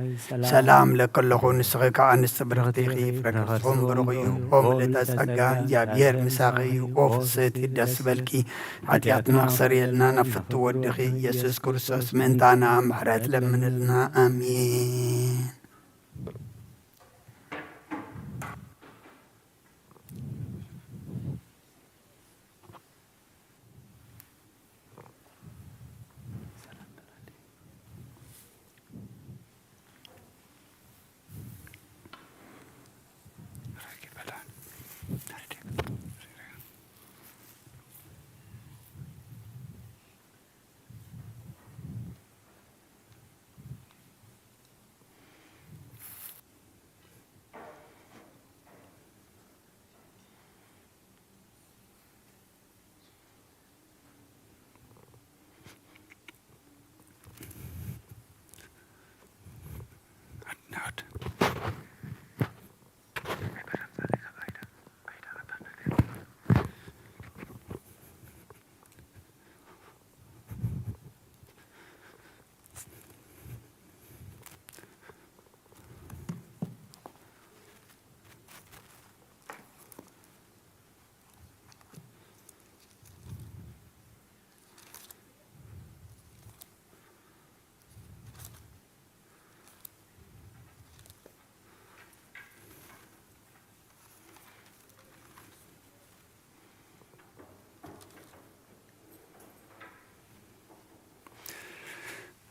سلام لك له نسغيك عن السبرغتيقي فرقصهم برغي قوم لتسقى جابير مساقي وفصيت الدس بلكي عدياتنا أخسري لنا نفت ودخي يسوس كرسوس من تانا محرات لمن لنا آمين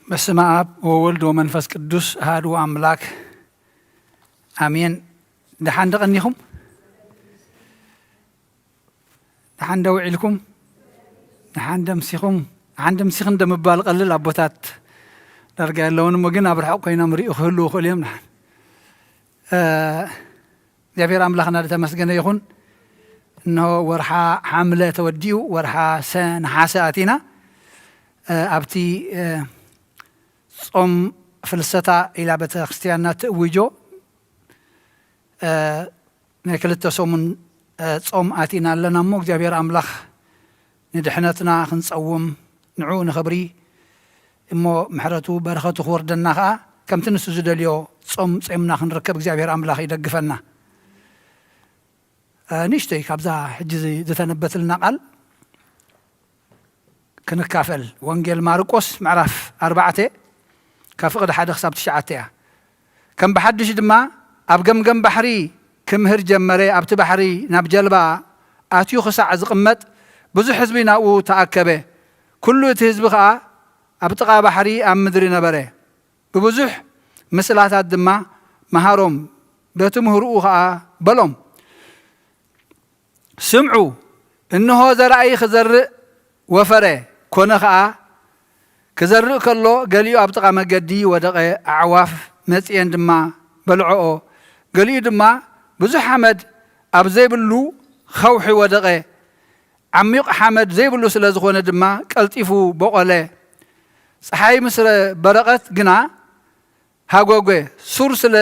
በስመ አብ ወወልድ ወመንፈስ ቅዱስ አሐዱ አምላክ አሜን። ደሓን ደቐኒኹም ደሓን ደውዒልኩም ደሓን ደምሲኹም ደሓን ደምሲኽ እንደምባል ቀልል ኣቦታት ዳርጋ ያለውንም ግን ኣብ ርሑቕ ኮይኖም ሪኡ ክህልው ይኽእሉ እዮም። ደሓን እግዚአብሔር ኣምላኽና ተመስገነ ይኹን። እነሆ ወርሓ ሓምለ ተወዲኡ ወርሓ ነሓሰ ኣቲና ኣብቲ ጾም ፍልሰታ ኢላ ቤተ ክርስቲያንና ትእውጆ ናይ ክልተ ሰሙን ጾም ኣቲና ኣለና እሞ እግዚአብሔር ኣምላኽ ንድሕነትና ክንፀውም ንዑ ንኽብሪ እሞ ምሕረቱ በረኸቱ ክወርደና ከዓ ከምቲ ንሱ ዝደልዮ ጾም ፄምና ክንርከብ እግዚአብሔር ኣምላኽ ይደግፈና። ንእሽተይ ካብዛ ሕጂ ዝተነበትልና ቃል ክንካፈል ወንጌል ማርቆስ ምዕራፍ 4 ካብ ፍቕዲ 1 ክሳብ 9 እያ። ከም ብሓድሽ ድማ ኣብ ገምገም ባሕሪ ክምህር ጀመረ። ኣብቲ ባሕሪ ናብ ጀልባ ኣትዩ ክሳዕ ዝቕመጥ ብዙሕ ህዝቢ ናብኡ ተኣከበ። ኩሉ እቲ ህዝቢ ከዓ ኣብ ጥቓ ባሕሪ ኣብ ምድሪ ነበረ። ብብዙሕ ምስላታት ድማ መሃሮም በቲ ምህርኡ ከዓ በሎም ስምዑ እንሆ ዘረአይ ክዘርእ ወፈረ ኮነ ከዓ ክዘርእ ከሎ ገሊኡ ኣብ ጥቓ መገዲ ወደቐ። ኣዕዋፍ መፅአን ድማ በልዖኦ። ገሊኡ ድማ ብዙሕ ሓመድ ኣብ ዘይብሉ ኸውሒ ወደቐ። ዓሚቕ ሓመድ ዘይብሉ ስለ ዝኾነ ድማ ቀልጢፉ በቆለ። ፀሓይ ምስ በረቐት ግና ሃጎጎ ሱር ስለ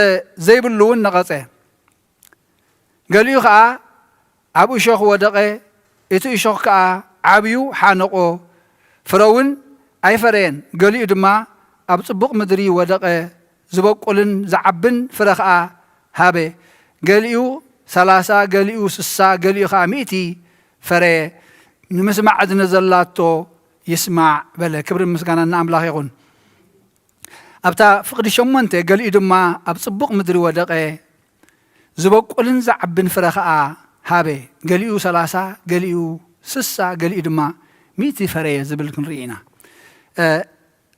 ዘይብሉ እውን ነቐፀ። ገሊኡ ከዓ ኣብ እሾኽ ወደቐ። እቲ እሾኽ ከዓ ዓብዩ ሓነቆ፣ ፍረ እውን ኣይፈረየን። ገሊኡ ድማ ኣብ ጽቡቕ ምድሪ ወደቐ። ዝበቁልን ዝዓብን ፍረ ከዓ ሃበ። ገሊኡ 30 ገሊኡ 60 ገሊኡ ከዓ 100 ፈረየ። ንምስማዕ እዝኒ ዘላቶ ይስማዕ በለ። ክብሪ ምስጋና ንኣምላኽ ይኹን። ኣብታ ፍቕዲ 8 ገሊኡ ድማ ኣብ ጽቡቕ ምድሪ ወደቐ። ዝበቁልን ዝዓብን ፍረ ከዓ ሃበ። ገሊኡ 30 ገሊኡ 60 ገሊኡ ድማ 100 ፈረየ ዝብል ክንርኢ ኢና።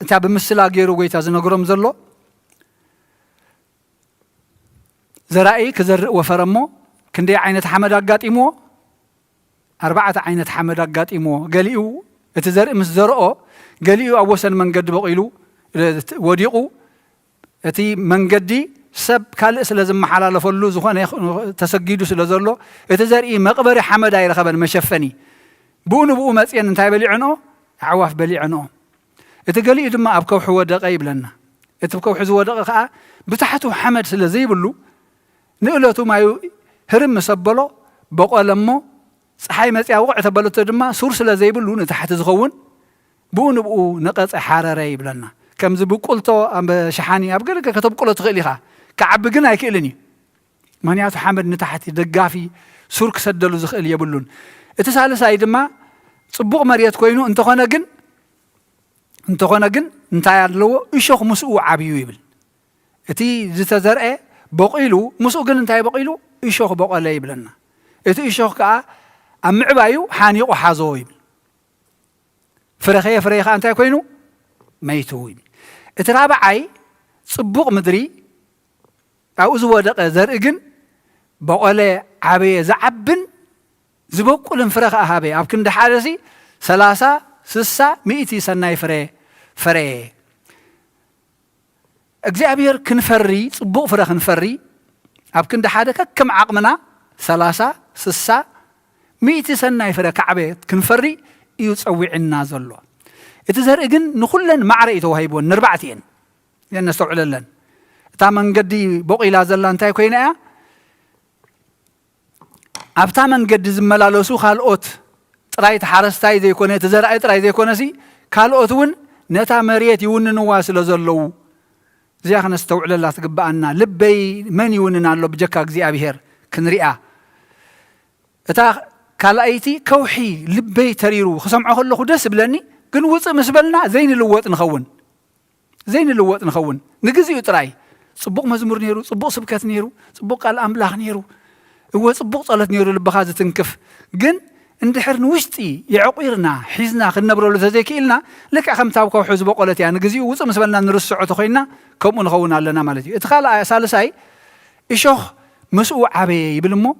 እታ ብምስላ ገይሩ ጎይታ ዝነገሮም ዘሎ ዘራእይ ክዘርእ ወፈረ እሞ ክንደይ ዓይነት ሓመድ ኣጋጢምዎ? 4 ዓይነት ሓመድ ኣጋጢምዎ። ገሊኡ እቲ ዘርኢ ምስ ዘርኦ ገሊኡ ኣብ ወሰን መንገዲ በቂሉ ወዲቑ። እቲ መንገዲ ሰብ ካልእ ስለ ዝመሓላለፈሉ ዝኾነ ተሰጊዱ ስለ ዘሎ እቲ ዘርኢ መቕበሪ ሓመድ ኣይረኸበን መሸፈኒ። ብኡ ንብኡ መፅአን እንታይ በሊዕንኦ? ኣዕዋፍ በሊዕንኦ። እቲ ገሊኡ ድማ ኣብ ከውሒ ወደቐ ይብለና። እቲ ከውሒ ዝወደቐ ከዓ ብታሕቱ ሓመድ ስለ ዘይብሉ ንእለቱ ማዩ ህርም ሰበሎ በቆለ እሞ ፀሓይ መፅያ ውቕዕ ተበለቶ ድማ ሱር ስለ ዘይብሉ ንታሕቲ ዝኸውን ብኡ ንብኡ ነቐፀ ሓረረ ይብለና። ከምዚ ብቁልቶ ሸሓኒ ኣብ ገለ ከተብቁሎ ትኽእል ኢኻ፣ ክዓቢ ግን ኣይክእልን እዩ። ምክንያቱ ሓመድ ንታሕቲ ደጋፊ ሱር ክሰደሉ ዝኽእል የብሉን። እቲ ሳልሳይ ድማ ጽቡቕ መሬት ኮይኑ እንተኾነ ግን እንታይ ኣለዎ? እሾኽ ምስኡ ዓብዩ ይብል። እቲ ዝተዘርአ በቂሉ ምስኡ ግን እንታይ በቂሉ? እሾኽ በቆለ ይብለና። እቲ እሾኽ ከዓ ኣብ ምዕባዩ ሓኒቑ ሓዞ ይብል። ፍረኸየ ፍረየ ከዓ እንታይ ኮይኑ? መይቱ ይብል። እቲ ራብዓይ ጽቡቕ ምድሪ ኣብኡ ዝወደቐ ዘርኢ ግን በቆለ፣ ዓበየ፣ ዝዓብን ዝበቁልን ፍረ ከዓ ሃበ። ኣብ ክንዲ ሓደሲ 30 60 100 ሰናይ ፍረ ፈረየ። እግዚአብሔር ክንፈሪ ጽቡቕ ፍረ ክንፈሪ ኣብ ክንዲ ሓደ ከከም ዓቕምና 30 60 100 ሰናይ ፍረ ከዓበ ክንፈሪ እዩ ፀዊዕና ዘሎ። እቲ ዘርኢ ግን ንኹለን ማዕረ እዩ ተዋሂብዎን ንርባዕትየን የነስተውዕለለን። እታ መንገዲ በቂላ ዘላ እንታይ ኮይና እያ? ኣብታ መንገዲ ዝመላለሱ ካልኦት ጥራይት ሓረስታይ ዘይኮነ እቲ ዘርኣይ ጥራይ ዘይኮነሲ ካልኦት እውን ነታ መሬት ይውንንዋ ስለ ዘለዉ እዚኣ ክነስተውዕለላ ትግባአና። ልበይ መን ይውንን ኣሎ ብጀካ እግዚኣብሔር ክንሪኣ። እታ ካልኣይቲ ከውሒ ልበይ ተሪሩ ክሰምዖ ከለኹ ደስ ብለኒ፣ ግን ውፅእ ምስ በልና ዘይንልወጥ ንኸውን ንግዚኡ ጥራይ ጽቡቕ መዝሙር ነይሩ፣ ጽቡቕ ስብከት ነይሩ፣ ጽቡቕ ቃል ኣምላኽ ነይሩ፣ እወ ጽቡቕ ጸሎት ነይሩ ልብኻ ዝትንክፍ። ግን اندحر نوشتي يعقيرنا حزنا خنبرلو تزيكيلنا لك أخم تابكو حزب قولتي أنا جزي وصم سبلنا نرسع تخينا كم نخونا لنا مالتي اتخال سالساي إيشوخ مسؤول عبي يبلمو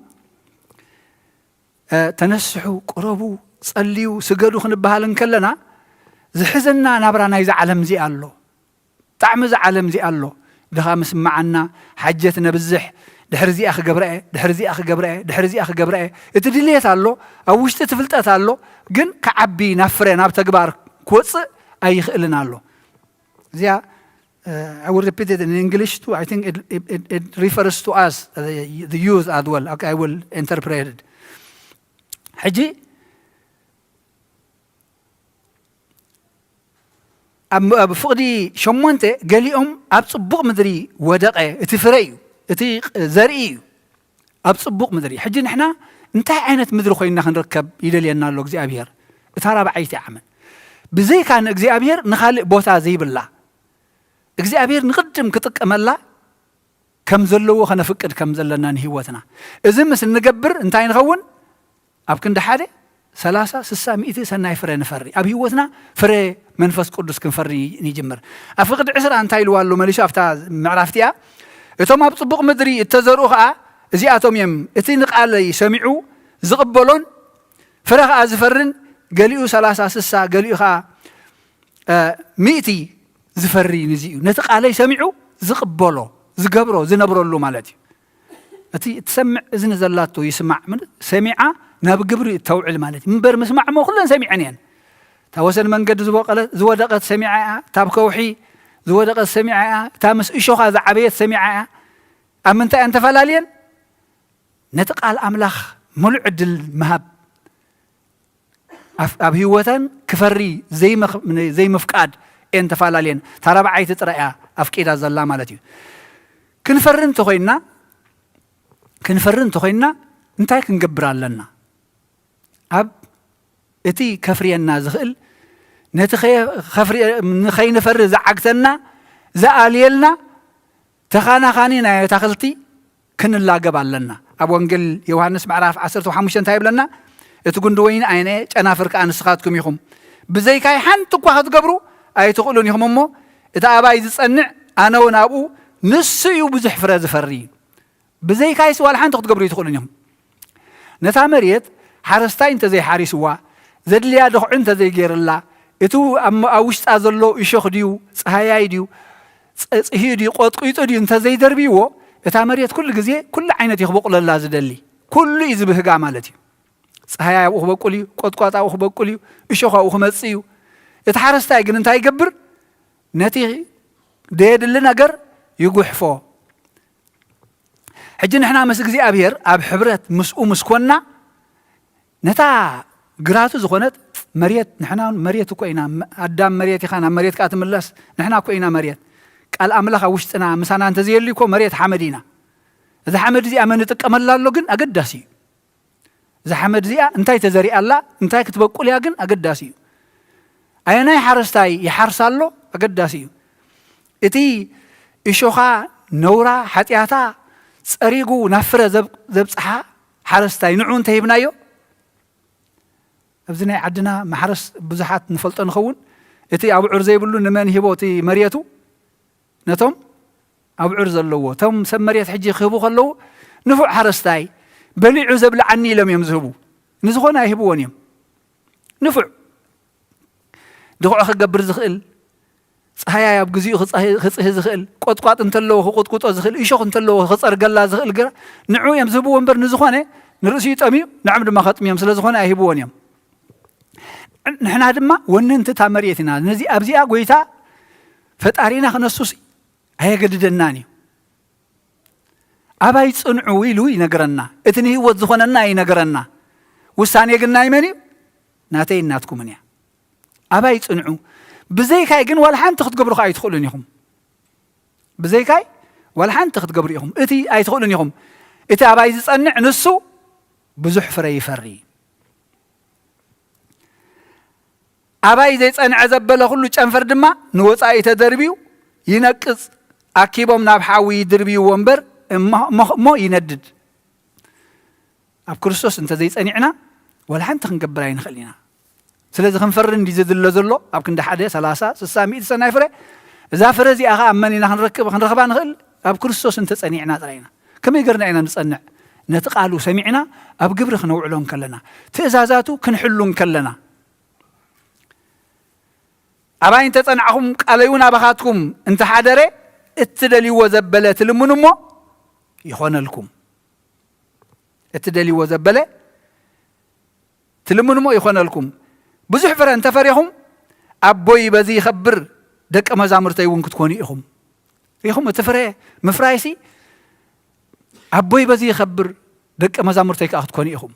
تنسحوا قربوا صليوا سجدوا خنبهالن كلنا زحزنا نبرنا يز عالم زي الله تعمز عالم زي الله دها مسمعنا حجتنا بالزح دحرزي أخ جبرئ دحرزي أخ جبرئ دحرزي أخ جبرئ اتدليت الله أو وش تفلتت الله جن كعبي نفرنا بتجبار كوتس أي خلنا الله زي I will repeat it in English too. I think it refers to us, the youth as well. Okay, I will interpret it. حجي أب فقدي شمونته قال لهم أبصبق مدري ودقة اتفريو اتي زريو أبصبق مدري حجي نحنا انتهى عينت مدري خوينا خنركب يدلي لنا لو جزء أبير ترى بعيتي عمل بزي كان جزء أبير نخلي بوتا زي بالله جزء أبير نقدم كتك أملا كم زلوا خنا فكر كم زلنا نهوتنا إذا مثل نجبر انتهى نخون أبكن دحادي 360 سنة فري نفري أبي هوتنا فري منفس قدس كنفري نيجمر أفقد 10 أنتاي لوالو ماليش أفتا معرفتيا إتوم أبطبق مدري التزروخة زي أتوم يم إتينق علي سمعوا زقبلون فرخ أزفرن قاليو 360 قاليو خا 100 زفري نزيو نتق علي سمعوا زقبلو زقبرو زنبرو له مالتي أتي تسمع إذن زلاتو يسمع من سمعة ناب قبري التوعل مالتي من بر مسمع ما كلنا سمعنين توسل من قد زودقت سمعة تاب كوحي زودقت سمعة تامس إيشوخ هذا عبيت سمعة أم أنت فلالين نتق على الأملاخ ملعد المهب أبي وثن كفري زي مفقاد أنت فلالين ترى بعيت ترى أفكيد الزلا مالتي كنفرن تخينا انتاي كنقبر لنا أب إتي كفري الناس خل نتخي خفري نخي نفر زعقتنا زعاليلنا تخانا خانينا تخلتي كن الله قبل لنا أبو أنجل يوحنس معرف 15 تايب لنا تقول دوين عيني أنا فرق عن سخاتكم يخم بزي كاي حنتك واحد قبرو أي تقولون يخم أمه إذا أبا يتصنع أنا ونابو نسيو بزح فرز فري بزي كاي سؤال حنتك قبرو يتقولون يخم نتا مريت حرستاي انت زي حارسوا زدليا دخ انت زي غير الله اتو ام اوشت ازلو يشخ ديو صحاياي ديو صهيدي قطقيطو دي انت زي دربيو اتا مريت كل غزي كل عينت يخبق لله زدلي كل يزبهغا مالتي صحايا وخبقلي قطقاطا وخبقلي يشخا وخمصيو اتا حرستاي غن انت يغبر نتي ديدل نجر يغحفو حجي نحنا مس غزي ابير اب حبرت مسكونا نتا قراتو زخونت مريت نحنا مريت كوينا ادم مريت خانا مريت كاتملس نحنا كوينا مريت قال املاخ وشتنا مسانا انت زي ليكو مريت حمدينا اذا حمد زي امن تقملالو جن اقداسي اذا حمد زي انتي تزري الله انتي كتبقول يا جن اقداسي ايناي حرستاي يحرسالو اقداسي اتي اشوخا نورا حطياتا صريغو نفره زبصحا حرستاي نعون تهبنايو أبزنا عدنا محرس بزحات نفلط نخون إتي أبو عرزي بلو نمان هبوتي مريتو نتم أبو عرز اللو تم سم مريت حجي خيبو خلو نفع حرستاي بلي عزب لعني لم يمزهبو نزخونا يهبون يم نفع دخل أخي قبر زخل هيا يا بجزي خص زخل قط انتلو قط زخل إيشوخ انتلو خص أرجلا زخل جرا نعو يمزهبو ونبر نزخونه نرسي تأمي نعمل ما ختم يمسل زخونه يهبون يم نحن هذا ما وننت تامريتنا نزي أبزي أقويتا فتارينا خنصوصي هيا قددناني أبا يتصنعوا ويلو ينقرنا اتني هو الزخوننا ينقرنا والثانية قلنا يماني ناتين ناتكم منيا أبا يتصنعوا بزي كاي قن والحان تخد قبرو خاي يدخلون يهم بزي كاي والحان تخد قبرو يهم اتي اي يدخلون يهم اتي أبا يتصنع نسو بزح فري فري أباي زي أنا عزبله كله جنفر دما نوصا يتدربيو ينقص أكيبهم نابحاوي يدربيو ومبر ما يندد أب كريستوس أنت زي أنيعنا ولا حنت خنقبل عين خلينا سلازي خنفرن دي زد اللي زلو أب كندا حدا 30 600 سنة يفرق إذا فرزي أخا أمانينا خنرخبها نخل أب كريستوس أنت تصنيعنا ترينا كم يقرنا عنا نصنع نتقالوا سمعنا أب قبر خنوع لهم كلنا تأزازاتو كنحلون كلنا أباين تتصنعهم قاليونا بخاتكم أنت حادري اتدلي وزبلة تلمنمو يخون لكم اتدلي وزبلة تلمنمو يخون لكم بزح فرا انت فريهم أبوي بزي خبر دك مزامرتي ونك تكوني إخم يخم تفري مفرايسي أبوي بزي خبر دك مزامرتي كأخذ تكوني إخم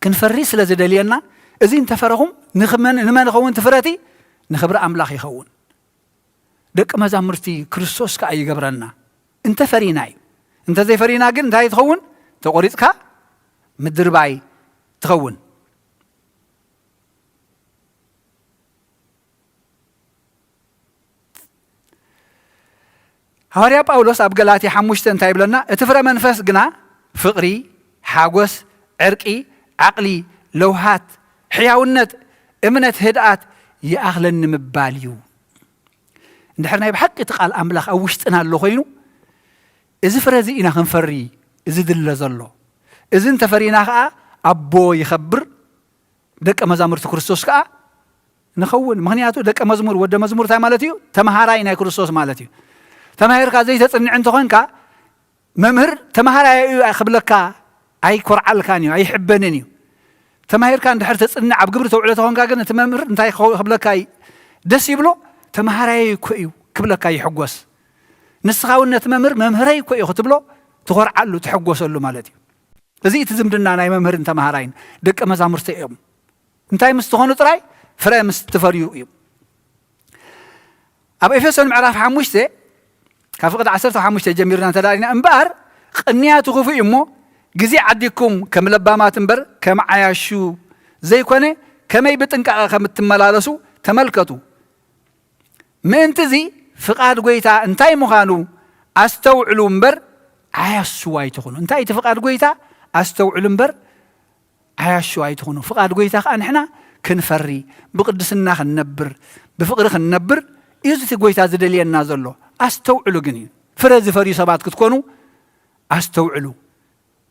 كن فريس لزدلينا إذن تفرهم نما نخون تفراتي نخبر أملاخ يخون دك مزامرتي كريستوس كأي جبرنا انت فريناي انت زي فرينا جن هاي تخون تقوليتك مدرباي تخون هاريا باولوس أب غلاطي حموشتن تايبلنا اتفرا منفس جنا فقري حاجوس عرقي عقلي لوهات حياونت امنت هدات يأغلن مباليو ندحرنا بحق تقال أملاخ أو وشتنا اللو خينو إذا فرزي إنا خنفري إذا دل زلو إذا انت فرينا خا أبو يخبر دك مزامر كريستوس كا نخون مغنياتو دك مزمور ود مزمور تاع مالتيو تمهاراي ناي كريستوس مالتيو تمهير كا زي تصنع انت خونكا ممهر تمهاراي خبلكا أي كرعلكانيو أي حبننيو تمهير كان دحر تصنع بقبر توعلته هونكا كن تممر انتي خبلكا دس يبلو تمهاراي كويو كبلكا يحقوس نسخاونا تممر ممهراي كويو ختبلو تخرعلو تحقوسلو مالتي زي تزمدنا ناي ممهر انت مهاراين دق مزامرتي يوم انتي مستخونو طراي فرا مستفريو يوم اب افسون معراف حموشته كافقد 15 جميرنا تدارينا انبار قنياتو خفي امو غزي عديكم كملبامات انبر كمعياشو زي كونه كمي بطنقا كمتملالسو تملكتو من تزي فقاد غويتا انتي مخانو استوعلو انبر عياشو وايتخونو انتي تفقاد غويتا استوعلو انبر عياشو وايتخونو فقاد غويتا انحنا كنفري بقدسنا خنبر بفقر خنبر يزتي غويتا زدلينا زلو استوعلو غني فرز فري سبات كتكونو استوعلو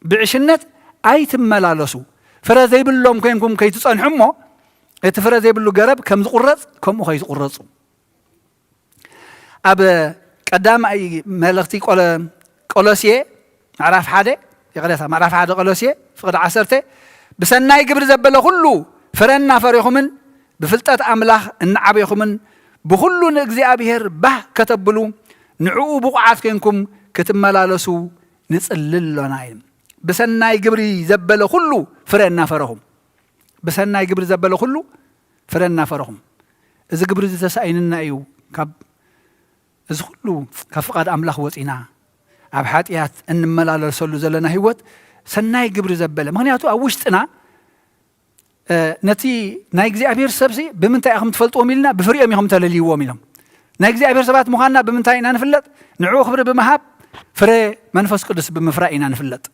بعشنت اي تملالسو فرز يبلوم كينكم كيتصنحمو اتفرز يبلو قرب كم زقرص كم خي زقرصو اب قدام اي ملختي قولوسيه معرف حاده يقدر معرف حاده قولوسيه فقد 10 بسناي قبر زبله كله فرنا فريخمن بفلطات املاح انعبيخمن بكل እግዚአብሔር ባህ ከተብሉ ንዑ ብቁዓት ከንኩም ክትመላለሱ ንጽልልናይ በሰናይ ግብሪ ዘበለ ሁሉ ፍረና ፈረሁም በሰናይ ግብሪ ዘበለ ሁሉ ፍረና ፈረሁም እዚ ግብሪ ዝተሳይንና እዩ ካብ እዚ ሁሉ ከፍቃድ አምላኽ ወፂና ኣብ ሓጢያት እንመላለሰሉ ዘለና ህይወት ሰናይ ግብሪ ዘበለ ምክንያቱ ኣብ ውሽጥና نتي ناي እግዚአብሔር ሰብሲ በምንታይ አخم ትፈልጥዎ ሚልና በፍሪኦም ይኹም ተለሊዎ ሚሎም ናይ እግዚአብሔር ሰባት መኻና በምንታይ ኢና ንፍለጥ ንዑ ክብሪ በመሃብ ፍረ መንፈስ ቅዱስ በመፍራእ ኢና ንፍለጥ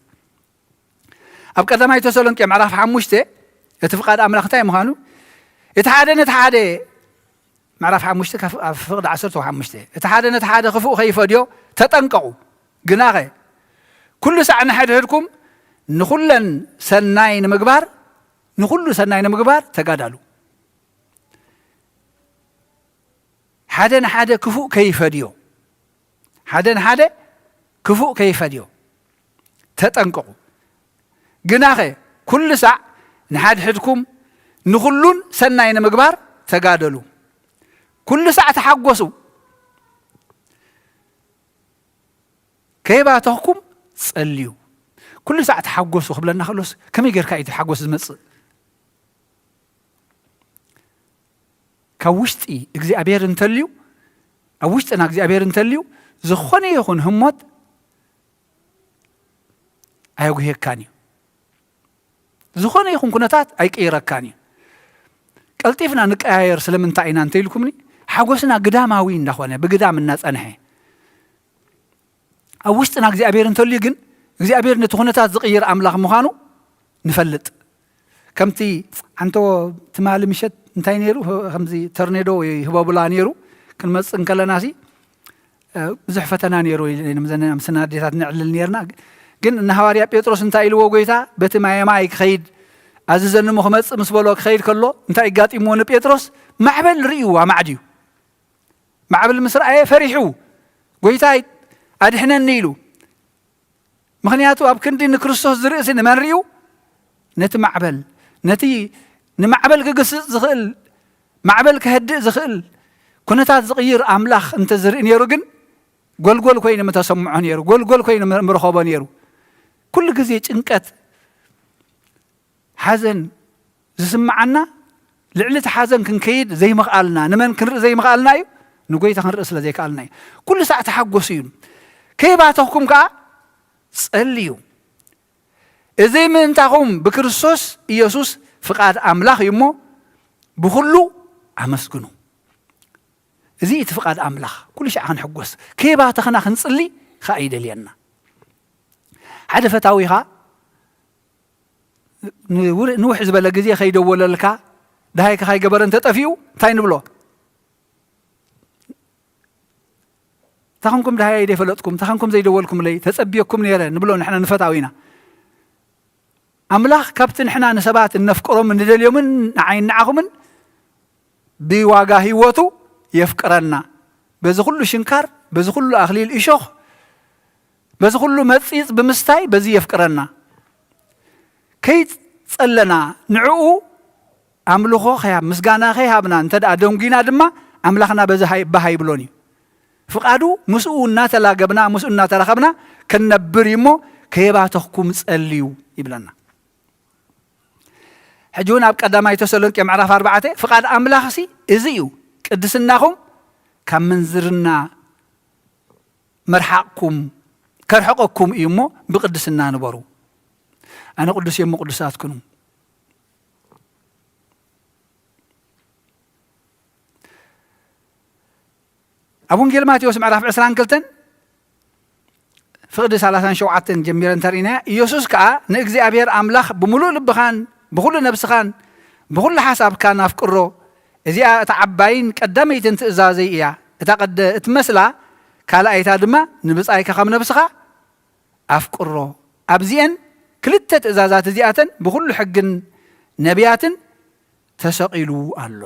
ኣብ ቀዳማይ ተሰሎንቄ ምዕራፍ 5 እቲ ፍቃድ አምላኽ እንታይ መኻኑ እቲ ሓደ ምዕራፍ 5 ፍቅድ 15 እቲ ሓደ ክፉእ ከይፈድዮ ተጠንቀቁ ግናኸ ኩሉ ሰዓት ንሓድሕድኩም ንኹለን ሰናይ ንምግባር نقول سناي نمغبار تقادلو حدا كفو كيف ديو حدا كفو كيف ديو تتنقو جناخي كل ساعة نحد حدكم نقولون سناي نمغبار تقادلو كل ساعة تحقوسو كيف تحكم صليو كل ساعة تحقوسو قبلنا خلص كم يقدر كاي تحقوس زمص كوشتي እግዚአብሔር እንተልዩ አውሽጥና እግዚአብሔር እንተልዩ ዝኾነ ይኹን ህሞት አይጉሄካኒ ዝኾነ ይኹን ኩነታት አይቀይረካኒ ቀልጢፍና ንቀያየር ስለምንታይ ኢና እንተይልኩምኒ ሓጎስና ግዳማዊ እንዳኾነ በግዳም እናጸንሐ አውሽጥና እግዚአብሔር እንተልዩ ግን እግዚአብሔር ነቲ ኩነታት ዝቀይር አምላኽ ምዃኑ ንፈልጥ ከምቲ ሓንቶ ትማሊ ምሸት እንታይ ነይሩ ከምዚ ተርኔዶ ይህበቡላ ነይሩ ክንመፅእ ከለናሲ ብዙሕ ፈተና ነይሩ ምስና ኣዴታት ንዕልል ነርና ግን ንሃዋርያ ጴጥሮስ እንታይ ኢልዎ ጎይታ በቲ ማይ ክኸይድ ኣዝዘንሞ ክመፅእ ምስ በሎ ክኸይድ ከሎ እንታይ ጋጢምዎ ንጴጥሮስ ማዕበል ርእዩ ኣማዕድዩ ማዕበል ምስ ረኣየ ፈሪሑ ጎይታ ኣድሕነኒ ኢሉ ምክንያቱ ኣብ ክንዲ ንክርስቶስ ዝርእሲ ንመን ርእዩ ነቲ ማዕበል ነቲ ንማዕበል ክግስፅ ዝኽእል ማዕበል ክህድእ ዝኽእል ኩነታት ዝቕይር ኣምላኽ እንተ ዝርኢ ነይሩ ግን ጎልጎል ኮይኑ ተሰምዖ ነይሩ ጎልጎል ኮይኑ ምረኸቦ ነይሩ ኩሉ ግዜ ጭንቀት ሓዘን ዝስምዓና ልዕሊ እቲ ሓዘን ክንከይድ ዘይምኽኣልና ንመን ክንርኢ ዘይምኽኣልና እዩ ንጎይታ ክንርኢ ስለ ዘይከኣልና እዩ ኩሉ ሰዕ ተሓጐሱ እዩ ከይባተኽኩም ከዓ ጸልዩ እዚ ምእንታኹም ብክርስቶስ ኢየሱስ ፍቃድ ኣምላኽ እዩ እሞ ብኩሉ ኣመስግኑ እዚ እቲ ፍቃድ ኣምላኽ ኩሉ ሻዕ ክንሕጐስ ከይባተኽና ክንጽሊ ከዓ ይደልየና ሓደ ፈታዊኻ ንውሕ ዝበለ ግዜ ከይደወለልካ ድሃይካ ከይገበረ እንተጠፊኡ እንታይ ንብሎ ታኸንኩም ድሃይ ኣይደፈለጥኩም ታኸንኩም ዘይደወልኩም ለይ ተጸቢየኩም ነይረ ንብሎ ንሕና ንፈታዊና ኣምላኽ ካብቲ ንሕና ንሰባት እነፍቅሮም እንደልዮምን ንዓይን ንዓኹምን ብዋጋ ህይወቱ የፍቅረና በዚ ኩሉ ሽንካር በዚ ኩሉ ኣኽሊል እሾኽ በዚ ኩሉ መፂፅ ብምስታይ በዚ የፍቅረና ከይጸለና ንዕኡ ኣምልኾ ኸያብ ምስጋና ኸይሃብና እንተደኣ ደንጉና ድማ ኣምላኽና በዚ ባህ ይብሎን እዩ ፍቃዱ ምስኡ እናተላገብና ምስኡ እናተረኸብና ከነብር እሞ ከየባተኽኩም ጸልዩ ይብለና ሕጂ እውን ኣብ ቀዳማይ ተሰሎንቄ ምዕራፍ 4 ፍቃድ ኣምላኽሲ እዚ እዩ ቅድስናኹም ካብ ምንዝርና መርሓቕኩም ከርሕቐኩም እዩ እሞ ብቅድስና ንበሩ ኣነ ቅዱስ እየ እሞ ቅዱሳት ኩኑ ኣብ ወንጌል ማቴዎስ ምዕራፍ 22 ፍቅዲ 37 ጀሚረን ተርእናያ ኢየሱስ ከዓ ንእግዚአብሔር ኣምላኽ ብምሉእ ልብኻን ብኩሉ ነብስኻን ብኩሉ ሓሳብካ ናፍቅሮ እዚኣ እታ ዓባይን ቀዳመይትን ትእዛዘይ እያ እታ እትመስላ ካልኣይታ ድማ ንብፃይካ ከም ነብስኻ ኣፍቅሮ ኣብዚአን ክልተ ትእዛዛት እዚኣተን ብኩሉ ሕግን ነቢያትን ተሰቂሉ ኣሎ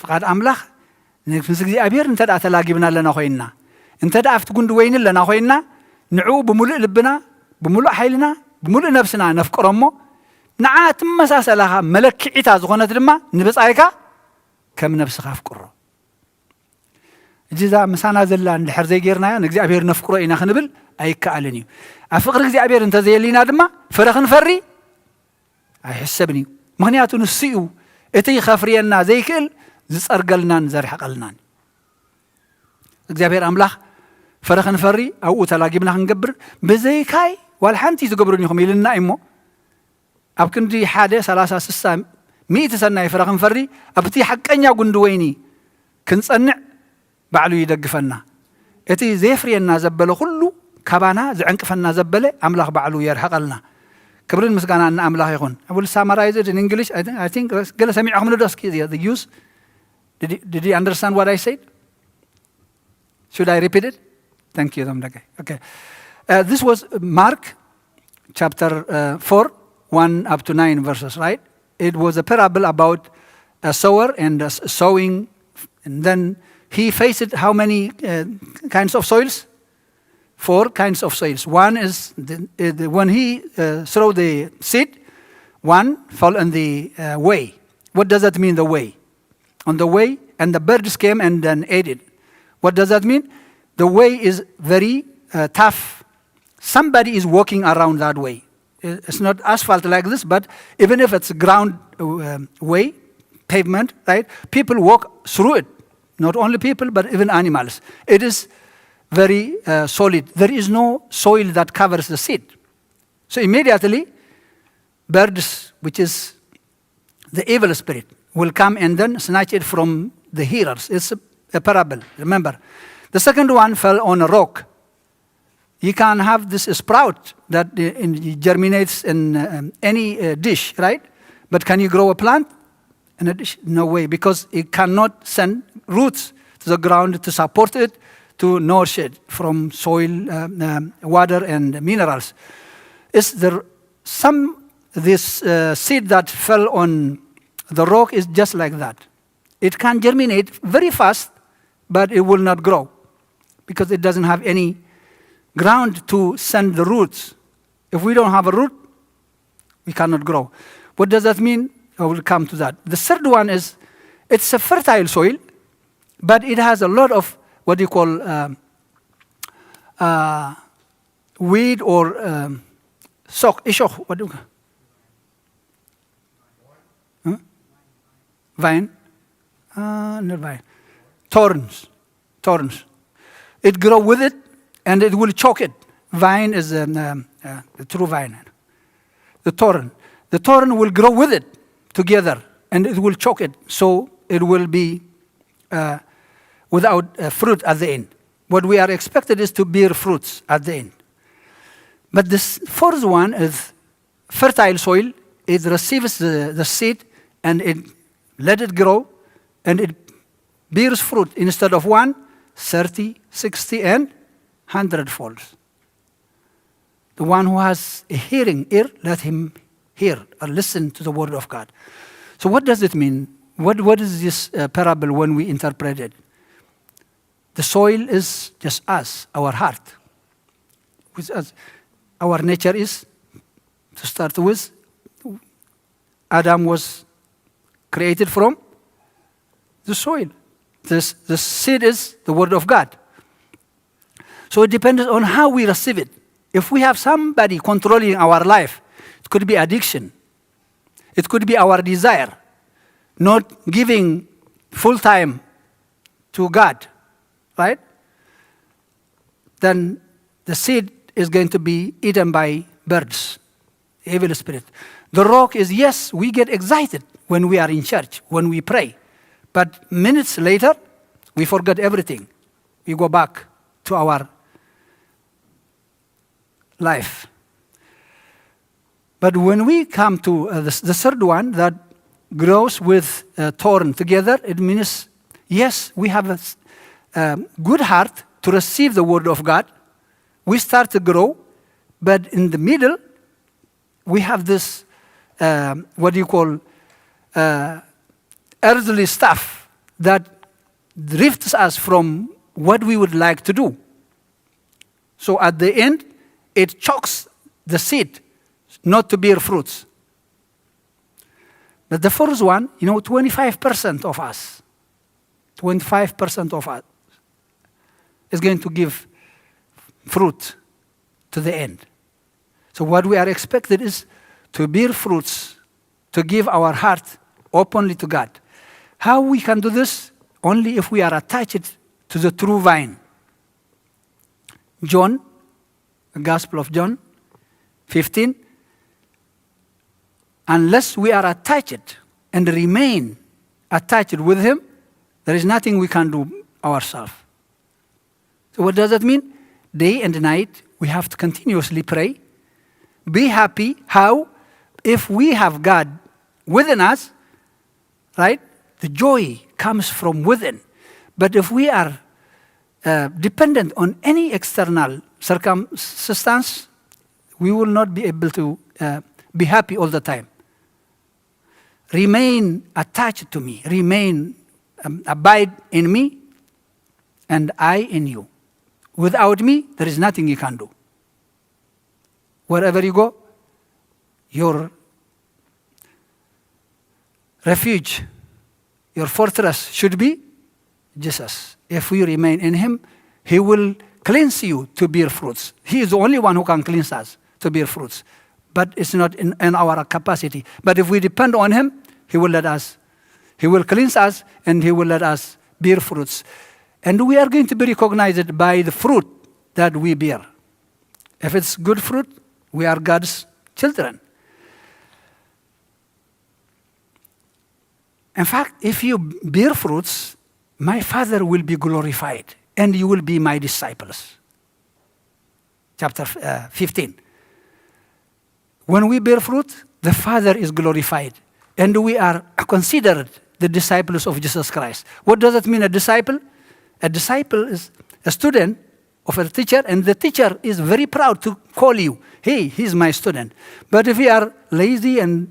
ፍቃድ ኣምላኽ ንፍስ እግዚኣብሔር እንተደኣ ተላጊብና ኣለና ኮይንና እንተደኣ ኣብቲ ጉንዲ ወይኒ ኣለና ኮይንና ንዑ ብምሉእ ልብና ብምሉእ ሓይልና ብምሉእ ነብስና ነፍቅሮ እሞ ንዓ ትመሳሰላኻ መለክዒታ ዝኾነት ድማ ንብፃይካ ከም ነብስኻ ኣፍቅሮ እጅዛ ምሳና ዘላ እንድሕር ዘይጌርናዮ ንእግዚኣብሔር ነፍቅሮ ኢና ክንብል ኣይከኣልን እዩ ኣብ ፍቅሪ እግዚኣብሔር እንተዘየሊና ድማ ፍረ ክንፈሪ ኣይሕሰብን እዩ ምክንያቱ ንሱ እዩ እቲ ከፍርየና ዘይክእል ዝጸርገልናን ዘርሕቐልናን እግዚአብሔር ኣምላኽ ፍረ ክንፈሪ ኣብኡ ተላጊብና ክንገብር ብዘይካይ ዋል ሓንቲ ዝገብሩን ኢኹም ኢልና እሞ ኣብ ክንዲ 1:30 ሚእቲ ሰናይ ፍረ ክንፈሪ ኣብቲ ሓቀኛ ጉንዲ ወይኒ ክንጸንዕ ባዕሉ ይደግፈና እቲ ዘይፍርየና ዘበለ ኩሉ ካባና ዝዕንቅፈና ዘበለ ኣምላኽ ባዕሉ የርሕቐልና ክብርን ምስጋና ንኣምላኽ ይኹን I will summarize it in English I think ገለ ሰሚዕኹም ዶ እስኪ the use Did you understand what I said? Should I repeat it? Thank you. Okay. This was Mark chapter 4, 1 up to 9 verses, right? It was a parable about a sower and a sowing. And then he faced how many kinds of soils? 4 kinds of soils. One is when he threw the seed, one fell on the way. What does that mean, the way? On the way, and the birds came and then ate it. What does that mean? The way is very tough. Somebody is walking around that way. It's not asphalt like this, but even if it's ground way, pavement, right? People walk through it. Not only people, but even animals. It is very solid. There is no soil that covers the seed. So immediately, birds, which is the evil spirit, will come and then snatch it from the hearers. It's a parable, remember. The second one fell on a rock. You can have this sprout that germinates in any dish, right? But can you grow a plant in a dish? No way, because it cannot send roots to the ground to support it, to nourish it from soil, water, and minerals. Is there this seed that fell on the rock is just like that. It can germinate very fast, but it will not grow because it doesn't have any ground to send the roots. If we don't have a root, we cannot grow. What does that mean? I will come to that. The third one is, it's a fertile soil, but it has a lot of what you call weed or ishok. What do you call? Vine? Not vine. Thorns. It grow with it, and it will choke it. Vine is the true vine. The thorn will grow with it together, and it will choke it, so it will be without fruit at the end. What we are expected is to bear fruits at the end. But this fourth one is fertile soil. It receives the seed, and it let it grow, and it bears fruit instead of 1, 30, 60, and 100-fold. The one who has a hearing ear, let him hear or listen to the word of God. So what does it mean? What is this parable when we interpret it? The soil is just us, our heart. With us. Our nature is, to start with, Adam was created from the soil. The seed is the word of God. So it depends on how we receive it. If we have somebody controlling our life, it could be addiction. It could be our desire, not giving full time to God, right? Then the seed is going to be eaten by birds, evil spirit. The rock is, yes, we get excited when we are in church, when we pray. But minutes later, we forget everything. We go back to our life. But when we come to the third one that grows with thorn together, it means, yes, we have a good heart to receive the word of God. We start to grow, but in the middle, we have this, what do you call, earthly stuff that drifts us from what we would like to do. So at the end, it chokes the seed not to bear fruits. But the first one, 25% of us, 25% of us is going to give fruit to the end. So what we are expected is to bear fruits, to give our heart openly to God. How we can do this? Only if we are attached to the true vine. John, the Gospel of John 15, unless we are attached and remain attached with him, there is nothing we can do ourselves. So what does that mean? Day and night, we have to continuously pray. Be happy. How? If we have God within us, right? The joy comes from within. But if we are dependent on any external circumstance, we will not be able to be happy all the time. Remain attached to me. Remain, abide in me, and I in you. Without me, there is nothing you can do. Wherever you go, your refuge, your fortress should be Jesus. If we remain in him, he will cleanse you to bear fruits. He is the only one who can cleanse us to bear fruits. But it's not in our capacity. But if we depend on him, he will cleanse us, and he will let us bear fruits. And we are going to be recognized by the fruit that we bear. If it's good fruit, we are God's children. In fact, if you bear fruits, my Father will be glorified, and you will be my disciples. chapter 15. When we bear fruit, the Father is glorified, and we are considered the disciples of Jesus Christ. What does it mean, a disciple? A disciple is a student of a teacher, and the teacher is very proud to call you, hey, he's my student. But if we are lazy and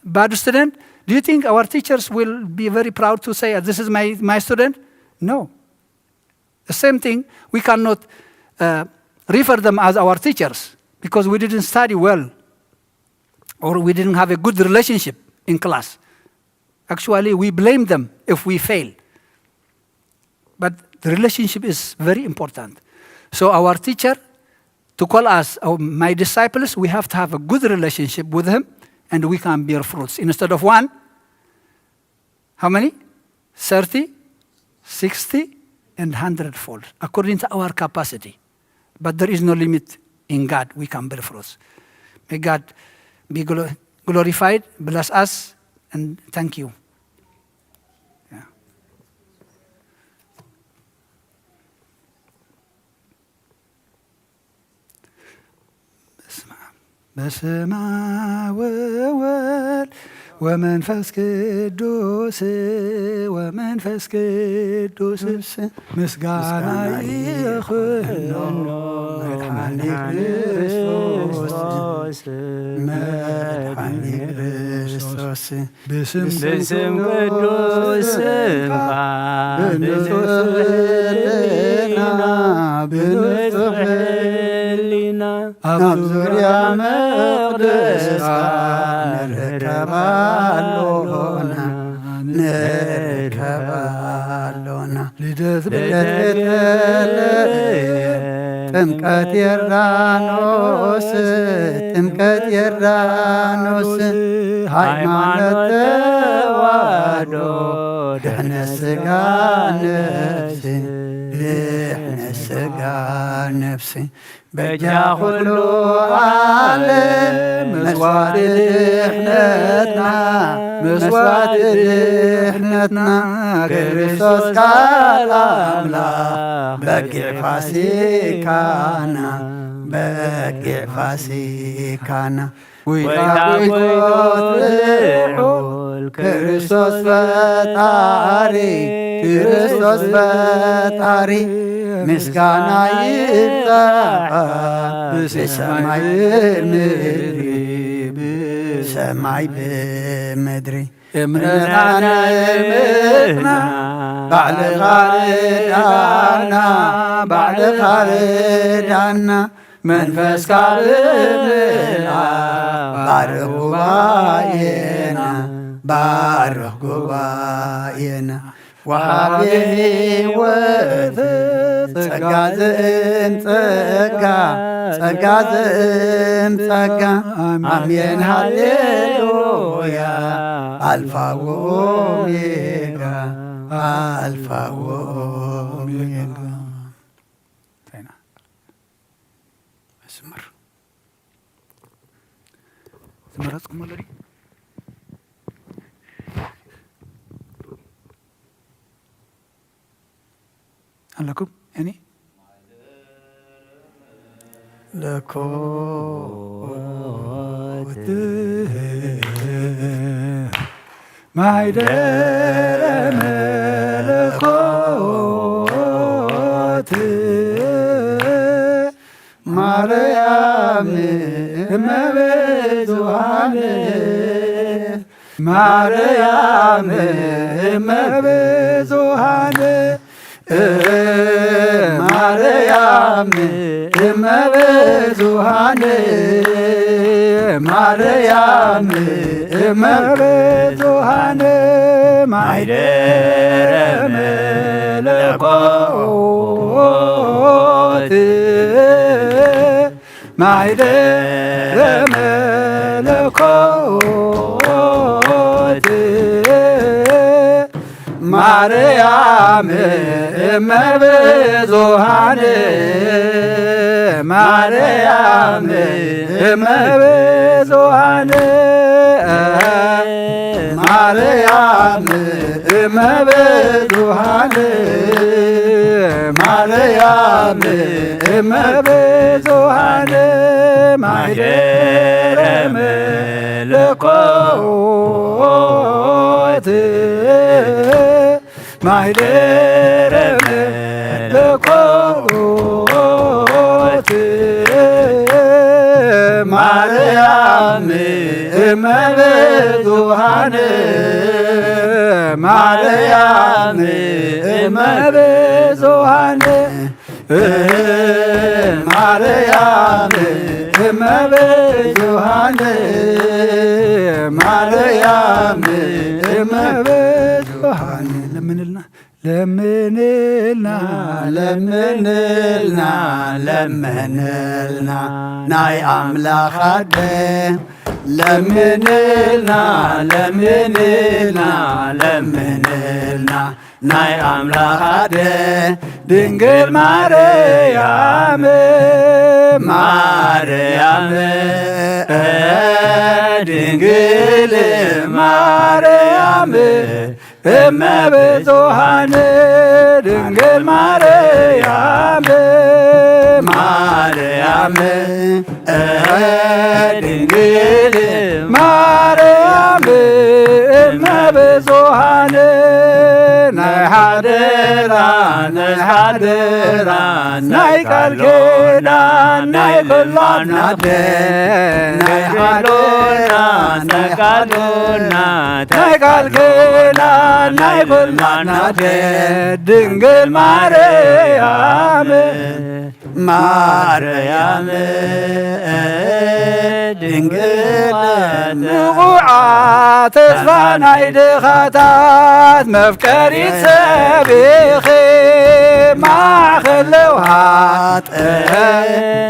bad student, do you think our teachers will be very proud to say, this is my student? No. The same thing, we cannot refer them as our teachers because we didn't study well or we didn't have a good relationship in class. Actually, we blame them if we fail. But the relationship is very important. So our teacher, to call us my disciples, we have to have a good relationship with him, and we can bear fruits. Instead of 1, how many? 30, 60, and 100-fold, according to our capacity. But there is no limit in God. We can bear fruits. May God be glorified, bless us, and thank you. በስመ አብ ወወልድ ወመንፈስ ቅዱስ ምስጋና ይሁን መድኃኒተ ክርስቶስ በስም ቅዱስ በንጹሕ ሕሊና ኣብ ዙርያ መቅደስካ ንርከባሎና ልደት ጥምቀት የርዳኖስ ሃይማኖት ተዋህዶ ድሕነት ስጋ ነፍሲ በጃ ኩሉ ዓለም መስዋዕት ድሕነትና ክርስቶስ ቃል አምላክ በጊዕ ፋሲካና ወይታጎት ልዑል ክርስቶስ ፈጣሪ ምስጋና ይብዛ በሰማይ በምድሪ እምነታነ ባዕልኻ ርዳና መንፈስካ ብምልአ ባርኽ ጉባኤና ወሃቤ ሕይወት ጸጋ አሜን ሃሌሉያ አልፋ ወኦሜጋ ተመረጥኩም ወለዲ አለኩም እኔ ለኮት ማይደረ መለኮት ማርያም እመብዙኃን ማርያም እመብዙኃን ማርያም እመብዙኃን ማርያም እመብዙኃን ማይደረ መለኮት ማይደረ መለኮት ማርያም እመብዙኃን ማርያም እመብዙኃን ማርያም እመብዙኃን ማርያም እመብዙኃን ማኅደረ መለኮት ማኅደረ መለኮት ማርያም እመብዙኃን ማርያም እመብዙኃን ማርያም እመብዙኃን ማርያም እመብዙኃን ለምንልና ለምንልና ለምንልና ለምንልና ናይ አምላኽ አደም ለምንልና ለምንልና ለምንልና ናይ አምላኽ አደም ድንግል ማርያም ማርያም ድንግል ማርያም እመብዙኃን ድንግል ማርያም ማርያም ድንግል ማርያም እመብዙኃን ናይ ሓደራ ናይ ሓደራ ናይ ቃል ኪዳን ናይ ኩላና ናይ ሓደራ ናይ ቃሉና ናይ ቃል ኪዳን ናይ ኩላና ድንግል ማርያም ማርያም ድንግል ንቑዓት ተስፋ ናይ ድኻታት መፍቀሪት ሰቢኺ ማእኸል ለውሃት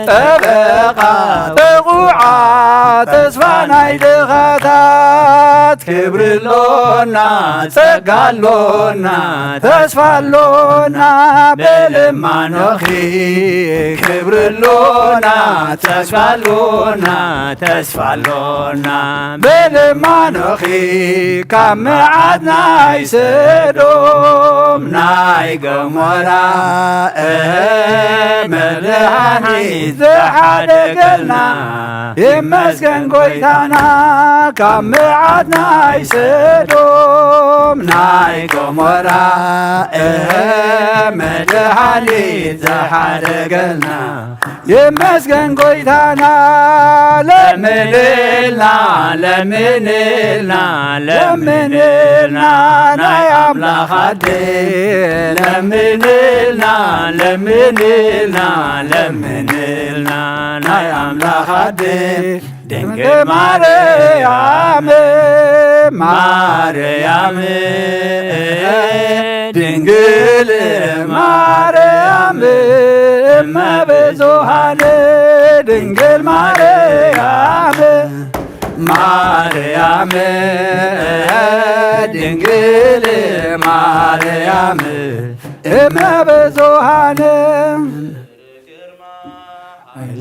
ጠበቓ ንቑዓት ተስፋ ናይ ድኻታት ክብርሎና ጸጋሎና ተስፋሎና በልማኖኺ ክብርሎና ተስፋሎና ተስፋሎና በልማኖኺ ካብ መዓት ናይ ሰዶም ናይ ገሞራ መድኃኒት ዘሓደገልና ይመስገን ጐይታና ካብ መዓት ናይ ሰዶም ናይ ገሞራ መድኃኒት ዘሓደገልና ይመስገን ጐይታና ለምንልና ለምንልና ለምንልና ናይ አምላኽ አደም ለምንልና ለምንልና ለምንልና ናይ አምላኽ አደም ድንግል ማርያም ማርያም ድንግል ማርያም እመብዙኃን ድንግል ማርያም ማርያም ድንግል ማርያም እመብዙኃን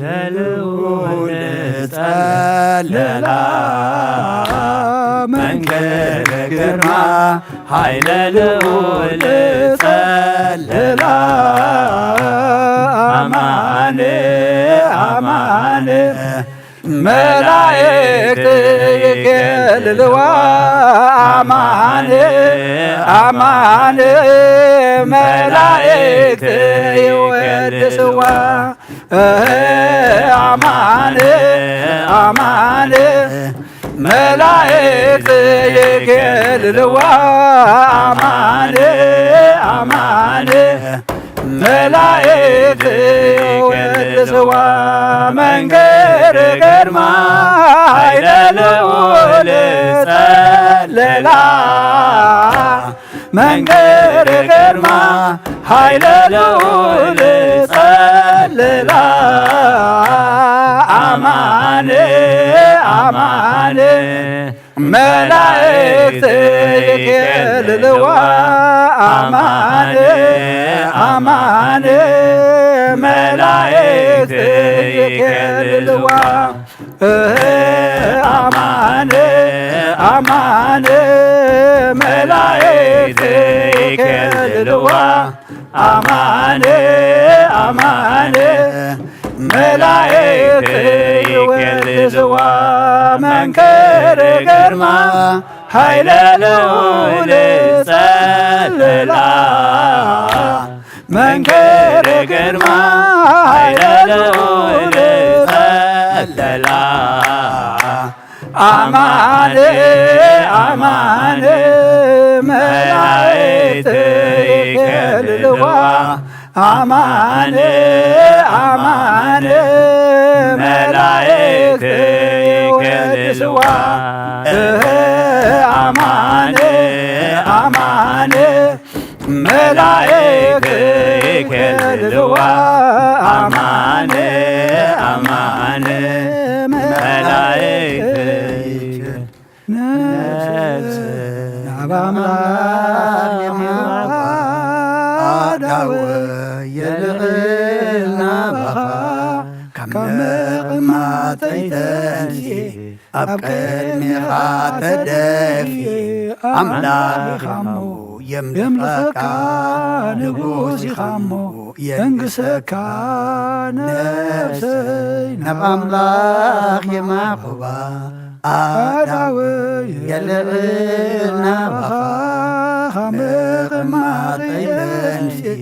ለልዑል ጸለላ መንገደ ግርማ ኃይለ ልዑል ጸለላ አማን አማን መላእክት ይኬልልዋ አማን አማን መላእክት ይወድስዋ አማን አማን መላእክት ይኬልልዋ አማን አማን መላእክት ይወድስዋ መንገደ ግርማ ኃይለ ልዑል ጸለላ መንገደ ግርማ ኃይለ ልዑል ጸለላ አማን አማን መላእክት ይኬልልዋ አማን አማን መላእክት ይኬልልዋ አማን አማን كللوا أمان أمان ملايكي كللوا منكر قرما هيللوا لسللا منكر قرما هيللوا لسللا أمان أمان ملايكي كللوا أمان أمان ملايكي كللوا أمان أمان ملايكي كللوا أمان أمان ملايكي نفسي بأملاك يلغلنا بخا كم ما تيتنسي أبقى ميخا تدفي أملاك خمو يملكك نقوسي خمو ينقسك نفسي نبأملاك يمحبا أداوي يلغلنا بخا خمق ما تيتنسي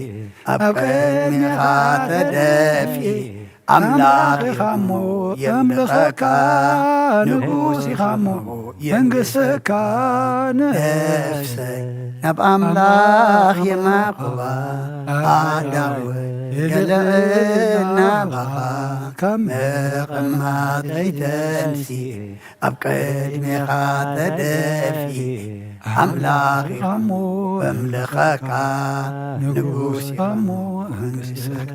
أبقى ميخا تدفي أملاك خمو يملكك نقوسي خمو ينقسك نفسي نبقى أملاك يمحبا أداوي يلغلنا بخا خمق ما تيتنسي أبقى ميخا تدفي أملاك خمو أملكك نقوسي خمو ينقسك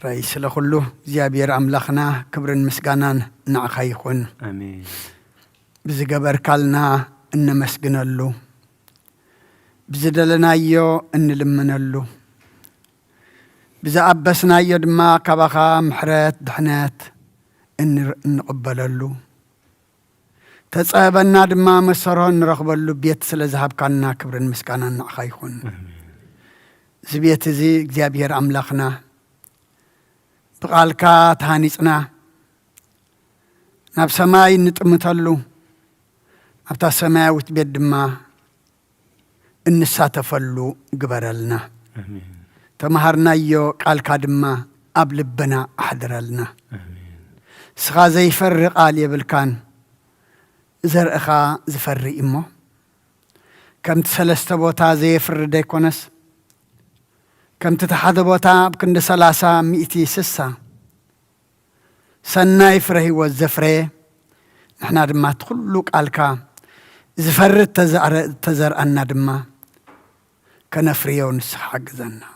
رئيس لخلو زيابير أملاخنا كبر مسقانان نعخا يخون آمين بزقبر كالنا إن مسقنا له بزدلنا يو إن لمنا له بزعبسنا يو دما كبخا محرات دحنات إن نقبل له تتصابنا دما مسرون نرخبل له بيت سلزهب كالنا كبر مسقانان نعخا يخون زبيت زي زيابير أملاخنا بقالكا تهانيسنا ناب سماي نتمتلو أبتا سماي وتبيد ما النساتفلو قبرلنا تمهرنا يو قالكا دما أبلبنا أحضرلنا سخا زي يفرق آلي بالكان زرقا زفرق إمو كم تسلست بوتا زي يفرق ديكونس كم تتحدى بوتا بكند 300 سسا سنا يفرهي والزفري نحنا دما تخلوك قالكا زفرت تزر أنا دما كنفريو نسحق زنا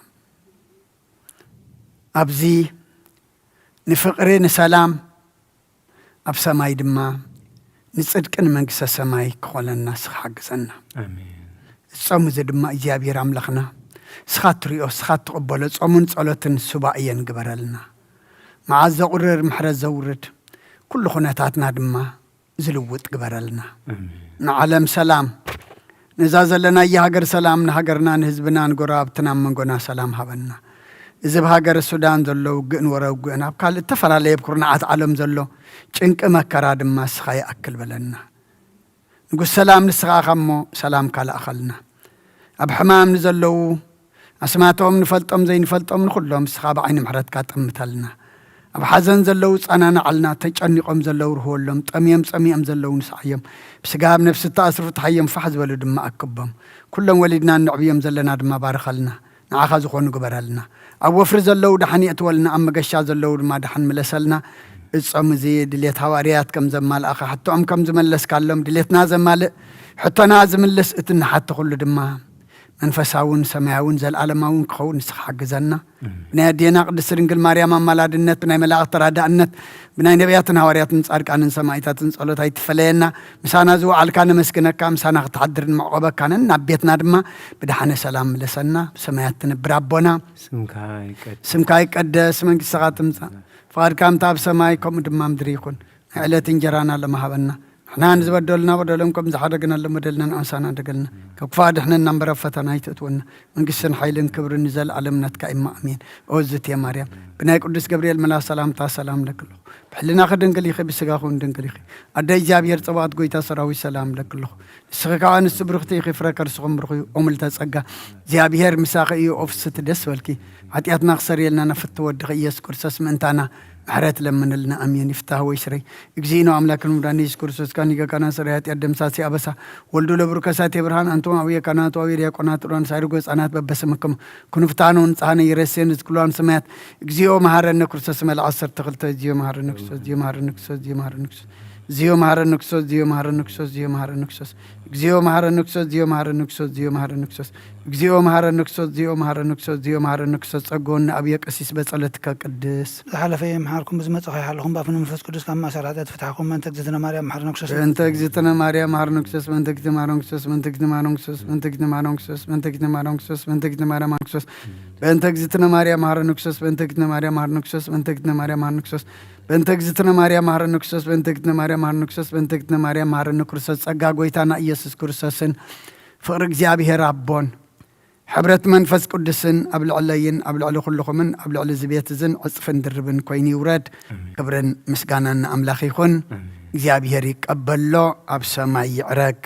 أبزي نفقرين سلام أب سماي دما نصدق إن منقسة سماي كخول الناس حق زنا آمين الصوم دما إجابي راملخنا سخات ريو سخات قبلت صومن صلاتن سباعيا قبرلنا مع الزقرر محرز زورد كل خناتاتنا دما زلوت قبرلنا نعلم سلام نزازل لنا يهاجر سلام نهاجرنا نهزبنا نقرابتنا من قنا سلام هبنا إذا بهاجر السودان زلوا وقن ورا وقن قال اتفر عليه بكرنا عالم زلوا شنك مكراد ما سخاي أكل بلنا نقول سلام نسخا خمو سلام كلا أخلنا أب حمام نزلوا أسمعتهم نفلتهم زي نفلتهم نخلهم سخاب عين محرد كاتم مثلنا أب حزن زلوا أنا نعلنا تجني قم زلوا رهولهم تأميم زلوا نسعيهم بس جاب نفس التأثر تحيم فحز ولد ما أكبهم كلهم ولدنا النعبيم زلنا دم بارخلنا نعخذ خون قبرلنا أو فرز زلوا دحني أتولنا أما قشة زلوا ما دحن ملسلنا الصم زي دليت حواريات كم زمال أخا حتى كم زملس كلهم دليت نازم مال حتى نازم اللس إتنا حتى كل دمها منفساون سماوون زل عالماون كون نسحق زنا بناي دينا قدس رنجل مريم مالادنت بناي ملاك ترادأنت بناي نبياتنا هوريات نصارك عن سمايتات نصلت هاي تفلينا مسانا زو على كان مسكنك مسانا تحضر معقبة كان نبيتنا دما بدحنا سلام لسنا سماياتنا بربنا سمكاي قدس من ساعات مسا فار كام تاب سمايكم دما مدريكون علة انجرانا لما هبنا احنا نزبدلنا بدلنكم زحدقنا لمدلنا انسانا دقلنا كفاد احنا نمبر فتنا يتتونا من قسن حيلن كبر نزل علمنا كايما امين اوزت يا مريم بناي قدس جبريل ملا سلام تا سلام لك له بحلنا خدن قليخي بسغاخون دن قليخي ادي جابير صبات قويتا سراوي سلام لك له سخكان السبرختي خفركر سخمرخي امل تصقا جابير مساقي اوفست دس ولكي عطياتنا خسر يلنا نفت ودخ يس كرسس منتانا حرات لمن لنا امين يفتح ويسري اجزينو املاك المدانيس كرسس كان يغا كان سريات يدم ساسي ابسا ولدو لبركسات ابراهيم انتم اوي كانات اوي يا قنات رون سايرغو صانات ببسمكم كنفتانون صانه يرسين كلون سمات اجزيو مهارن كرسس مل 10 تخلت اجزيو مهارن كرسس اجزيو مهارن كرسس اجزيو مهارن كرسس زيو مهارن كرسس زيو مهارن كرسس زيو مهارن كرسس اجزيو مهارن كرسس زيو مهارن كرسس زيو مهارن كرسس اجزيو مهارن كرسس زيو مهارن كرسس زيو مهارن كرسس صقون ابي قسيس بصلتك قدس حلفي محاركم بزمت خي حلهم بافن منفس قدس كما سرعت فتحكم من تجزتنا مريم محرن كرسس انت جزتنا مريم محرن كرسس من تجزتنا مريم كرسس من تجزتنا مريم كرسس من تجزتنا مريم كرسس من تجزتنا مريم كرسس من تجزتنا مريم كرسس انت جزتنا مريم محرن كرسس من تجزتنا مريم محرن كرسس من تجزتنا مريم محرن كرسس بنت جزتنا مريم محرن كرسس بنت جزتنا مريم محرن كرسس بنت جزتنا مريم محرن كرسس صقا غويتانا ኢየሱስ ክርስቶስን ፍቅሪ እግዚአብሔር አቦን ሕብረት መንፈስ ቅዱስን አብልዕለይን አብልዕለ ኩልኹምን አብልዕለ ዝቤትዝን ዕጽፍን ድርብን ኮይኑ ይውረድ ክብርን ምስጋናን አምላኽ ይኹን እግዚአብሔር ይቀበሎ ኣብ ሰማይ ይዕረግ